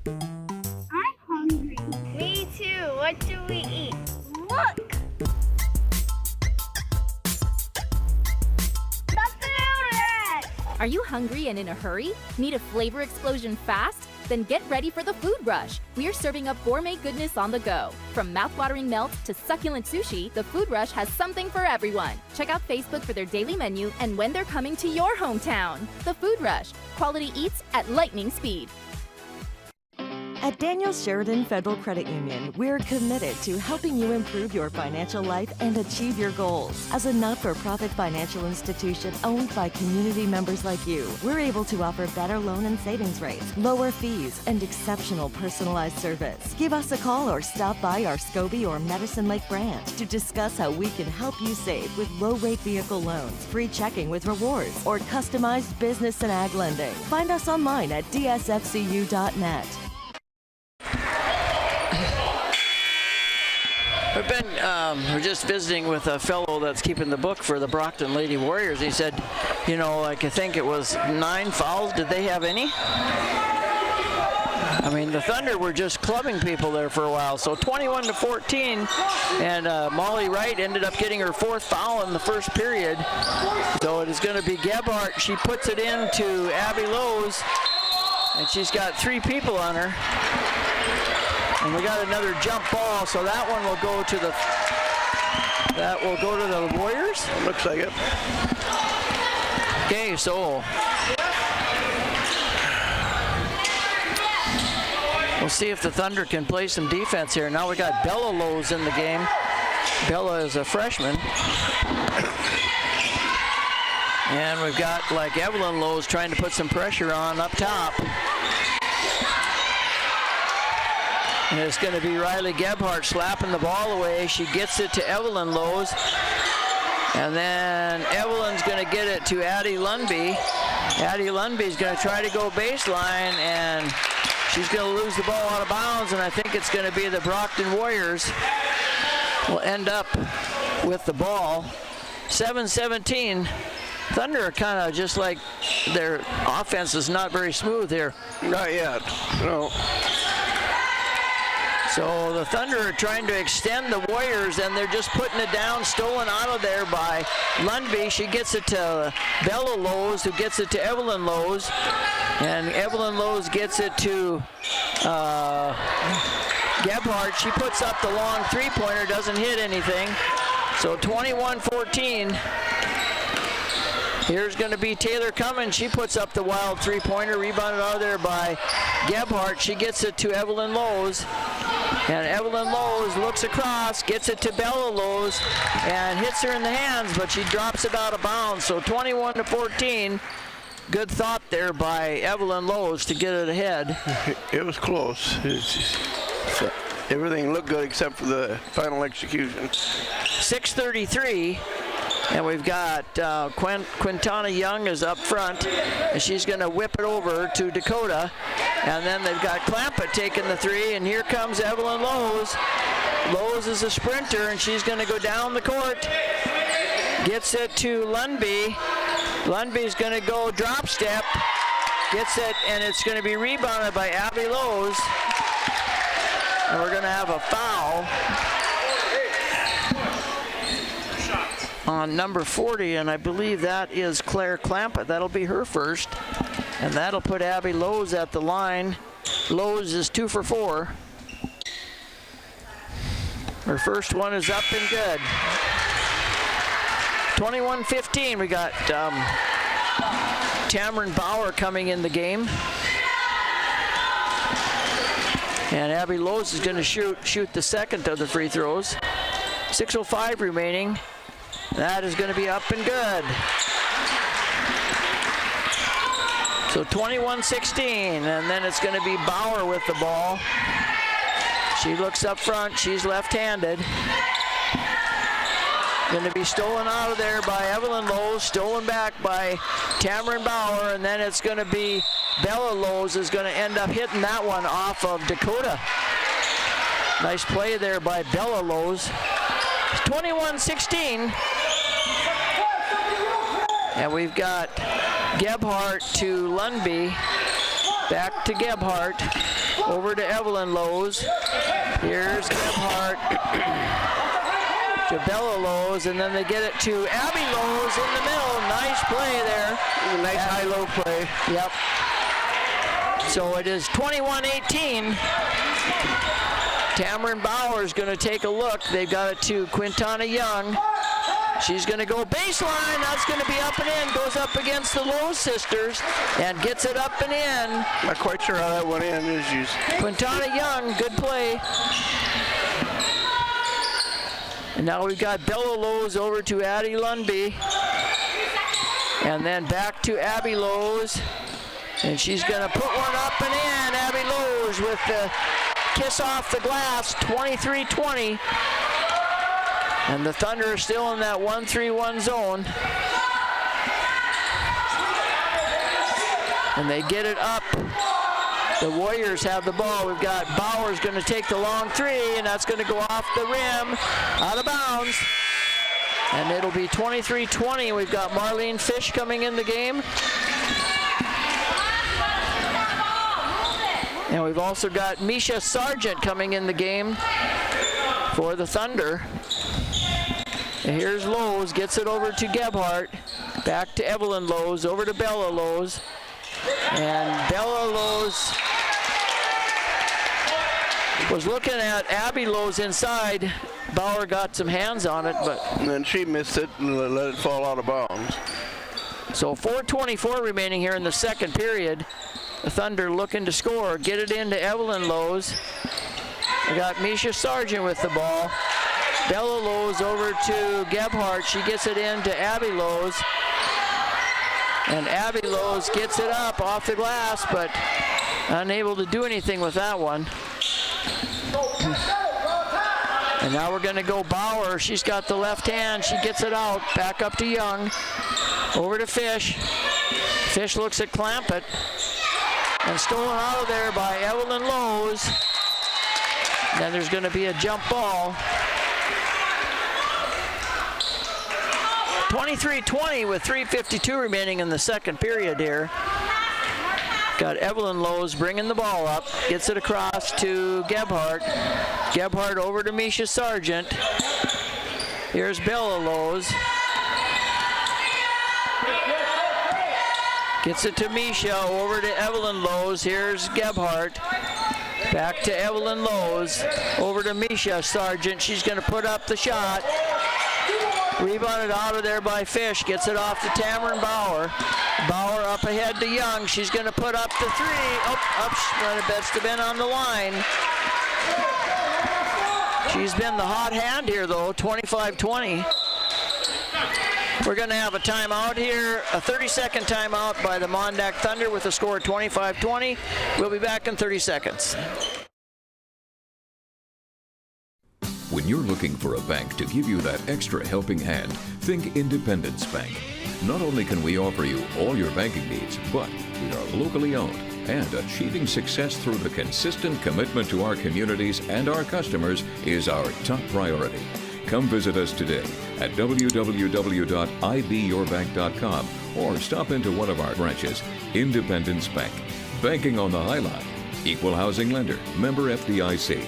I'm hungry. Me too. What do we eat? Look! Are you hungry and in a hurry? Need a flavor explosion fast? Then get ready for the food rush. We're serving up gourmet goodness on the go. From mouth-watering melts to succulent sushi, the Food Rush has something for everyone. Check out Facebook for their daily menu and when they're coming to your hometown. The Food Rush. Quality eats at lightning speed. At Daniels Sheridan Federal Credit Union, we're committed to helping you improve your financial life and achieve your goals. As a not-for-profit financial institution owned by community members like you, we're able to offer better loan and savings rates, lower fees, and exceptional personalized service. Give us a call or stop by our Scobie or Medicine Lake branch to discuss how we can help you save with low-rate vehicle loans, free checking with rewards, or customized business and ag lending. Find us online at dsfcu.net. We're just visiting with a fellow that's keeping the book for the Brockton Lady Warriors. He said, you know, like I think it was 9 fouls. Did they have any? I mean, the Thunder were just clubbing people there for a while. So 21-14, and Molly Wright ended up getting her 4th foul in the first period. So it is going to be Gebhardt. She puts it into Abby Lowe's, and she's got 3 people on her. And we got another jump ball, so that one will go to the Warriors. Looks like it. Okay, so we'll see if the Thunder can play some defense here. Now we got Bella Lowe's in the game. Bella is a freshman. And we've got like Evelyn Lowe's trying to put some pressure on up top. And it's going to be Riley Gebhardt slapping the ball away. She gets it to Evelyn Lowe's. And then Evelyn's going to get it to Addie Lundby. Addie Lundby's going to try to go baseline, and she's going to lose the ball out of bounds, and I think it's going to be the Brockton Warriors will end up with the ball. 7-17. Thunder are kind of just like their offense is not very smooth here. Not yet. No. So the Thunder are trying to extend the Warriors, and they're just putting it down, stolen out of there by Lundby. She gets it to Bella Lowe's, who gets it to Evelyn Lowe's, and Evelyn Lowe's gets it to Gebhardt, she puts up the long three-pointer, doesn't hit anything. So 21-14. Here's going to be Taylor Cummins. She puts up the wild three-pointer, rebounded out of there by Gebhardt. She gets it to Evelyn Lowe's. And Evelyn Lowe's looks across, gets it to Bella Lowe's, and hits her in the hands, but she drops it out of bounds. So 21-14. Good thought there by Evelyn Lowe's to get it ahead. It was close. Everything looked good except for the final execution. 6:33. And we've got Quintana Young is up front, and she's going to whip it over to Dakota. And then they've got Clampett taking the three, and here comes Evelyn Lowe's. Lowe's is a sprinter, and she's going to go down the court. Gets it to Lundby. Lundby's going to go drop step. Gets it, and it's going to be rebounded by Abby Lowe's. And we're going to have a foul on number 40, and I believe that is Claire Clampett. That'll be her first, and that'll put Abby Lowe's at the line. Lowe's is 2 for 4. Her first one is up and good. 21-15. We got Tamron Bauer coming in the game, and Abby Lowe's is going to shoot the second of the free throws. 6:05 remaining. That is going to be up and good. So 21-16, and then it's going to be Bauer with the ball. She looks up front. She's left-handed. Going to be stolen out of there by Evelyn Lowe's, stolen back by Tamron Bauer, and then it's going to be Bella Lowe's is going to end up hitting that one off of Dakota. Nice play there by Bella Lowe's. 21-16. And we've got Gebhardt to Lundby. Back to Gebhardt. Over to Evelyn Lowe's. Here's Gebhardt to Bella Lowe's, and then they get it to Abby Lowe's in the middle. Nice play there. Nice high-low play. Yep. So it is 21-18. Tamron Bauer is going to take a look. They've got it to Quintana Young. She's going to go baseline. That's going to be up and in. Goes up against the Lowe sisters and gets it up and in. Not quite sure how that went in. Quintana Young, good play. And now we've got Bella Lowe's over to Addie Lundby. And then back to Abby Lowe's. And she's going to put one up and in. Abby Lowe's with the kiss off the glass, 23-20. And the Thunder are still in that 1-3-1 zone. And they get it up. The Warriors have the ball. We've got Bauer's going to take the long three, and that's going to go off the rim, out of bounds. And it'll be 23-20. We've got Marlene Fish coming in the game. And we've also got Misha Sargent coming in the game for the Thunder. And here's Lowe's, gets it over to Gebhardt. Back to Evelyn Lowe's, over to Bella Lowe's. And Bella Lowe's was looking at Abby Lowe's inside. Bauer got some hands on it, but... And then she missed it and let it fall out of bounds. So 4:24 remaining here in the second period. The Thunder looking to score. Get it into Evelyn Lowe's. We got Misha Sargent with the ball. Bella Lowe's over to Gebhardt. She gets it into Abby Lowe's. And Abby Lowe's gets it up off the glass, but unable to do anything with that one. And now we're going to go Bauer. She's got the left hand. She gets it out. Back up to Young. Over to Fish. Fish looks at Clampett. And stolen out of there by Evelyn Lowe's. Then there's going to be a jump ball. 23-20 with 3:52 remaining in the second period here. Got Evelyn Lowe's bringing the ball up. Gets it across to Gebhardt. Gebhardt over to Misha Sargent. Here's Bella Lowe's. Gets it to Misha, over to Evelyn Lowe's. Here's Gebhardt. Back to Evelyn Lowe's. Over to Misha Sargent. She's going to put up the shot. Rebounded out of there by Fish. Gets it off to Tamron Bauer. Bauer up ahead to Young. She's going to put up the three. That's been on the line. She's been the hot hand here, though, 25-20. We're going to have a timeout here, a 30-second timeout by the MonDak Thunder with a score of 25-20. We'll be back in 30 seconds. When you're looking for a bank to give you that extra helping hand, think Independence Bank. Not only can we offer you all your banking needs, but we are locally owned, and achieving success through the consistent commitment to our communities and our customers is our top priority. Come visit us today at www.ibyourbank.com or stop into one of our branches. Independence Bank. Banking on the High Line. Equal housing lender. Member FDIC.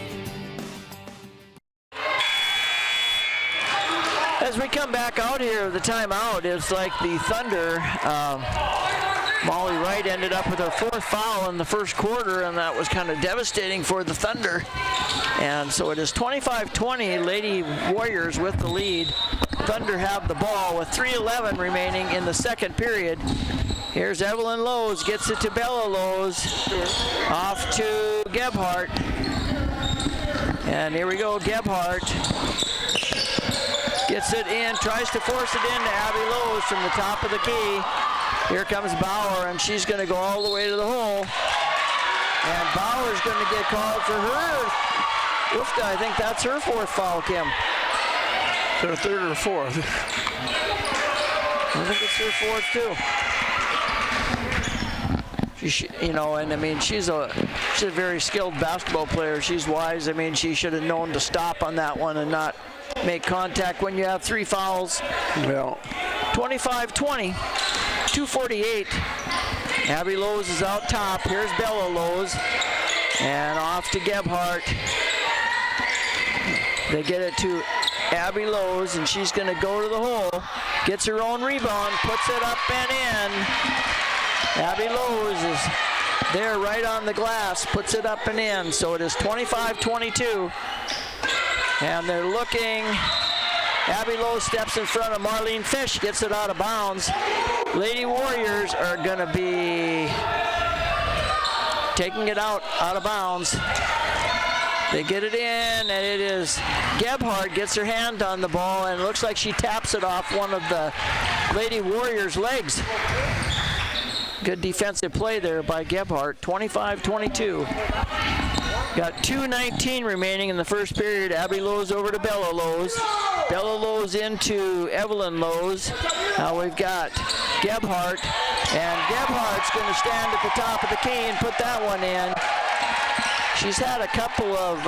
As we come back out here, the timeout, it's like the Thunder, Molly Wright ended up with her 4th foul in the first quarter, and that was kind of devastating for the Thunder. And so it is 25-20, Lady Warriors with the lead. Thunder have the ball with 3:11 remaining in the second period. Here's Evelyn Lowe's, gets it to Bella Lowe's, off to Gebhardt. And here we go, Gebhardt. Gets it in, tries to force it into Abby Lowe's from the top of the key. Here comes Bauer, and she's going to go all the way to the hole. And Bauer's going to get called for her. Oofta, I think that's her 4th foul, Kim. Her 3rd or 4th. I think it's her 4th, too. And I mean, she's a very skilled basketball player. She's wise. I mean, she should have known to stop on that one and not make contact when you have 3 fouls. Well, 25-20, 2:48. Abby Lowe's is out top. Here's Bella Lowe's, and off to Gebhardt. They get it to Abby Lowe's, and she's going to go to the hole. Gets her own rebound, puts it up and in. Abby Lowe's is there right on the glass, puts it up and in. So it is 25-22. And they're looking. Abby Lowe steps in front of Marlene Fish, gets it out of bounds. Lady Warriors are going to be taking it out of bounds. They get it in, and it is Gebhardt gets her hand on the ball, and it looks like she taps it off one of the Lady Warriors' legs. Good defensive play there by Gebhardt, 25-22. Got 2:19 remaining in the first period. Abby Lowe's over to Bella Lowe's. Bella Lowe's into Evelyn Lowe's. Now we've got Gebhardt, and Gebhardt's going to stand at the top of the key and put that one in. She's had a couple of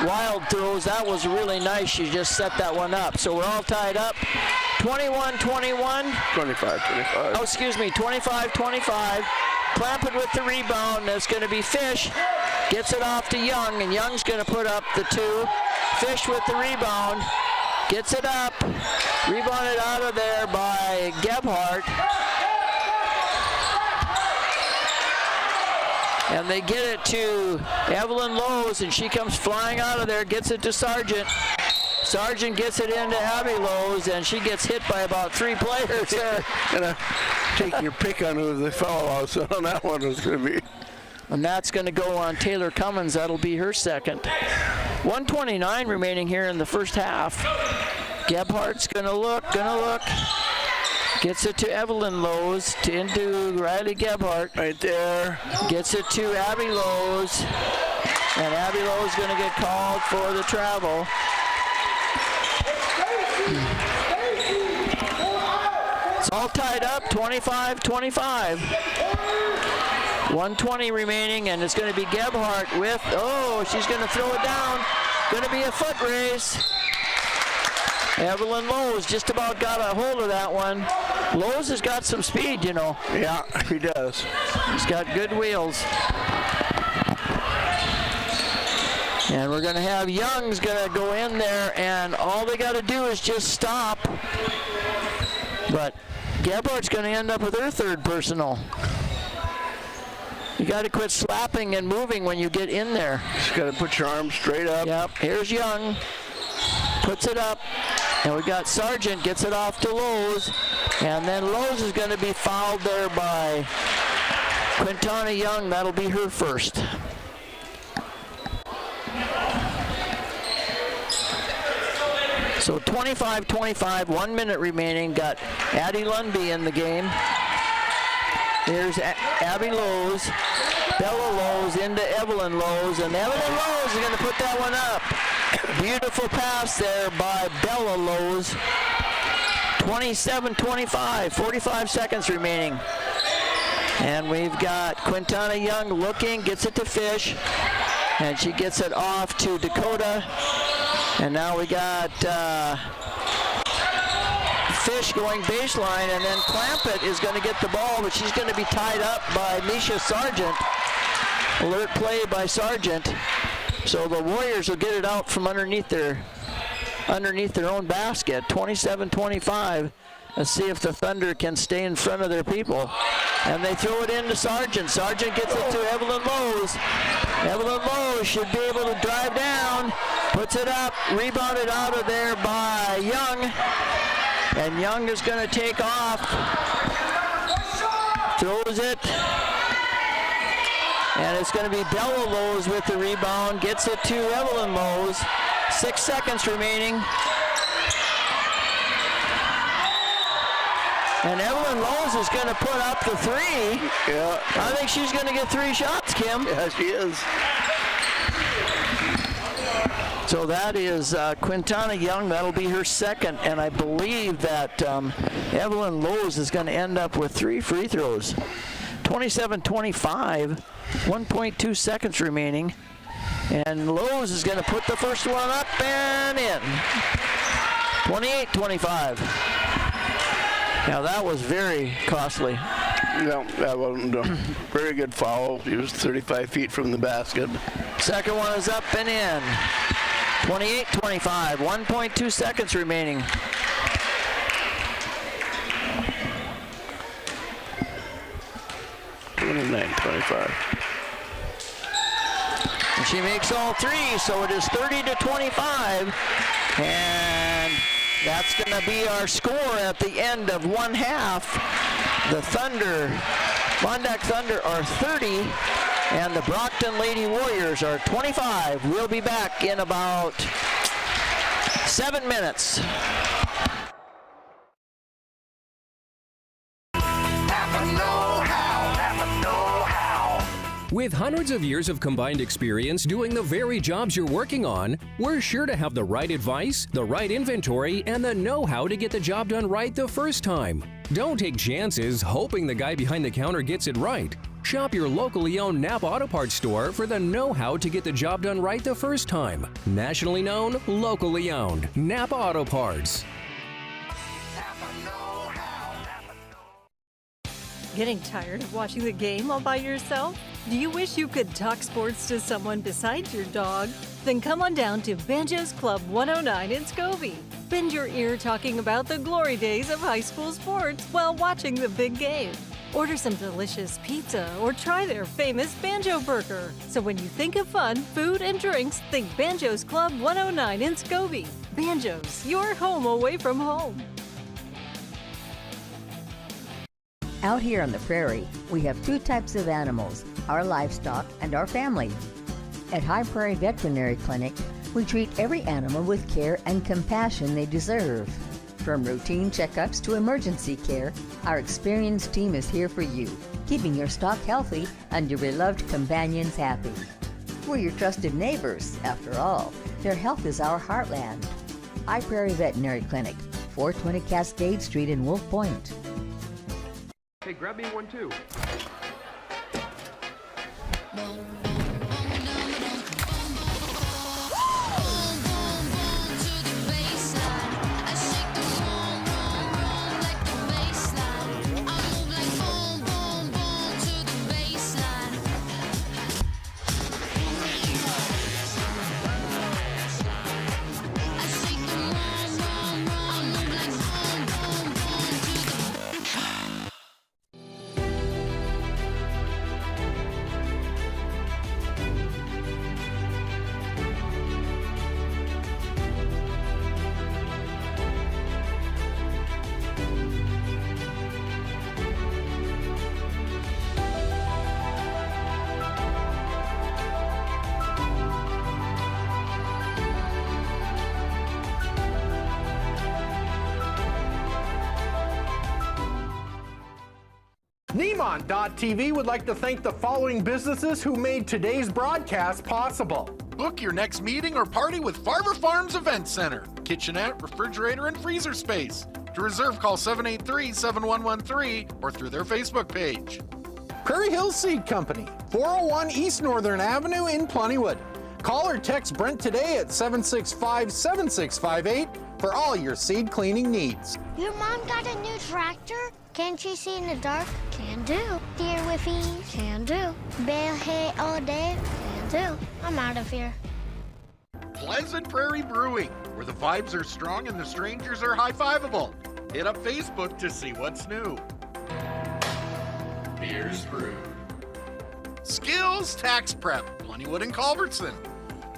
wild throws. That was really nice. She just set that one up. So we're all tied up. 21-21. 25-25. Oh, excuse me, 25-25. Clampett with the rebound. That's going to be Fish. Gets it off to Young, and Young's going to put up the 2. Fish with the rebound. Gets it up. Rebounded out of there by Gebhardt. And they get it to Evelyn Lowe's, and she comes flying out of there, gets it to Sargent. Sargent gets it into Abby Lowe's, and she gets hit by about 3 players there. Take your pick on who the foul was on that one was going to be. And that's going to go on Taylor Cummins. That'll be her second. 1:29 remaining here in the first half. Gebhardt's going to look. Gets it to Evelyn Lowe's, into Riley Gebhardt. Right there. Gets it to Abby Lowe's. And Abby Lowe's going to get called for the travel. It's all tied up, 25-25. 1:20 remaining, and it's going to be Gebhardt with, she's going to throw it down. Going to be a foot race. Evelyn Lowe's just about got a hold of that one. Lowe's has got some speed, you know. Yeah, he does. He's got good wheels. And we're going to have Young's going to go in there, and all they got to do is just stop. But Gebhardt's going to end up with her 3rd personal. You got to quit slapping and moving when you get in there. Just got to put your arms straight up. Yep, here's Young. Puts it up. And we got Sargent, gets it off to Lowe's. And then Lowe's is going to be fouled there by Quintana Young. That'll be her first. So 25-25, 1 minute remaining. Got Addie Lundby in the game. Here's Abby Lowe's, Bella Lowe's into Evelyn Lowe's, and Evelyn Lowe's is going to put that one up. Beautiful pass there by Bella Lowe's. 27-25, 45 seconds remaining. And we've got Quintana Young looking, gets it to Fish, and she gets it off to Dakota. And now we got Fish going baseline, and then Clampett is going to get the ball, but she's going to be tied up by Misha Sargent. Alert play by Sargent. So the Warriors will get it out from underneath their own basket. 27-25. Let's see if the Thunder can stay in front of their people. And they throw it into Sargent. Sargent gets it to Evelyn Lowe's. Evelyn Lowe's should be able to drive down. Puts it up, rebounded out of there by Young. And Young is going to take off. Throws it. And it's going to be Bella Lowe's with the rebound. Gets it to Evelyn Lowe's. 6 seconds remaining. And Evelyn Lowe's is going to put up the three. Yeah. I think she's going to get 3 shots, Kim. Yeah, she is. So that is Quintana Young. That'll be her second. And I believe that Evelyn Lowe's is going to end up with 3 free throws. 27-25, 1.2 seconds remaining. And Lowe's is going to put the first one up and in. 28-25. Now that was very costly. No, that wasn't a very good foul. He was 35 feet from the basket. Second one is up and in. 28-25, 1.2 seconds remaining. And she makes all 3, so it is 30-25. And that's going to be our score at the end of one half. The Thunder, MonDak Thunder are 30, and the Brockton Lady Warriors are 25. We'll be back in about 7 minutes. With hundreds of years of combined experience doing the very jobs you're working on, we're sure to have the right advice, the right inventory, and the know-how to get the job done right the first time. Don't take chances hoping the guy behind the counter gets it right. Shop your locally owned Napa Auto Parts store for the know-how to get the job done right the first time. Nationally known, locally owned. Napa Auto Parts. Getting tired of watching the game all by yourself? Do you wish you could talk sports to someone besides your dog? Then come on down to Banjo's Club 109 in Scobie. Bend your ear talking about the glory days of high school sports while watching the big game. Order some delicious pizza or try their famous Banjo Burger. So when you think of fun, food, and drinks, think Banjo's Club 109 in Scobie. Banjo's, your home away from home. Out here on the prairie, we have 2 types of animals, our livestock and our family. At High Prairie Veterinary Clinic, we treat every animal with care and compassion they deserve. From routine checkups to emergency care, our experienced team is here for you, keeping your stock healthy and your beloved companions happy. We're your trusted neighbors, after all. Their health is our heartland. High Prairie Veterinary Clinic, 420 Cascade Street in Wolf Point. Hey, grab me one too. Nemont.TV would like to thank the following businesses who made today's broadcast possible. Book your next meeting or party with Farmer Farms Event Center. Kitchenette, refrigerator, and freezer space. To reserve, call 783-7113 or through their Facebook page. Prairie Hills Seed Company, 401 East Northern Avenue in Plentywood. Call or text Brent today at 765-7658 for all your seed cleaning needs. Your mom got a new tractor? Can't you see in the dark? Can do. Deer with ease? Can do. Bale hay all day? Can do. I'm out of here. Pleasant Prairie Brewing, where the vibes are strong and the strangers are high-fiveable. Hit up Facebook to see what's new. Beers Brewed. Skills Tax Prep, Plentywood and Culbertson.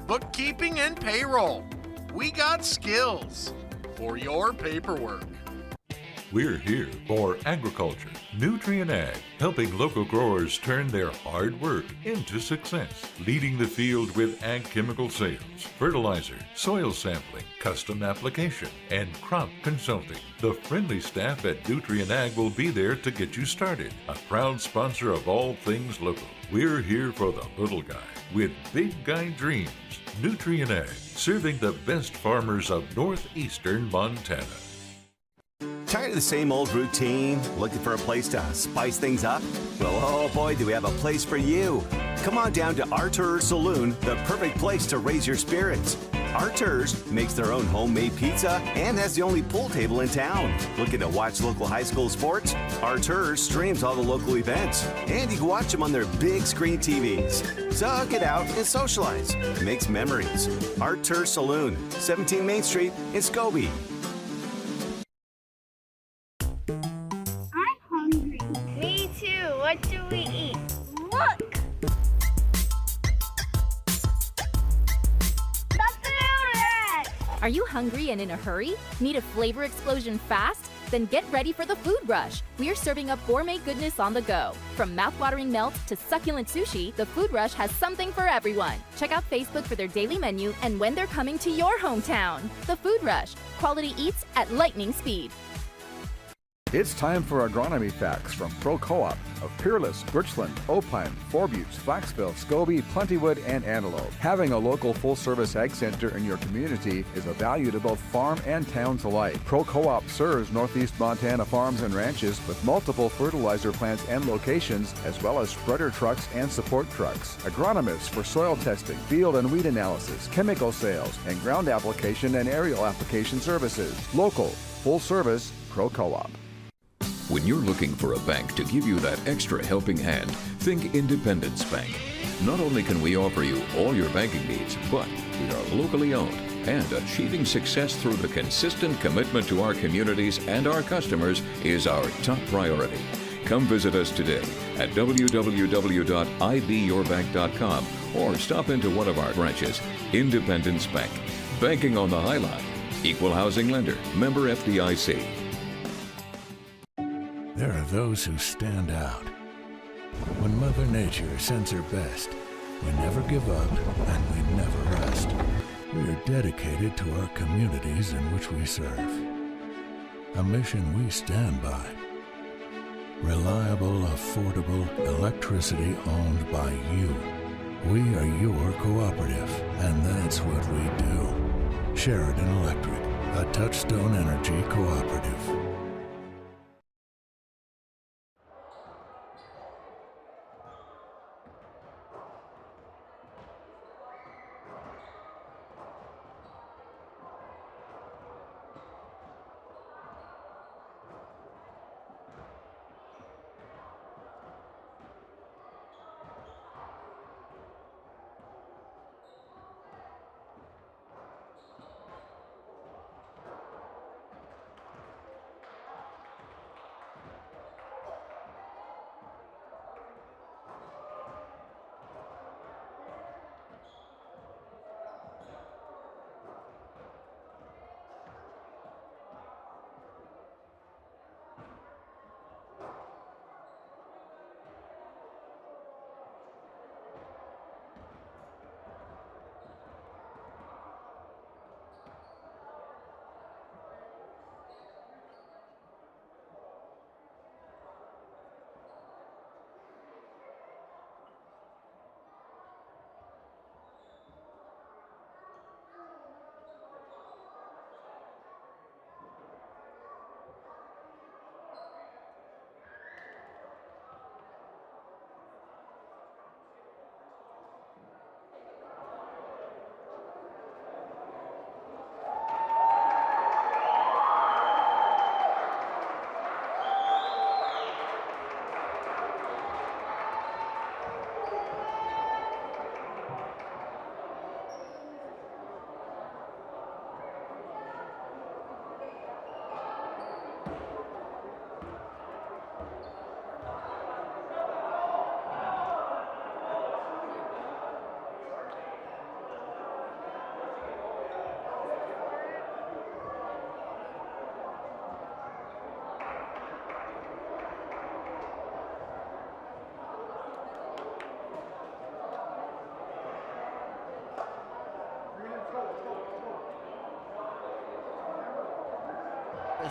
Bookkeeping and payroll. We got skills for your paperwork. We're here for agriculture, Nutrient Ag, helping local growers turn their hard work into success. Leading the field with ag chemical sales, fertilizer, soil sampling, custom application, and crop consulting. The friendly staff at Nutrient Ag will be there to get you started. A proud sponsor of all things local. We're here for the little guy with big guy dreams. Nutrient Ag, serving the best farmers of northeastern Montana. Tired of the same old routine? Looking for a place to spice things up? Well, oh boy, do we have a place for you. Come on down to Arthur's Saloon, the perfect place to raise your spirits. Arthur's makes their own homemade pizza and has the only pool table in town. Looking to watch local high school sports? Arthur's streams all the local events, and you can watch them on their big screen TVs. So get out and socialize. Makes memories. Arthur's Saloon, 17 Main Street in Scobie. Me too. What do we eat? Look! The food rush! Are you hungry and in a hurry? Need a flavor explosion fast? Then get ready for the food rush. We're serving up gourmet goodness on the go. From mouth-watering melts to succulent sushi, the Food Rush has something for everyone. Check out Facebook for their daily menu and when they're coming to your hometown. The Food Rush. Quality eats at lightning speed. It's time for agronomy facts from Pro Co-op of Peerless, Birchland, Opine, Four Buttes, Flaxville, Scobie, Plentywood, and Antelope. Having a local full-service ag center in your community is a value to both farm and towns alike. Pro Co-op serves Northeast Montana farms and ranches with multiple fertilizer plants and locations, as well as spreader trucks and support trucks. Agronomists for soil testing, field and weed analysis, chemical sales, and ground application and aerial application services. Local, full-service, Pro Co-op. When you're looking for a bank to give you that extra helping hand, think Independence Bank. Not only can we offer you all your banking needs, but we are locally owned, and achieving success through the consistent commitment to our communities and our customers is our top priority. Come visit us today at www.ibyourbank.com or stop into one of our branches. Independence Bank. Banking on the High Line. Equal housing lender. Member FDIC. There are those who stand out. When Mother Nature sends her best, we never give up and we never rest. We are dedicated to our communities in which we serve. A mission we stand by. Reliable, affordable electricity owned by you. We are your cooperative, and that's what we do. Sheridan Electric, a Touchstone Energy cooperative.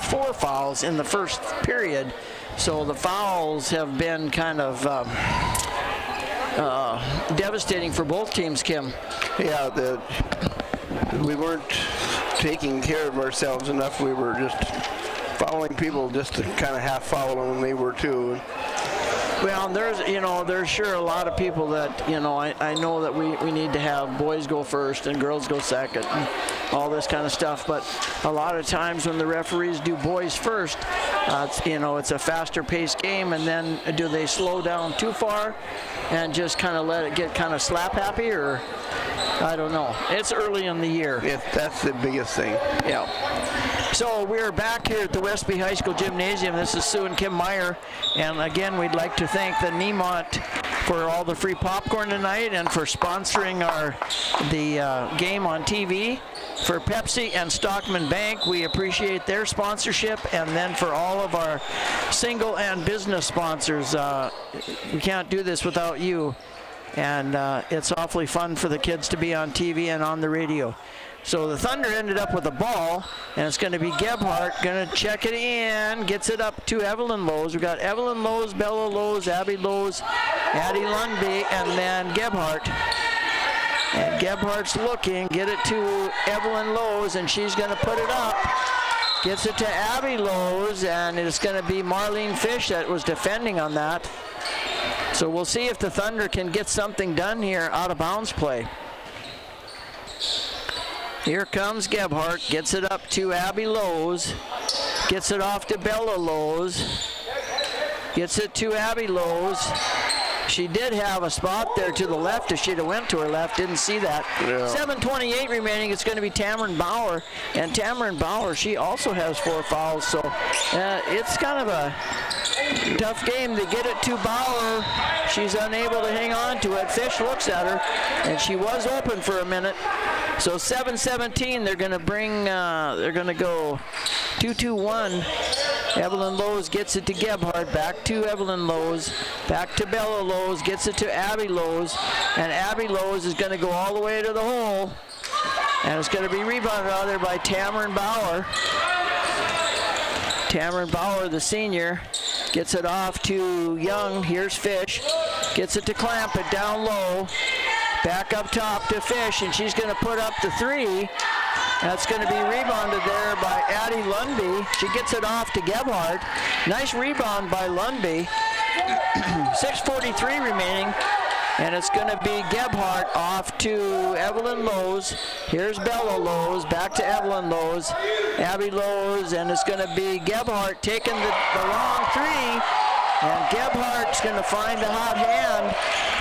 4 fouls in the first period. So the fouls have been kind of devastating for both teams, Kim. Yeah, we weren't taking care of ourselves enough. We were just fouling people just to kind of half foul them, and they were too. Well, there's sure a lot of people that, I know that we need to have boys go first and girls go second and all this kind of stuff. But a lot of times when the referees do boys first, it's a faster paced game, and then do they slow down too far and just kind of let it get kind of slap happy, or I don't know. It's early in the year. That's the biggest thing. Yeah. So we're back here at the Westby High School Gymnasium. This is Sue and Kim Meyer. And again, we'd like to thank the Nemont for all the free popcorn tonight and for sponsoring the game on TV. For Pepsi and Stockman Bank, we appreciate their sponsorship. And then for all of our single and business sponsors, we can't do this without you. And it's awfully fun for the kids to be on TV and on the radio. So the Thunder ended up with a ball, and it's going to be Gebhardt going to check it in, gets it up to Evelyn Lowe's. We've got Evelyn Lowe's, Bella Lowe's, Abby Lowe's, Addie Lundby, and then Gebhardt. And Gebhardt's looking, get it to Evelyn Lowe's, and she's going to put it up. Gets it to Abby Lowe's, and it's going to be Marlene Fish that was defending on that. So we'll see if the Thunder can get something done here, out of bounds play. Here comes Gebhardt, gets it up to Abby Lowe's, gets it off to Bella Lowe's, gets it to Abby Lowe's. She did have a spot there to the left. If she'd have went to her left, didn't see that. Yeah. 7:28 remaining. It's going to be Tamron Bauer. And Tamron Bauer, she also has 4 fouls. So it's kind of a tough game to get it to Bauer. She's unable to hang on to it. Fish looks at her, and she was open for a minute. So 7:17, they're going to go 2-2-1. Evelyn Lowe's gets it to Gebhardt, back to Evelyn Lowe's, back to Bella Lowe's, gets it to Abby Lowe's, and Abby Lowe's is going to go all the way to the hole, and it's going to be rebounded out there by Tamron Bauer. Tamron Bauer, the senior, gets it off to Young. Here's Fish, gets it to Clampett down low, back up top to Fish, and she's going to put up the 3. That's going to be rebounded there by Addie Lundby. She gets it off to Gebhardt. Nice rebound by Lundby. 6:43 remaining, and it's going to be Gebhardt off to Evelyn Lowe's. Here's Bella Lowe's, back to Evelyn Lowe's, Abby Lowe's, and it's going to be Gebhardt taking the long 3. And Gebhardt's going to find a hot hand,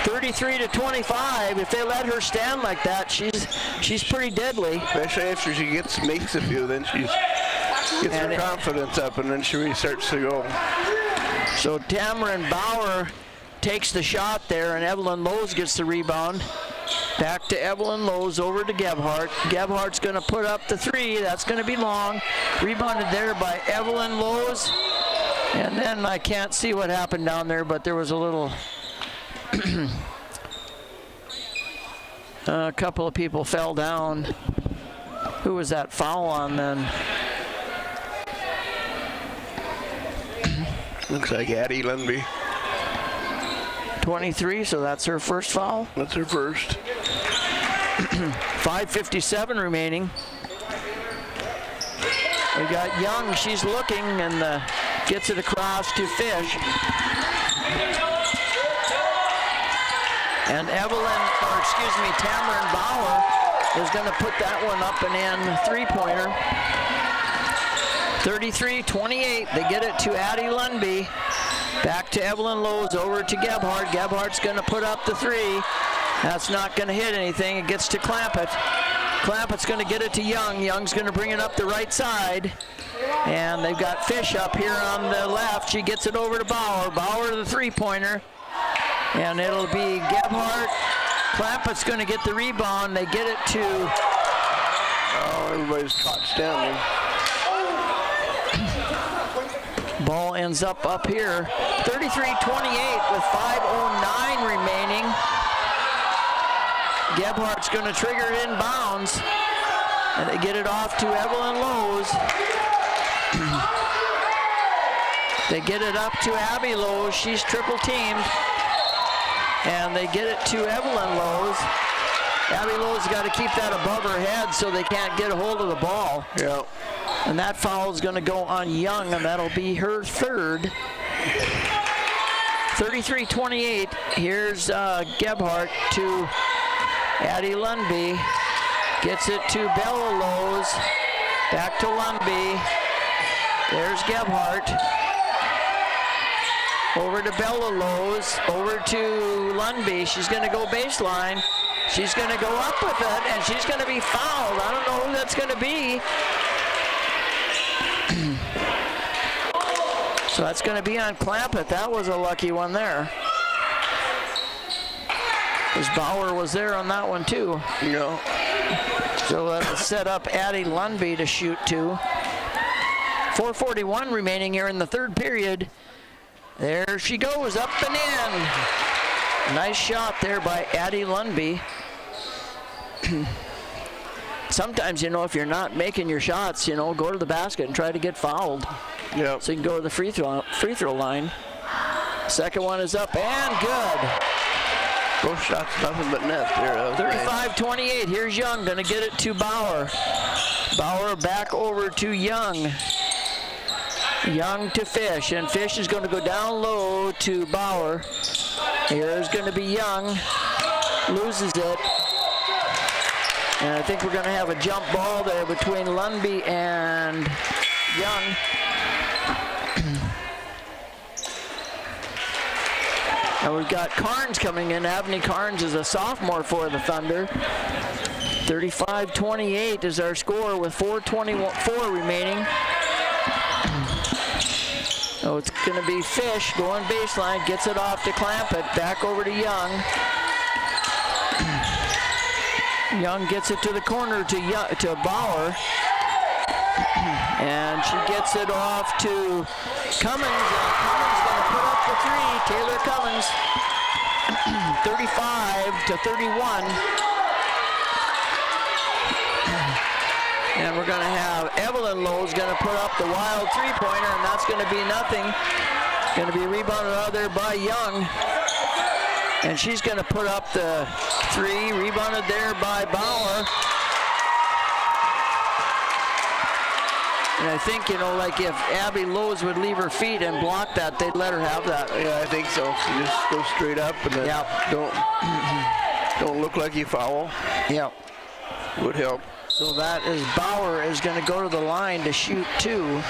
33-25. If they let her stand like that, she's pretty deadly. Especially after she makes a few, then she gets her confidence up, and then she really starts to go. So Tamron Bauer takes the shot there, and Evelyn Lowe's gets the rebound. Back to Evelyn Lowe's, over to Gebhardt. Gebhardt's going to put up the 3. That's going to be long. Rebounded there by Evelyn Lowe's. And then I can't see what happened down there, but there was a little, a couple of people fell down. Who was that foul on then? Looks like Addie Lundby. 23, so that's her first foul. That's her first. 5:57 remaining. We got Young, she's looking, and gets it across to Fish. And Tamron Bauer is going to put that one up and in, 3-pointer. 33-28, they get it to Addie Lundby. Back to Evelyn Lowe's, over to Gebhardt. Gebhardt's going to put up the 3. That's not going to hit anything. It gets to Clampett. Clampett's going to get it to Young. Young's going to bring it up the right side. And they've got Fish up here on the left. She gets it over to Bauer. Bauer to the 3-pointer. And it'll be Gebhardt. Clampett's going to get the rebound. They get it to... Oh, everybody's caught standing. Ball ends up here. 33-28 with 5:09 remaining. Gebhardt's going to trigger it inbounds. And they get it off to Evelyn Lowe's. They get it up to Abby Lowe's. She's triple teamed. And they get it to Evelyn Lowe's. Abby Lowe's got to keep that above her head so they can't get a hold of the ball. Yeah. And that foul is going to go on Young, and that'll be her third. 33-28. Here's Gebhardt to Addie Lundby. Gets it to Bella Lowe's. Back to Lundby. There's Gebhardt. Over to Bella Lowe's. Over to Lundby. She's going to go baseline. She's going to go up with it, and she's going to be fouled. I don't know who that's going to be. So that's going to be on Clampett. That was a lucky one there. Because Bauer was there on that one too. No. So that'll set up Addie Lundby to shoot two. 4:41 remaining here in the third period. There she goes, up and in. Nice shot there by Addie Lundby. Sometimes, you know, if you're not making your shots, you know, go to the basket and try to get fouled. Yep. So you can go to the free throw line. Second one is up and good. Both shots, nothing but net there. 35-28. Here's Young, gonna get it to Bauer. Bauer back over to Young. Young to Fish, and Fish is gonna go down low to Bauer. Here's gonna be Young. Loses it. And I think we're gonna have a jump ball there between Lundby and Young. And we've got Carnes coming in. Abney Carnes is a sophomore for the Thunder. 35-28 is our score with 4:24 remaining. So it's going to be Fish going baseline, gets it off to Clampett, back over to Young. Young gets it to the corner to Bauer. And she gets it off to Cummins. Cummins going to put up the three. Taylor Cummins, 35-31. And we're going to have Evelyn Lowe's going to put up the wild three-pointer, and that's going to be nothing. Going to be rebounded out there by Young. And she's going to put up the three, rebounded there by Bauer. And I think, you know, like if Abby Lowe's would leave her feet and block that, they'd let her have that. Yeah, I think so. You just go straight up and then don't look like you foul. Yep. Would help. So that is Bauer is going to go to the line to shoot two.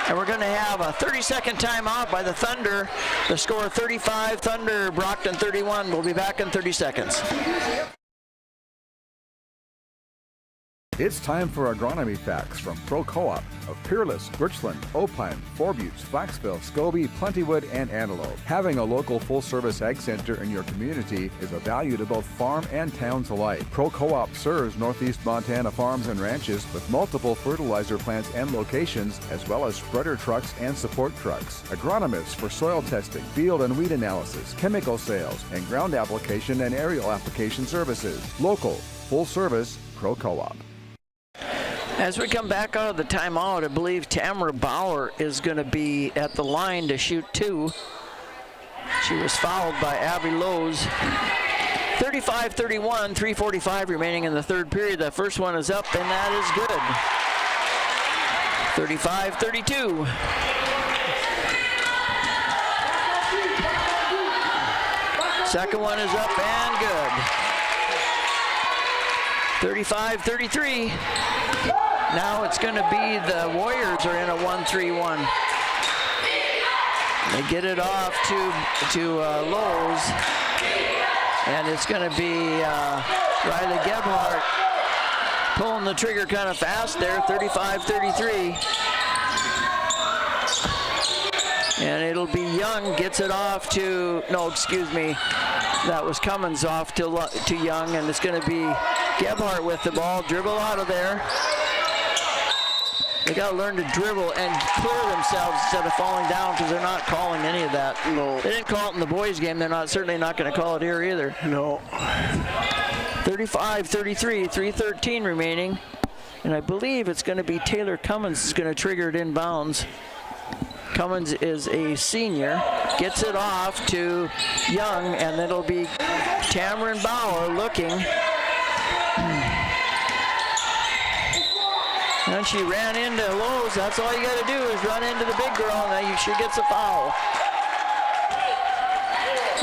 And we're going to have a 30-second timeout by the Thunder. The score 35, Thunder, Brockton 31. We'll be back in 30 seconds. It's time for agronomy facts from Pro Co-op of Peerless, Birchland, Opine, Four Buttes, Flaxville, Scobie, Plentywood, and Antelope. Having a local full-service ag center in your community is a value to both farm and towns alike. Pro Co-op serves Northeast Montana farms and ranches with multiple fertilizer plants and locations, as well as spreader trucks and support trucks. Agronomists for soil testing, field and weed analysis, chemical sales, and ground application and aerial application services. Local, full-service, Pro Co-op. As we come back out of the timeout, I believe Tamara Bauer is going to be at the line to shoot two. She was fouled by Abby Lowe's. 35-31, 3:45 remaining in the third period. The first one is up, and that is good. 35-32. Second one is up and good. 35-33. Now it's going to be the Warriors are in a 1-3-1. They get it off to Lowe's, and it's going to be Riley Gebhardt pulling the trigger kind of fast there, 35-33. And it'll be Young gets it off to, that was Cummins off to Young, and it's going to be Gebhardt with the ball, dribble out of there. They got to learn to dribble and clear themselves instead of falling down, because they're not calling any of that. No. They didn't call it in the boys' game. They're certainly not going to call it here either. No. 35-33, 3:13 remaining. And I believe it's going to be Taylor Cummins is going to trigger it inbounds. Cummins is a senior. Gets it off to Young, and it'll be Tamron Bauer looking. And she ran into Lowe's. That's all you got to do is run into the big girl, and she gets a foul.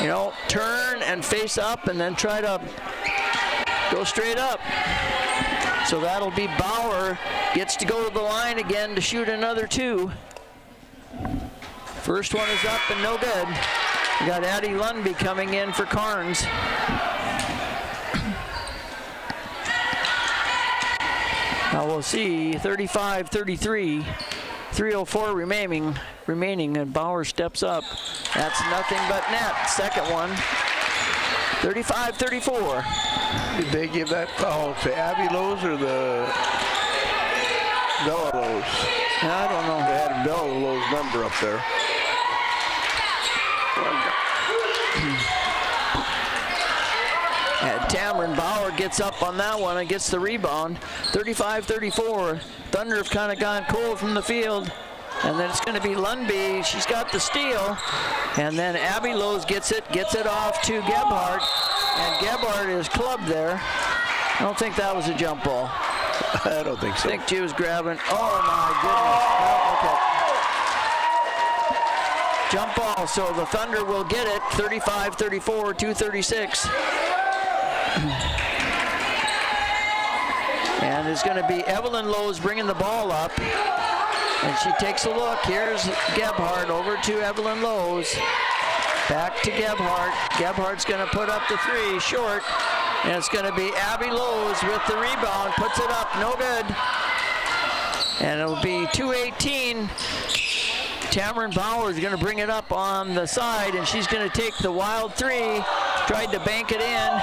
You know, turn and face up, and then try to go straight up. So that'll be Bauer. Gets to go to the line again to shoot another 2. First one is up and no good. We got Addie Lundby coming in for Carnes. Now we'll see 35-33, 3:04 remaining, and Bauer steps up. That's nothing but net. Second one, 35-34. Did they give that foul to Abby Lowe's or the Bella Lowe's? I don't know. They had Bella Lowe's number up there. And Tamron Bauer gets up on that one and gets the rebound. 35-34. Thunder have kind of gone cold from the field. And then it's going to be Lundby. She's got the steal. And then Abby Lowe's gets it off to Gebhardt. And Gebhardt is clubbed there. I don't think that was a jump ball. I don't think so. I think she was grabbing. Oh my goodness. Oh, okay. Jump ball. So the Thunder will get it. 35-34, 2:36. And it's going to be Evelyn Lowe's bringing the ball up. And she takes a look. Here's Gebhardt over to Evelyn Lowe's. Back to Gebhardt. Gebhardt's going to put up the 3, short. And it's going to be Abby Lowe's with the rebound. Puts it up, no good. And it'll be 2:18. Tamron Bauer is going to bring it up on the side, and she's going to take the wild 3. Tried to bank it in.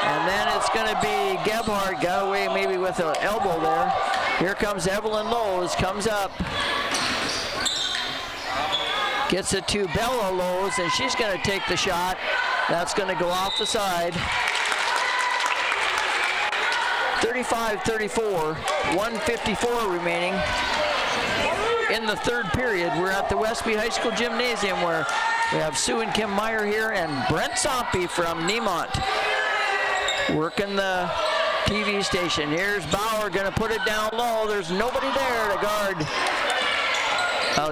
And then it's going to be Gebhardt. Got away maybe with an elbow there. Here comes Evelyn Lowe's, comes up. Gets it to Bella Lowe's, and she's going to take the shot. That's going to go off the side. 35-34, 1:54 remaining. In the third period, we're at the Westby High School Gymnasium where we have Sue and Kim Meyer here and Brent Sompy from Nemont working the TV station. Here's Bauer going to put it down low. There's nobody there to guard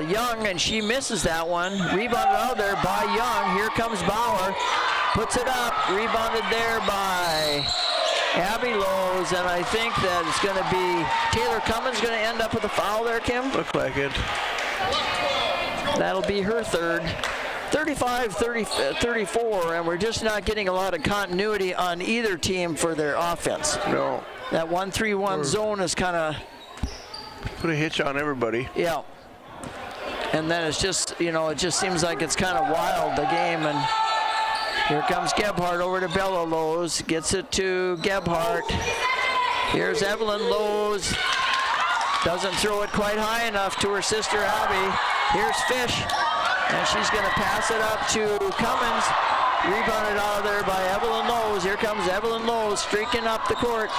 Young, and she misses that one. Rebounded out there by Young. Here comes Bauer. Puts it up. Rebounded there by Abby Lowe's, and I think that it's going to be Taylor Cummins going to end up with a foul there, Kim? Look like it. That'll be her third. 35-34, and we're just not getting a lot of continuity on either team for their offense. No. That 1-3-1 zone is kind of... Put a hitch on everybody. Yeah. And then it's just, you know, it just seems like it's kind of wild, the game, and here comes Gebhardt over to Bella Lowe's, gets it to Gebhardt. Here's Evelyn Lowe's, doesn't throw it quite high enough to her sister Abby. Here's Fish, and she's going to pass it up to Cummins. Rebounded out of there by Evelyn Lowe's. Here comes Evelyn Lowe's streaking up the court.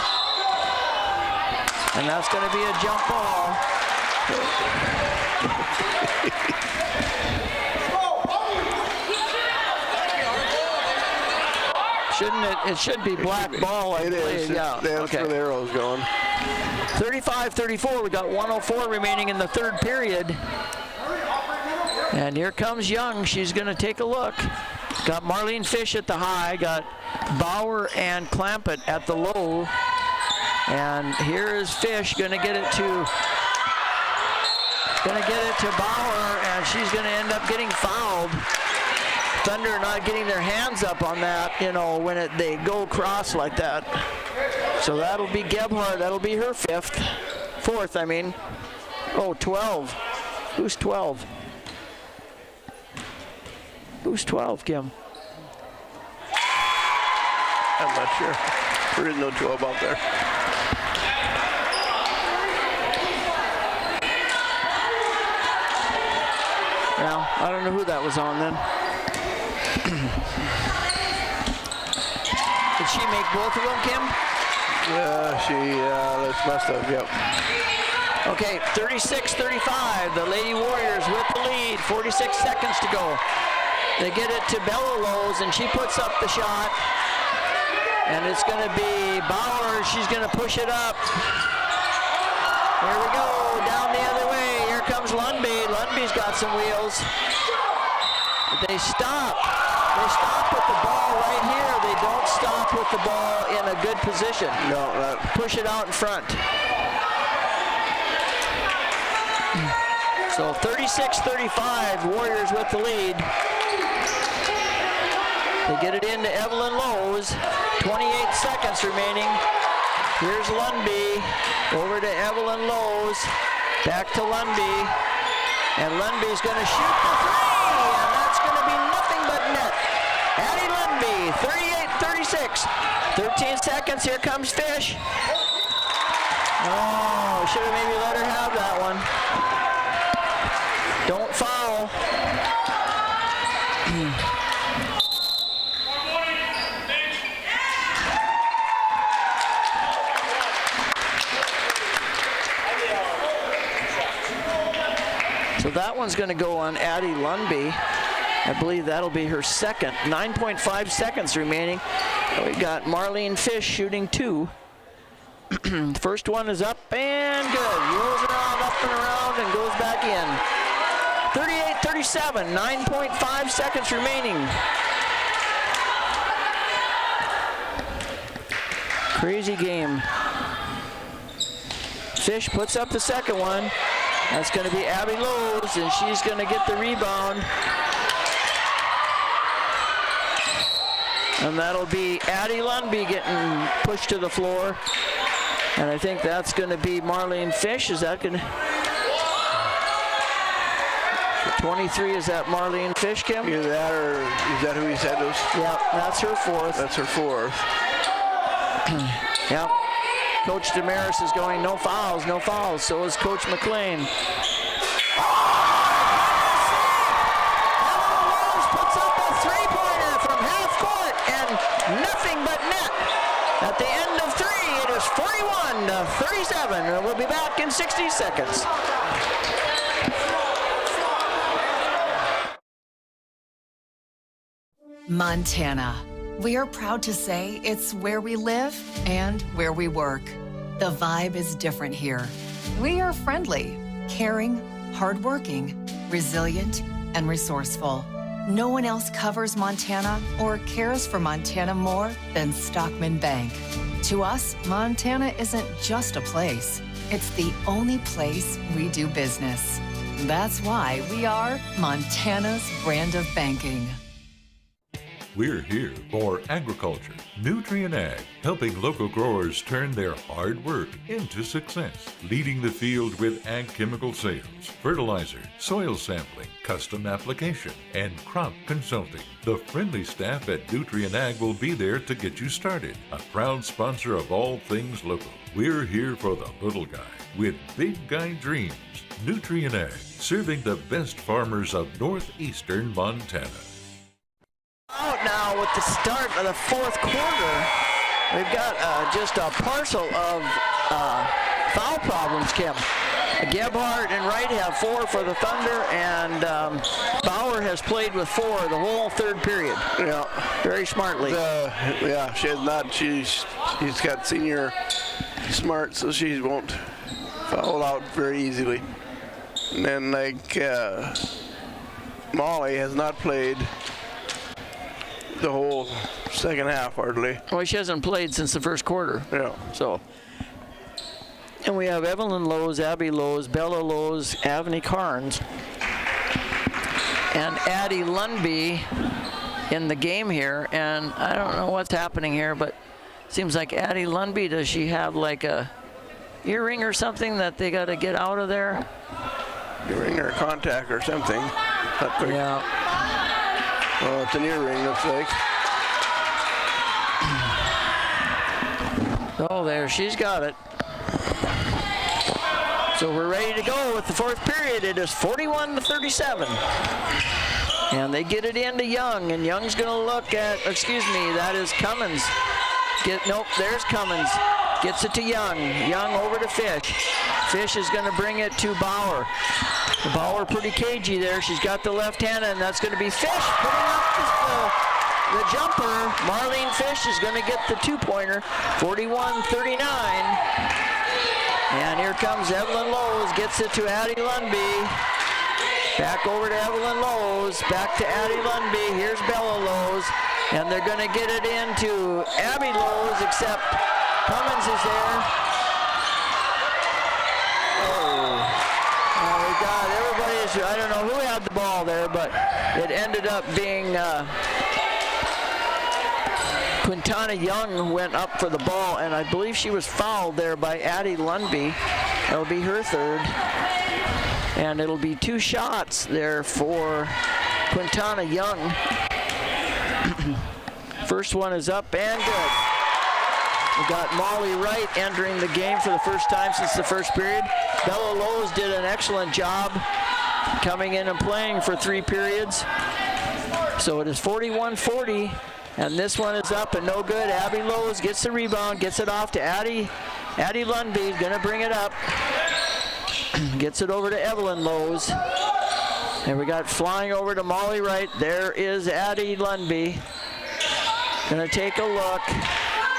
And that's going to be a jump ball. Shouldn't it? It should be black ball. It is. Yeah. That's where the arrow's going. 35-34. We got 1:04 remaining in the third period. And here comes Young. She's going to take a look. Got Marlene Fish at the high. Got Bauer and Clampett at the low. And here is Fish going to get it to Bauer, and she's going to end up getting fouled. Thunder not getting their hands up on that, you know, when they go across like that. So that'll be Gebhardt. That'll be her fourth, I mean. Oh, 12. Who's 12? Who's 12, Kim? I'm not sure. There is no 12 out there. Well, I don't know who that was on then. Did she make both of them, Kim? Yeah, she must have, yep. Okay, 36-35. The Lady Warriors with the lead. 46 seconds to go. They get it to Bella Lowe's, and she puts up the shot. And it's going to be Bauer. She's going to push it up. Here we go, down the other way. Here comes Lundby. Lundby's got some wheels. They stop. They stop with the ball right here. They don't stop with the ball in a good position. No, push it out in front. So 36-35, Warriors with the lead. They get it into Evelyn Lowe's. 28 seconds remaining. Here's Lundby, over to Evelyn Lowe's, back to Lundby, and Lundby's going to shoot the three, and that's going to be nothing but net. Addie Lundby, 38-36, 13 seconds, here comes Fish. Oh, should have maybe let her have that one. Don't foul. So that one's going to go on Addie Lundby. I believe that'll be her second. 9.5 seconds remaining. We got Marlene Fish shooting 2. First one is up and good. Rolls around, up and around, and goes back in. 38-37, 9.5 seconds remaining. Crazy game. Fish puts up the second one. That's going to be Abby Lowe's, and she's going to get the rebound. And that'll be Addie Lundby getting pushed to the floor. And I think that's going to be Marlene Fish. Is that going to... 23, is that Marlene Fish, Kim? Either that, or is that who he said was? Yeah, that's her fourth. That's her fourth. Yep. Coach Damaris is going, no fouls, no fouls. So is Coach McLean. Puts up a three-pointer from half court, and nothing but net. At the end of 3, it is 41-37, and we'll be back in 60 seconds. Montana. We are proud to say it's where we live and where we work. The vibe is different here. We are friendly, caring, hardworking, resilient, and resourceful. No one else covers Montana or cares for Montana more than Stockman Bank. To us, Montana isn't just a place. It's the only place we do business. That's why we are Montana's brand of banking. We're here for agriculture, Nutrient Ag, helping local growers turn their hard work into success, leading the field with ag chemical sales, fertilizer, soil sampling, custom application, and crop consulting. The friendly staff at Nutrient Ag will be there to get you started, a proud sponsor of all things local. We're here for the little guy with big guy dreams. Nutrient Ag, serving the best farmers of northeastern Montana. Out now with the start of the fourth quarter. We've got just a parcel of foul problems, Kim. Gebhardt and Wright have 4 for the Thunder, and Bauer has played with 4 the whole third period. Yeah, very smartly. Yeah, she has not. She's got senior smart, so she won't foul out very easily. And then Molly has not played the whole second half hardly. Well, she hasn't played since the first quarter. Yeah. So, and we have Evelyn Lowe's, Abby Lowe's, Bella Lowe's, Avni Carnes, and Addie Lundby in the game here. And I don't know what's happening here, but it seems like Addie Lundby, does she have like a earring or something that they got to get out of there? Earring or contact or something. Yeah. Well, it's an earring, looks like. Oh, there, she's got it. So we're ready to go with the fourth period. It is 41-37. And they get it into Young, and Young's going to look at, excuse me, that is Cummins. Nope, there's Cummins. Gets it to Young. Young over to Fish. Fish is going to bring it to Bauer. Bauer pretty cagey there. She's got the left hand, and that's going to be Fish putting up the jumper. Marlene Fish is going to get the two-pointer, 41-39. And here comes Evelyn Lowe's, gets it to Addie Lundby. Back over to Evelyn Lowe's, back to Addie Lundby. Here's Bella Lowe's, and they're going to get it into Abby Lowe's, except Cummins is there. Oh my God, everybody is, I don't know who had the ball there, but it ended up being Quintana Young who went up for the ball, and I believe she was fouled there by Addie Lundby. That'll be her third. And it'll be 2 shots there for Quintana Young. First one is up and good. We got Molly Wright entering the game for the first time since the first period. Bella Lowe's did an excellent job coming in and playing for 3 periods. So it is 41-40, and this one is up and no good. Abby Lowe's gets the rebound, gets it off to Addie Lundby, gonna bring it up. Gets it over to Evelyn Lowe's. And we got flying over to Molly Wright. There is Addie Lundby. Gonna take a look.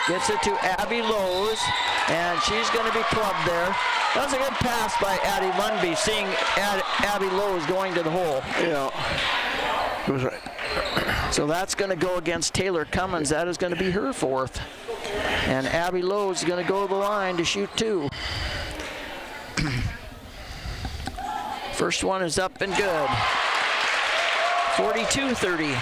Gets it to Abby Lowe's, and she's gonna be clubbed there. That was a good pass by Addie Lundby, seeing Abby Lowe's going to the hole. Yeah, it was right. So that's gonna go against Taylor Cummins. That is gonna be her fourth. And Abby Lowe's is gonna go to the line to shoot 2. First one is up and good. 42-30.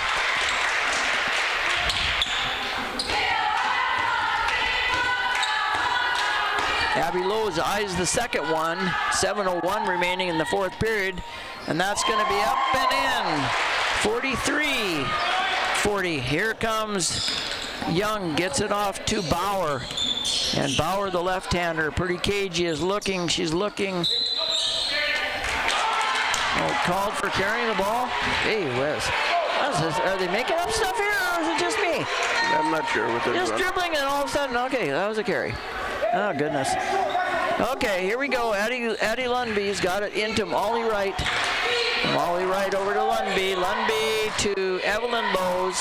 Abby Lowe's eyes the second one. 7:01 remaining in the fourth period. And that's going to be up and in. 43-40. Here comes Young. Gets it off to Bauer. And Bauer, the left-hander, pretty cagey, is looking. She's looking. Called for carrying the ball. Hey, Wes. Are they making up stuff here, or is it just me? I'm not sure what they're doing. Just dribbling, and all of a sudden, okay, that was a carry. Oh, goodness. Okay, here we go. Addie Lundby's got it into Molly Wright. Molly Wright over to Lundby. Lundby to Evelyn Lowe's.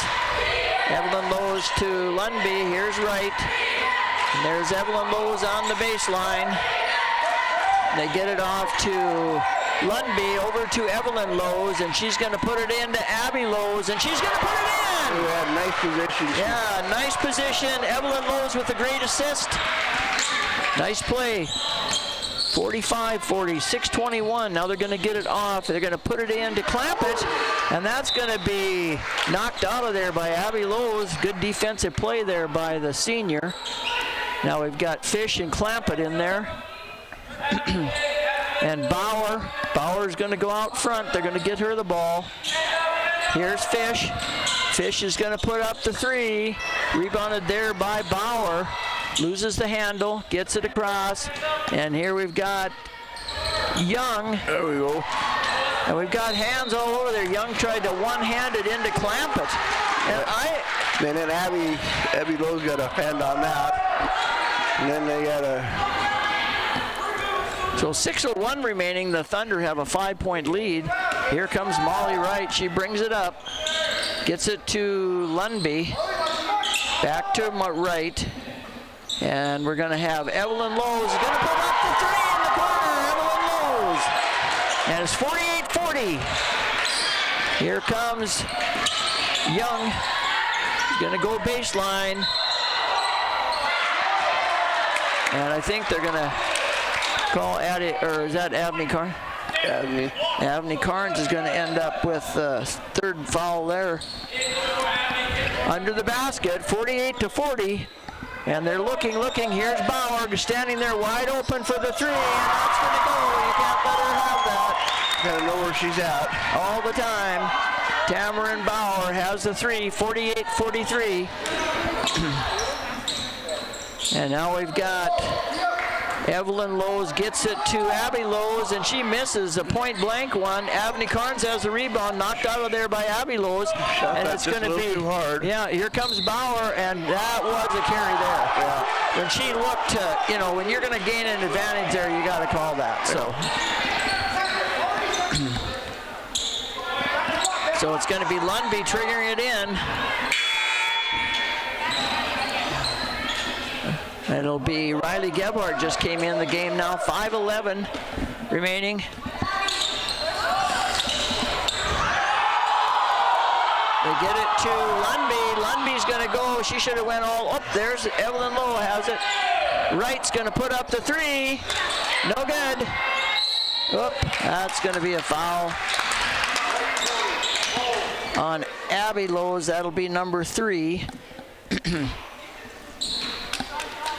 Evelyn Lowe's to Lundby. Here's Wright. And there's Evelyn Lowe's on the baseline. They get it off to Lundby, over to Evelyn Lowe's, and she's going to put it into Abby Lowe's, and she's going to put it in! Yeah, nice position. Yeah, nice position. Evelyn Lowe's with a great assist. Nice play. 45-40, 6:21. Now they're going to get it off. They're going to put it in to Clampett, and that's going to be knocked out of there by Abby Lowe's. Good defensive play there by the senior. Now we've got Fish and Clampett in there. And Bauer's going to go out front. They're going to get her the ball. Here's Fish. Fish is going to put up the 3. Rebounded there by Bauer. Loses the handle, gets it across. And here we've got Young. There we go. And we've got hands all over there. Young tried to one-hand it into Clampett. And then Abby Lowe's got a hand on that. And then they got a... So 6:01 remaining. The Thunder have a 5-point lead. Here comes Molly Wright. She brings it up. Gets it to Lundby. Back to Wright. And we're going to have Evelyn Lowe's going to put up the 3 in the corner. Evelyn Lowe's. And it's 48-40. Here comes Young. He's going to go baseline. And I think they're going to call Addie, or is that Abney Carnes? Abney Carnes is going to end up with the third foul there. Under the basket, 48-40. And they're looking. Here's Bauer standing there wide open for the 3, and that's going to go. You can't let her have that. Gotta know where she's at. All the time. Tamarin Bauer has the 3, 48-43. And now we've got Evelyn Lowe's gets it to Abby Lowe's, and she misses a point-blank one. Avni Carnes has the rebound, knocked out of there by Abby Lowe's, and it's going to be too hard. Yeah, here comes Bauer, and that was a carry there. Yeah. When she looked to, when you're going to gain an advantage there, you got to call that. So it's going to be Lundby triggering it in. It'll be Riley Gebhardt just came in the game now. 5:11 remaining. They get it to Lundby. Lundby's going to go. She should have went all up. There's Evelyn Lowe has it. Wright's going to put up the three. No good. Oop, that's going to be a foul on Abby Lowe's. That'll be number 3.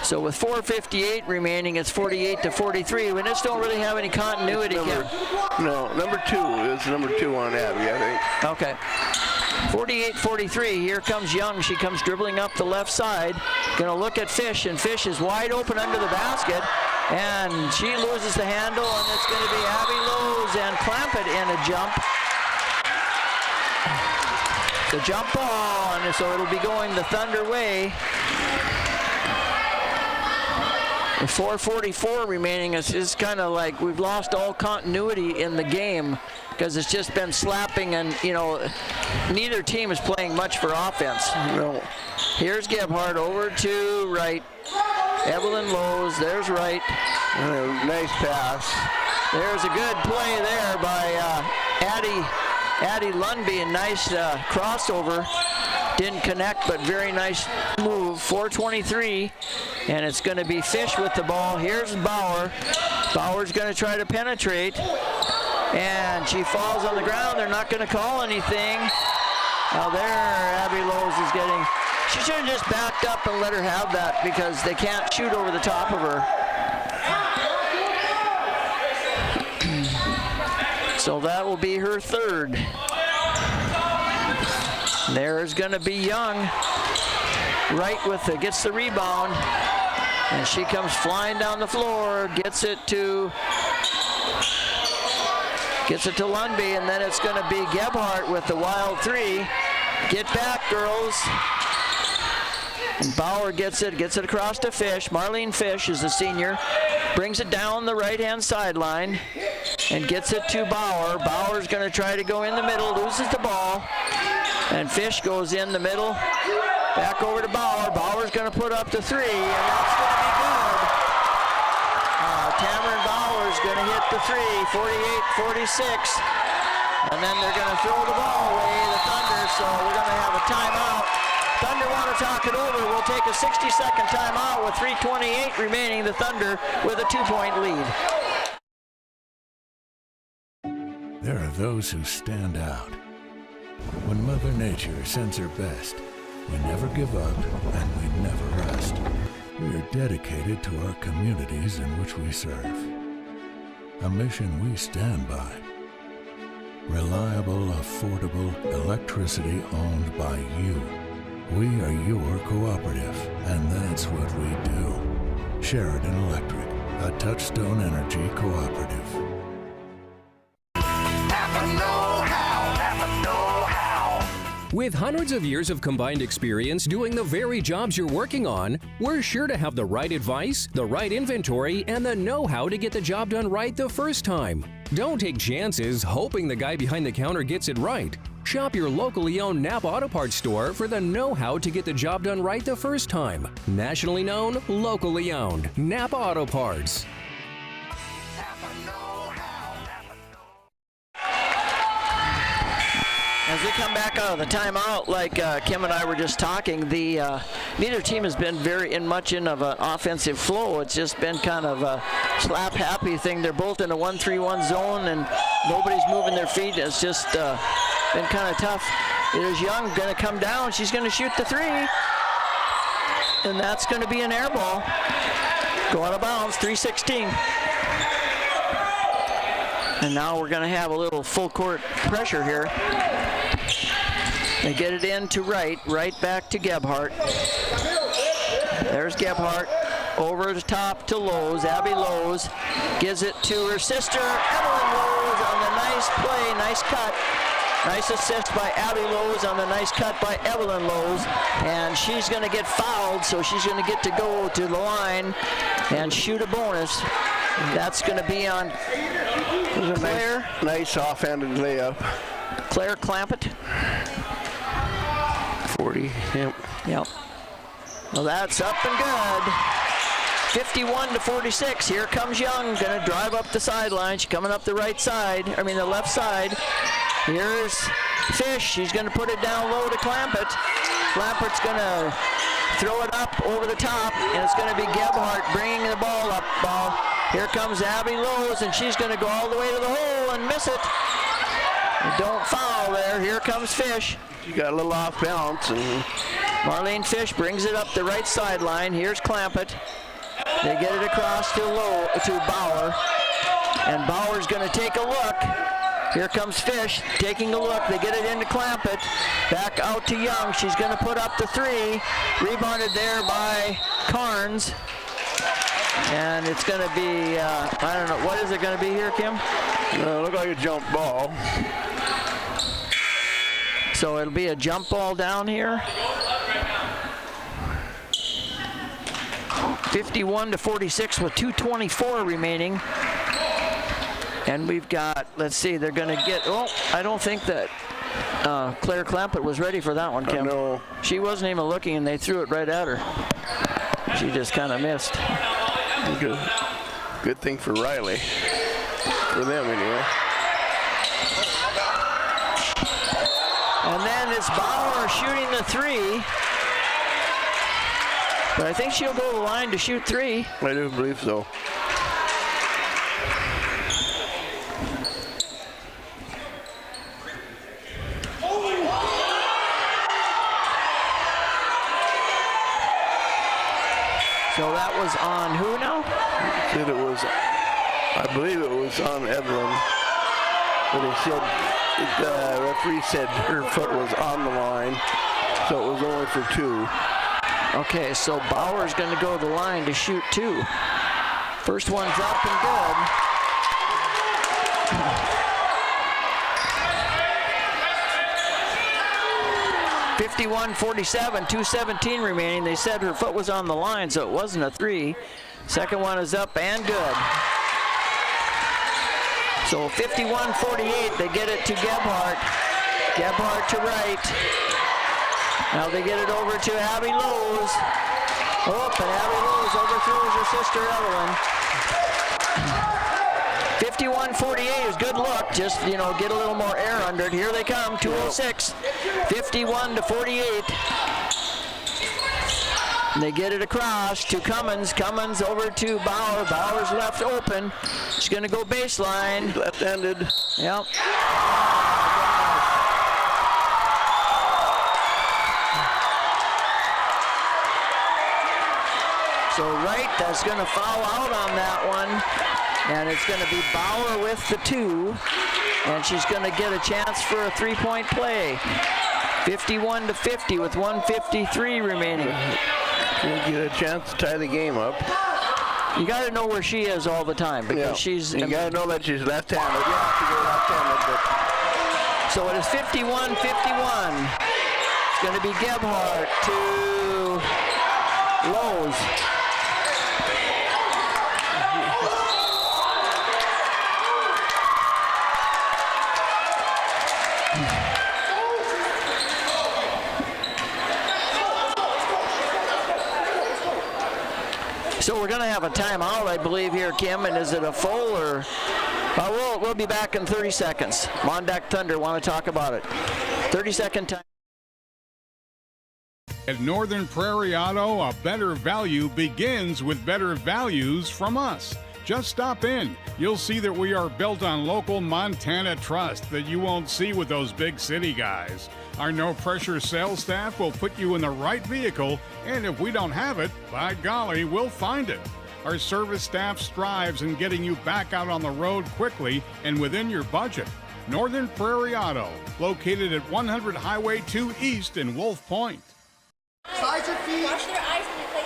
So with 4:58 remaining, it's 48-43. We just don't really have any continuity. Number 2 is number 2 on Abby, I think. Okay. 48-43. Here comes Young. She comes dribbling up the left side. Gonna look at Fish, and Fish is wide open under the basket. And she loses the handle, and it's going to be Abby Lowe's and Clampett in a jump. The jump ball, and so it'll be going the Thunder way. 4:44 remaining. It's kind of like we've lost all continuity in the game because it's just been slapping, and neither team is playing much for offense. No. Here's Gebhardt over to Wright. Evelyn Lowe's, there's Wright. Nice pass. There's a good play there by Addie Lundby, a nice crossover. Didn't connect, but very nice move. 4:23, and it's going to be Fish with the ball. Here's Bauer. Bauer's going to try to penetrate, and she falls on the ground. They're not going to call anything. Now there, Abby Lowe's is getting... She should have just backed up and let her have that because they can't shoot over the top of her. So that will be her 3rd. There's going to be Young. Right gets the rebound. And she comes flying down the floor, gets it to Lundby, and then it's going to be Gebhardt with the wild 3. Get back, girls. And Bauer gets it across to Fish. Marlene Fish is the senior. Brings it down the right-hand sideline and gets it to Bauer. Bauer's going to try to go in the middle, loses the ball. And Fish goes in the middle. Back over to Bauer. Bauer's going to put up the 3, and that's going to be good. Cameron Bauer's going to hit the 3, 48-46. And then they're going to throw the ball away, the Thunder, so we're going to have a timeout. Thunder want to talk it over. We'll take a 60-second timeout with 3:28 remaining. The Thunder with a 2-point lead. There are those who stand out. When Mother Nature sends her best, we never give up and we never rest. We are dedicated to our communities in which we serve. A mission we stand by. Reliable, affordable electricity owned by you. We are your cooperative, and that's what we do. Sheridan Electric, a Touchstone Energy cooperative. With hundreds of years of combined experience doing the very jobs you're working on, we're sure to have the right advice, the right inventory, and the know-how to get the job done right the first time. Don't take chances hoping the guy behind the counter gets it right. Shop your locally owned Napa Auto Parts store for the know-how to get the job done right the first time. Nationally known, locally owned. Napa Auto Parts. As we come back out of the timeout, like Kim and I were just talking, neither team has been very much in of an offensive flow. It's just been kind of a slap-happy thing. They're both in a 1-3-1 zone, and nobody's moving their feet. It's just been kind of tough. There's Young going to come down. She's going to shoot the 3, and that's going to be an air ball. Go out of bounds, 3:16. And now we're going to have a little full court pressure here. They get it in to Wright back to Gebhardt. There's Gebhardt over the top to Lowe's. Abby Lowe's gives it to her sister, Evelyn Lowe's, on the nice play, nice cut. Nice assist by Abby Lowe's on the nice cut by Evelyn Lowe's. And she's going to get fouled, so she's going to get to go to the line and shoot a bonus. That's going to be on Claire. Nice off-handed layup. Claire Clampett. 40, yep. Yep. Well, that's up and good. 51-46. Here comes Young, going to drive up the sideline. She's coming up the right side, the left side. Here's Fish. She's going to put it down low to Clampett. Clampett's going to throw it up over the top, and it's going to be Gebhardt bringing the ball up. Here comes Abby Lowe's, and she's going to go all the way to the hole and miss it. Don't foul there. Here comes Fish. She got a little off balance, and Marlene Fish brings it up the right sideline. Here's Clampett. They get it across to Bauer, and Bauer's going to take a look. Here comes Fish taking a look. They get it into Clampett. Back out to Young. She's going to put up the three. Rebounded there by Carnes. And it's going to be, I don't know, what is it going to be here, Kim? Look like a jump ball. So it'll be a jump ball down here. 51-46 with 2:24 remaining. And we've got, let's see, they're going to get, I don't think that Claire Clampett was ready for that one, Kim. No. She wasn't even looking, and they threw it right at her. She just kind of missed. Good thing for Riley. For them, anyway. And then it's Bauer shooting the three. But I think she'll go to the line to shoot three. I do believe so. So that was on who now? I believe it was on Evelyn. But the referee said her foot was on the line, so it was only for two. Okay, so Bauer's going to go to the line to shoot two. First one's up and good. (51-47), 2:17 remaining. They said her foot was on the line, so it wasn't a three. Second one is up and good. So 51-48, they get it to Gebhardt. Gebhardt to right. Now they get it over to Abby Lowe's. Oh, and Abby Lowe's overthrows her sister Evelyn. 51-48 is good look. Just, get a little more air under it. Here they come, 2:06. 51-48. And they get it across to Cummins. Cummins over to Bauer. Bauer's left open. She's going to go baseline. Left-handed. Yep. So Wright, that's going to foul out on that one. And it's going to be Bauer with the two. And she's going to get a chance for a three-point play. 51-50 with 1:53 remaining. She'll get a chance to tie the game up. You got to know where she is all the time because she's. You got to know that she's left-handed. You have to go left-handed. So it is 51-51. It's going to be Gebhardt to Lowe's. So we're going to have a timeout, I believe, here, Kim. And is it a full or? We'll be back in 30 seconds. MonDak Thunder want to talk about it. 30-second time. At Northern Prairie Auto, a better value begins with better values from us. Just stop in. You'll see that we are built on local Montana trust that you won't see with those big city guys. Our no-pressure sales staff will put you in the right vehicle, and if we don't have it, by golly, we'll find it. Our service staff strives in getting you back out on the road quickly and within your budget. Northern Prairie Auto, located at 100 Highway 2 East in Wolf Point. Size your feet. Wash their eyes when they play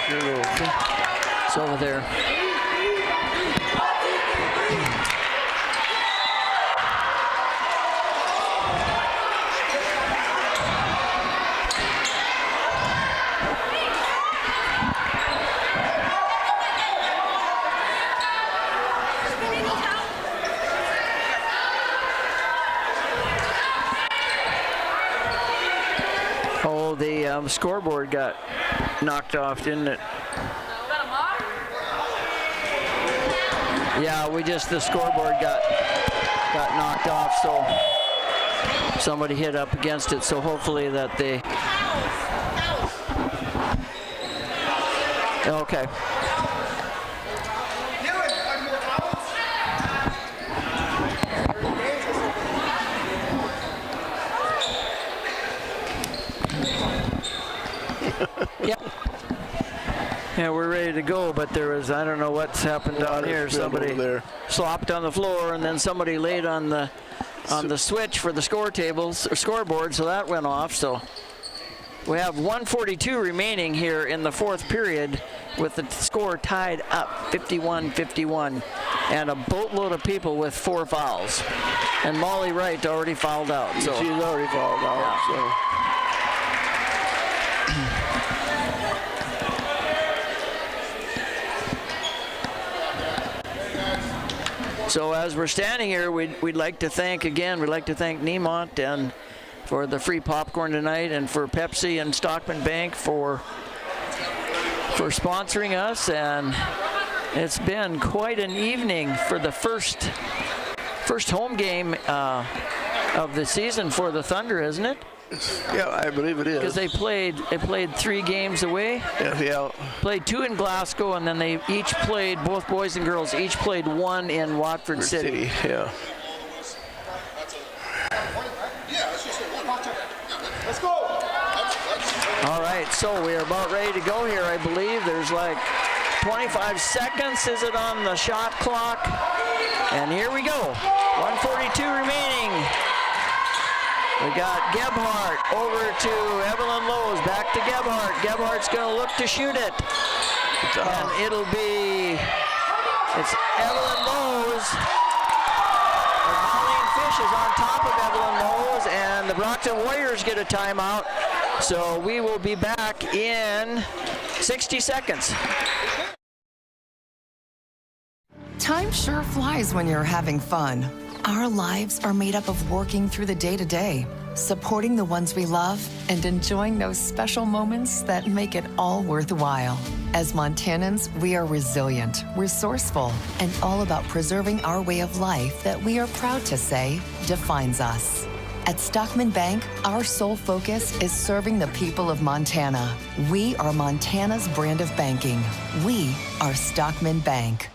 Sure will. It's over there. Oh, the scoreboard got knocked off, didn't it? Yeah, the scoreboard got knocked off, so somebody hit up against it, so hopefully that they... Okay. Yeah, we're ready to go, but there was, I don't know what's happened down here. Somebody slopped on the floor, and then somebody laid on the switch for the scoreboard, so that went off. So we have 1:42 remaining here in the fourth period, with the score tied up 51-51, and a boatload of people with 4 fouls. And Molly Wright already fouled out. So she's already fouled out. So. So as we're standing here, we'd like to thank Nemont and for the free popcorn tonight, and for Pepsi and Stockman Bank for sponsoring us. And it's been quite an evening for the first home game of the season for the Thunder, isn't it? Yeah, I believe it is. Because they played 3 games away. Yeah. Played 2 in Glasgow, and then they each played, both boys and girls, each played 1 in Watford City. Yeah. Let's go. All right, so we are about ready to go here, I believe. There's like 25 seconds, is it, on the shot clock? And here we go. 1:42 remaining. We got Gebhardt over to Evelyn Lowe's, back to Gebhardt. Gebhardt's going to look to shoot it. And it's Evelyn Lowe's. Marlene Fish is on top of Evelyn Lowe's, and the Brockton Warriors get a timeout. So we will be back in 60 seconds. Time sure flies when you're having fun. Our lives are made up of working through the day-to-day, supporting the ones we love, and enjoying those special moments that make it all worthwhile. As Montanans, we are resilient, resourceful, and all about preserving our way of life that we are proud to say defines us. At Stockman Bank, our sole focus is serving the people of Montana. We are Montana's brand of banking. We are Stockman Bank.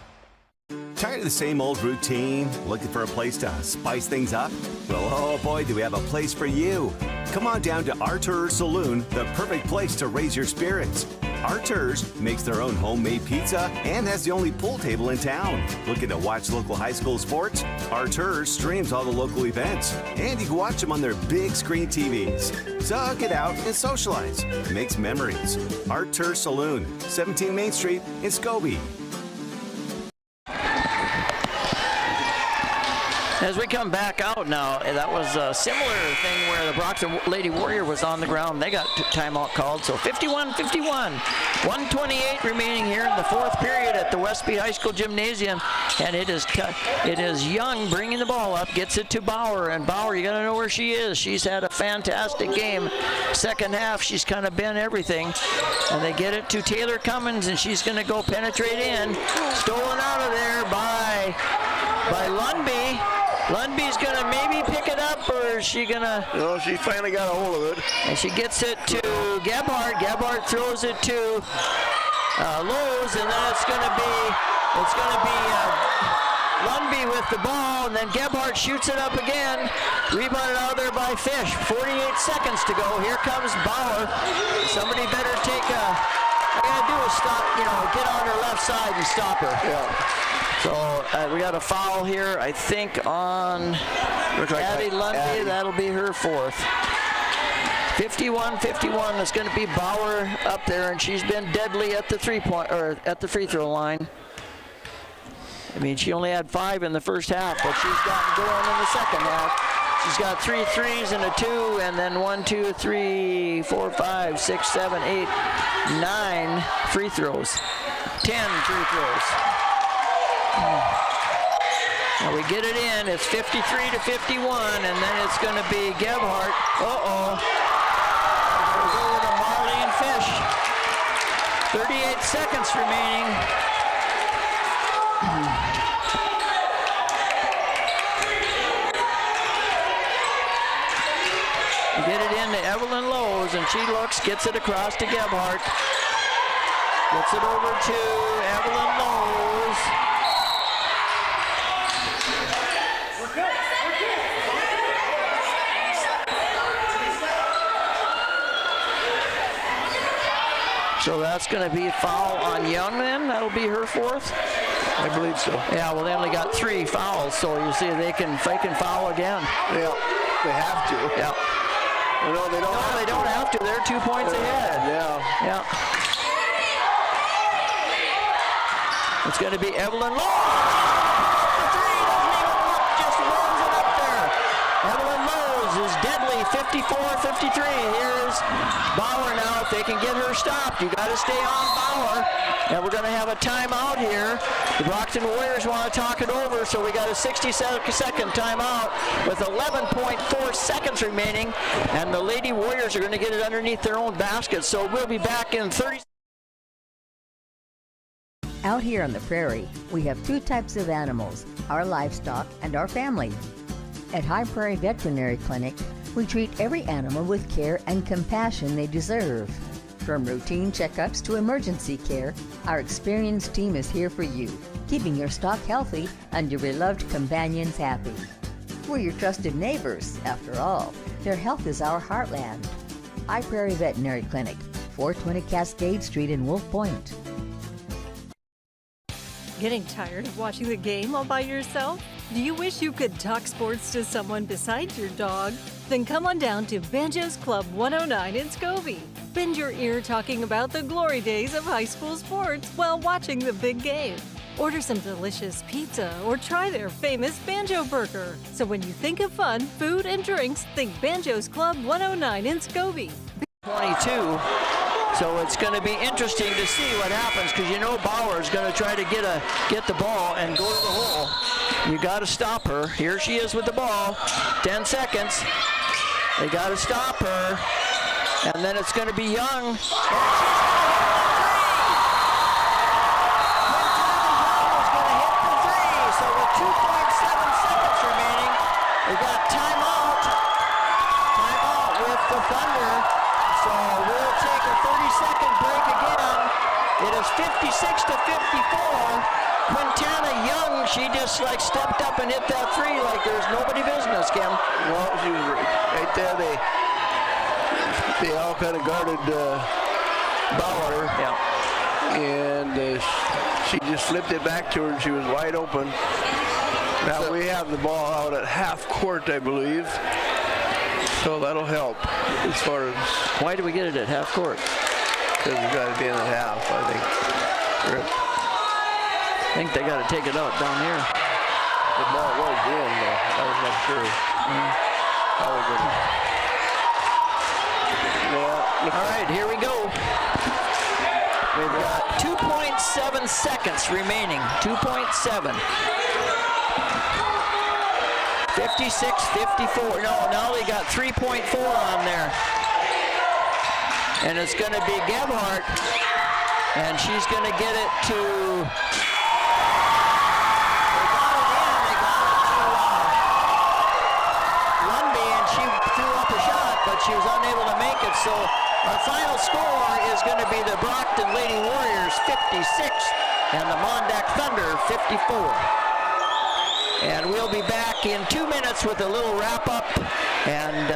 Tired of the same old routine? Looking for a place to spice things up? Well, oh boy, do we have a place for you. Come on down to Artur Saloon, the perfect place to raise your spirits. Artur's makes their own homemade pizza and has the only pool table in town. Looking to watch local high school sports? Artur's streams all the local events, and you can watch them on their big screen TVs. So get out and socialize. Makes memories. Artur Saloon, 17 Main Street in Scobie. As we come back out now, that was a similar thing where the Brockton Lady Warrior was on the ground. They got timeout called, so 51-51. 1:28 remaining here in the fourth period at the Westby High School Gymnasium. And it is Young bringing the ball up, gets it to Bauer. And Bauer, you got to know where she is. She's had a fantastic game. Second half, she's kind of been everything. And they get it to Taylor Cummins, and she's going to go penetrate in. Stolen out of there by Lundby. Lundby's going to maybe pick it up, or is she going to... No, she finally got a hold of it. And she gets it to Gebhardt. Gebhardt throws it to Lowe's, and then it's going to be Lundby with the ball, and then Gebhardt shoots it up again. Rebounded out of there by Fish. 48 seconds to go. Here comes Bauer. Somebody better take a... All you got to do is stop, get on her left side and stop her. Yeah. So we got a foul here, I think, on Addie Lundby. That'll be her fourth. 51-51. It's going to be Bauer up there, and she's been deadly at the at the free throw line. I mean, she only had 5 in the first half, but she's gotten going in the second half. She's got 3 threes and a 2, and then 1, 2, 3, 4, 5, 6, 7, 8, 9 free throws. 10 free throws. Now we get it in. It's 53-51, and then it's going to be Gebhardt. Uh-oh. Goes over to Marlene Fish. 38 seconds remaining. Get it into Evelyn Lowe's, and she looks, gets it across to Gebhardt. Gets it over to Evelyn Lowe's. So that's going to be a foul on Young then. That'll be her 4th. I believe so. Yeah, well, they only got 3 fouls, so you see they can foul again. Yeah, they have to. Yeah. No, they don't. No, they don't have to. They're 2 points ahead. Yeah. Yeah. It's going to be Evelyn Lowe's. Just rolls it up there. Evelyn Lowe's is deadly. 54-53. Here's Bauer now. If they can get her stopped, you got to stay on Bauer. And we're going to have a timeout here. The Brockton Warriors want to talk it over, so we got a 60-second timeout with 11.4 seconds remaining, and the Lady Warriors are going to get it underneath their own basket. So we'll be back in 30. Out here on the prairie, we have 2 types of animals, our livestock and our family. At High Prairie Veterinary Clinic, we treat every animal with care and compassion they deserve. From routine checkups to emergency care, our experienced team is here for you, keeping your stock healthy and your beloved companions happy. We're your trusted neighbors, after all. Their health is our heartland. High Prairie Veterinary Clinic, 420 Cascade Street in Wolf Point. Getting tired of watching the game all by yourself? Do you wish you could talk sports to someone besides your dog? Then come on down to Banjo's Club 109 in Scobie. Bend your ear talking about the glory days of high school sports while watching the big game. Order some delicious pizza or try their famous Banjo Burger. So when you think of fun, food, and drinks, think Banjo's Club 109 in Scobie. 22. So it's going to be interesting to see what happens, because you know Bauer is going to try to get the ball and go to the hole. You got to stop her. Here she is with the ball. 10 seconds. They got to stop her. And then it's going to be Young. So with 2.7 seconds remaining, we got timeout. Timeout with the Thunder. So we'll take a 30-second break again. It is 56-54. Quintana Young, she just stepped up and hit that 3 like there's nobody business, Kim. Well, she was right there. They all kind of guarded Bauer. Yeah. And she just flipped it back to her, and she was wide open. Now we have the ball out at half court, I believe. So that'll help as far as... Why do we get it at half court? Because we got it in at half, I think. I think they got to take it out down here. The ball was in, though. I was not sure how we're going to... All right, here we go. We've got 2.7 seconds remaining. 2.7. 56-54. No, now they got 3.4 on there. And it's going to be Gebhardt. And she's going to get it to... But she was unable to make it, so our final score is going to be the Brockton Lady Warriors 56 and the MonDak Thunder 54. And we'll be back in 2 minutes with a little wrap-up, and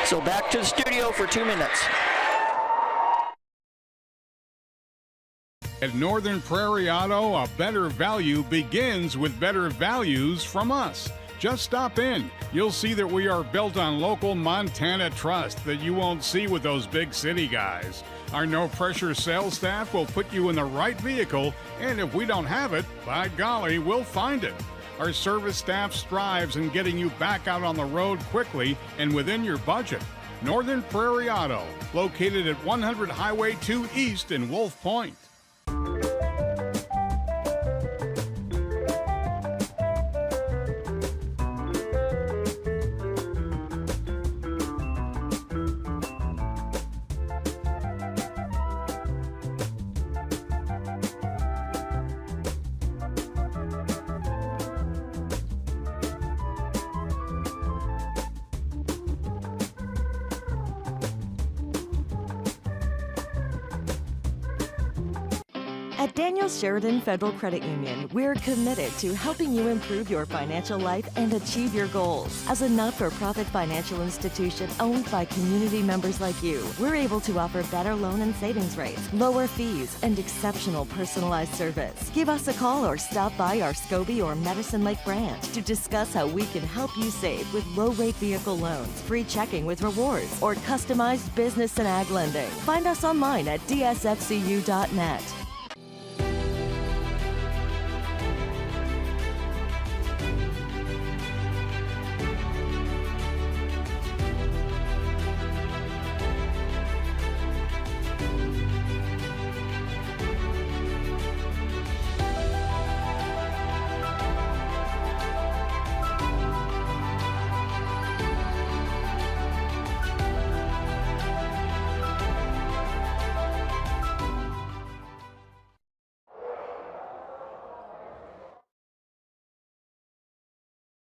so back to the studio for 2 minutes. At Northern Prairie Auto, a better value begins with better values from us. Just stop in. You'll see that we are built on local Montana trust that you won't see with those big city guys. Our no-pressure sales staff will put you in the right vehicle, and if we don't have it, by golly, we'll find it. Our service staff strives in getting you back out on the road quickly and within your budget. Northern Prairie Auto, located at 100 Highway 2 East in Wolf Point. At Daniel Sheridan Federal Credit Union, we're committed to helping you improve your financial life and achieve your goals. As a not-for-profit financial institution owned by community members like you, we're able to offer better loan and savings rates, lower fees, and exceptional personalized service. Give us a call or stop by our Scobie or Medicine Lake branch to discuss how we can help you save with low-rate vehicle loans, free checking with rewards, or customized business and ag lending. Find us online at dsfcu.net.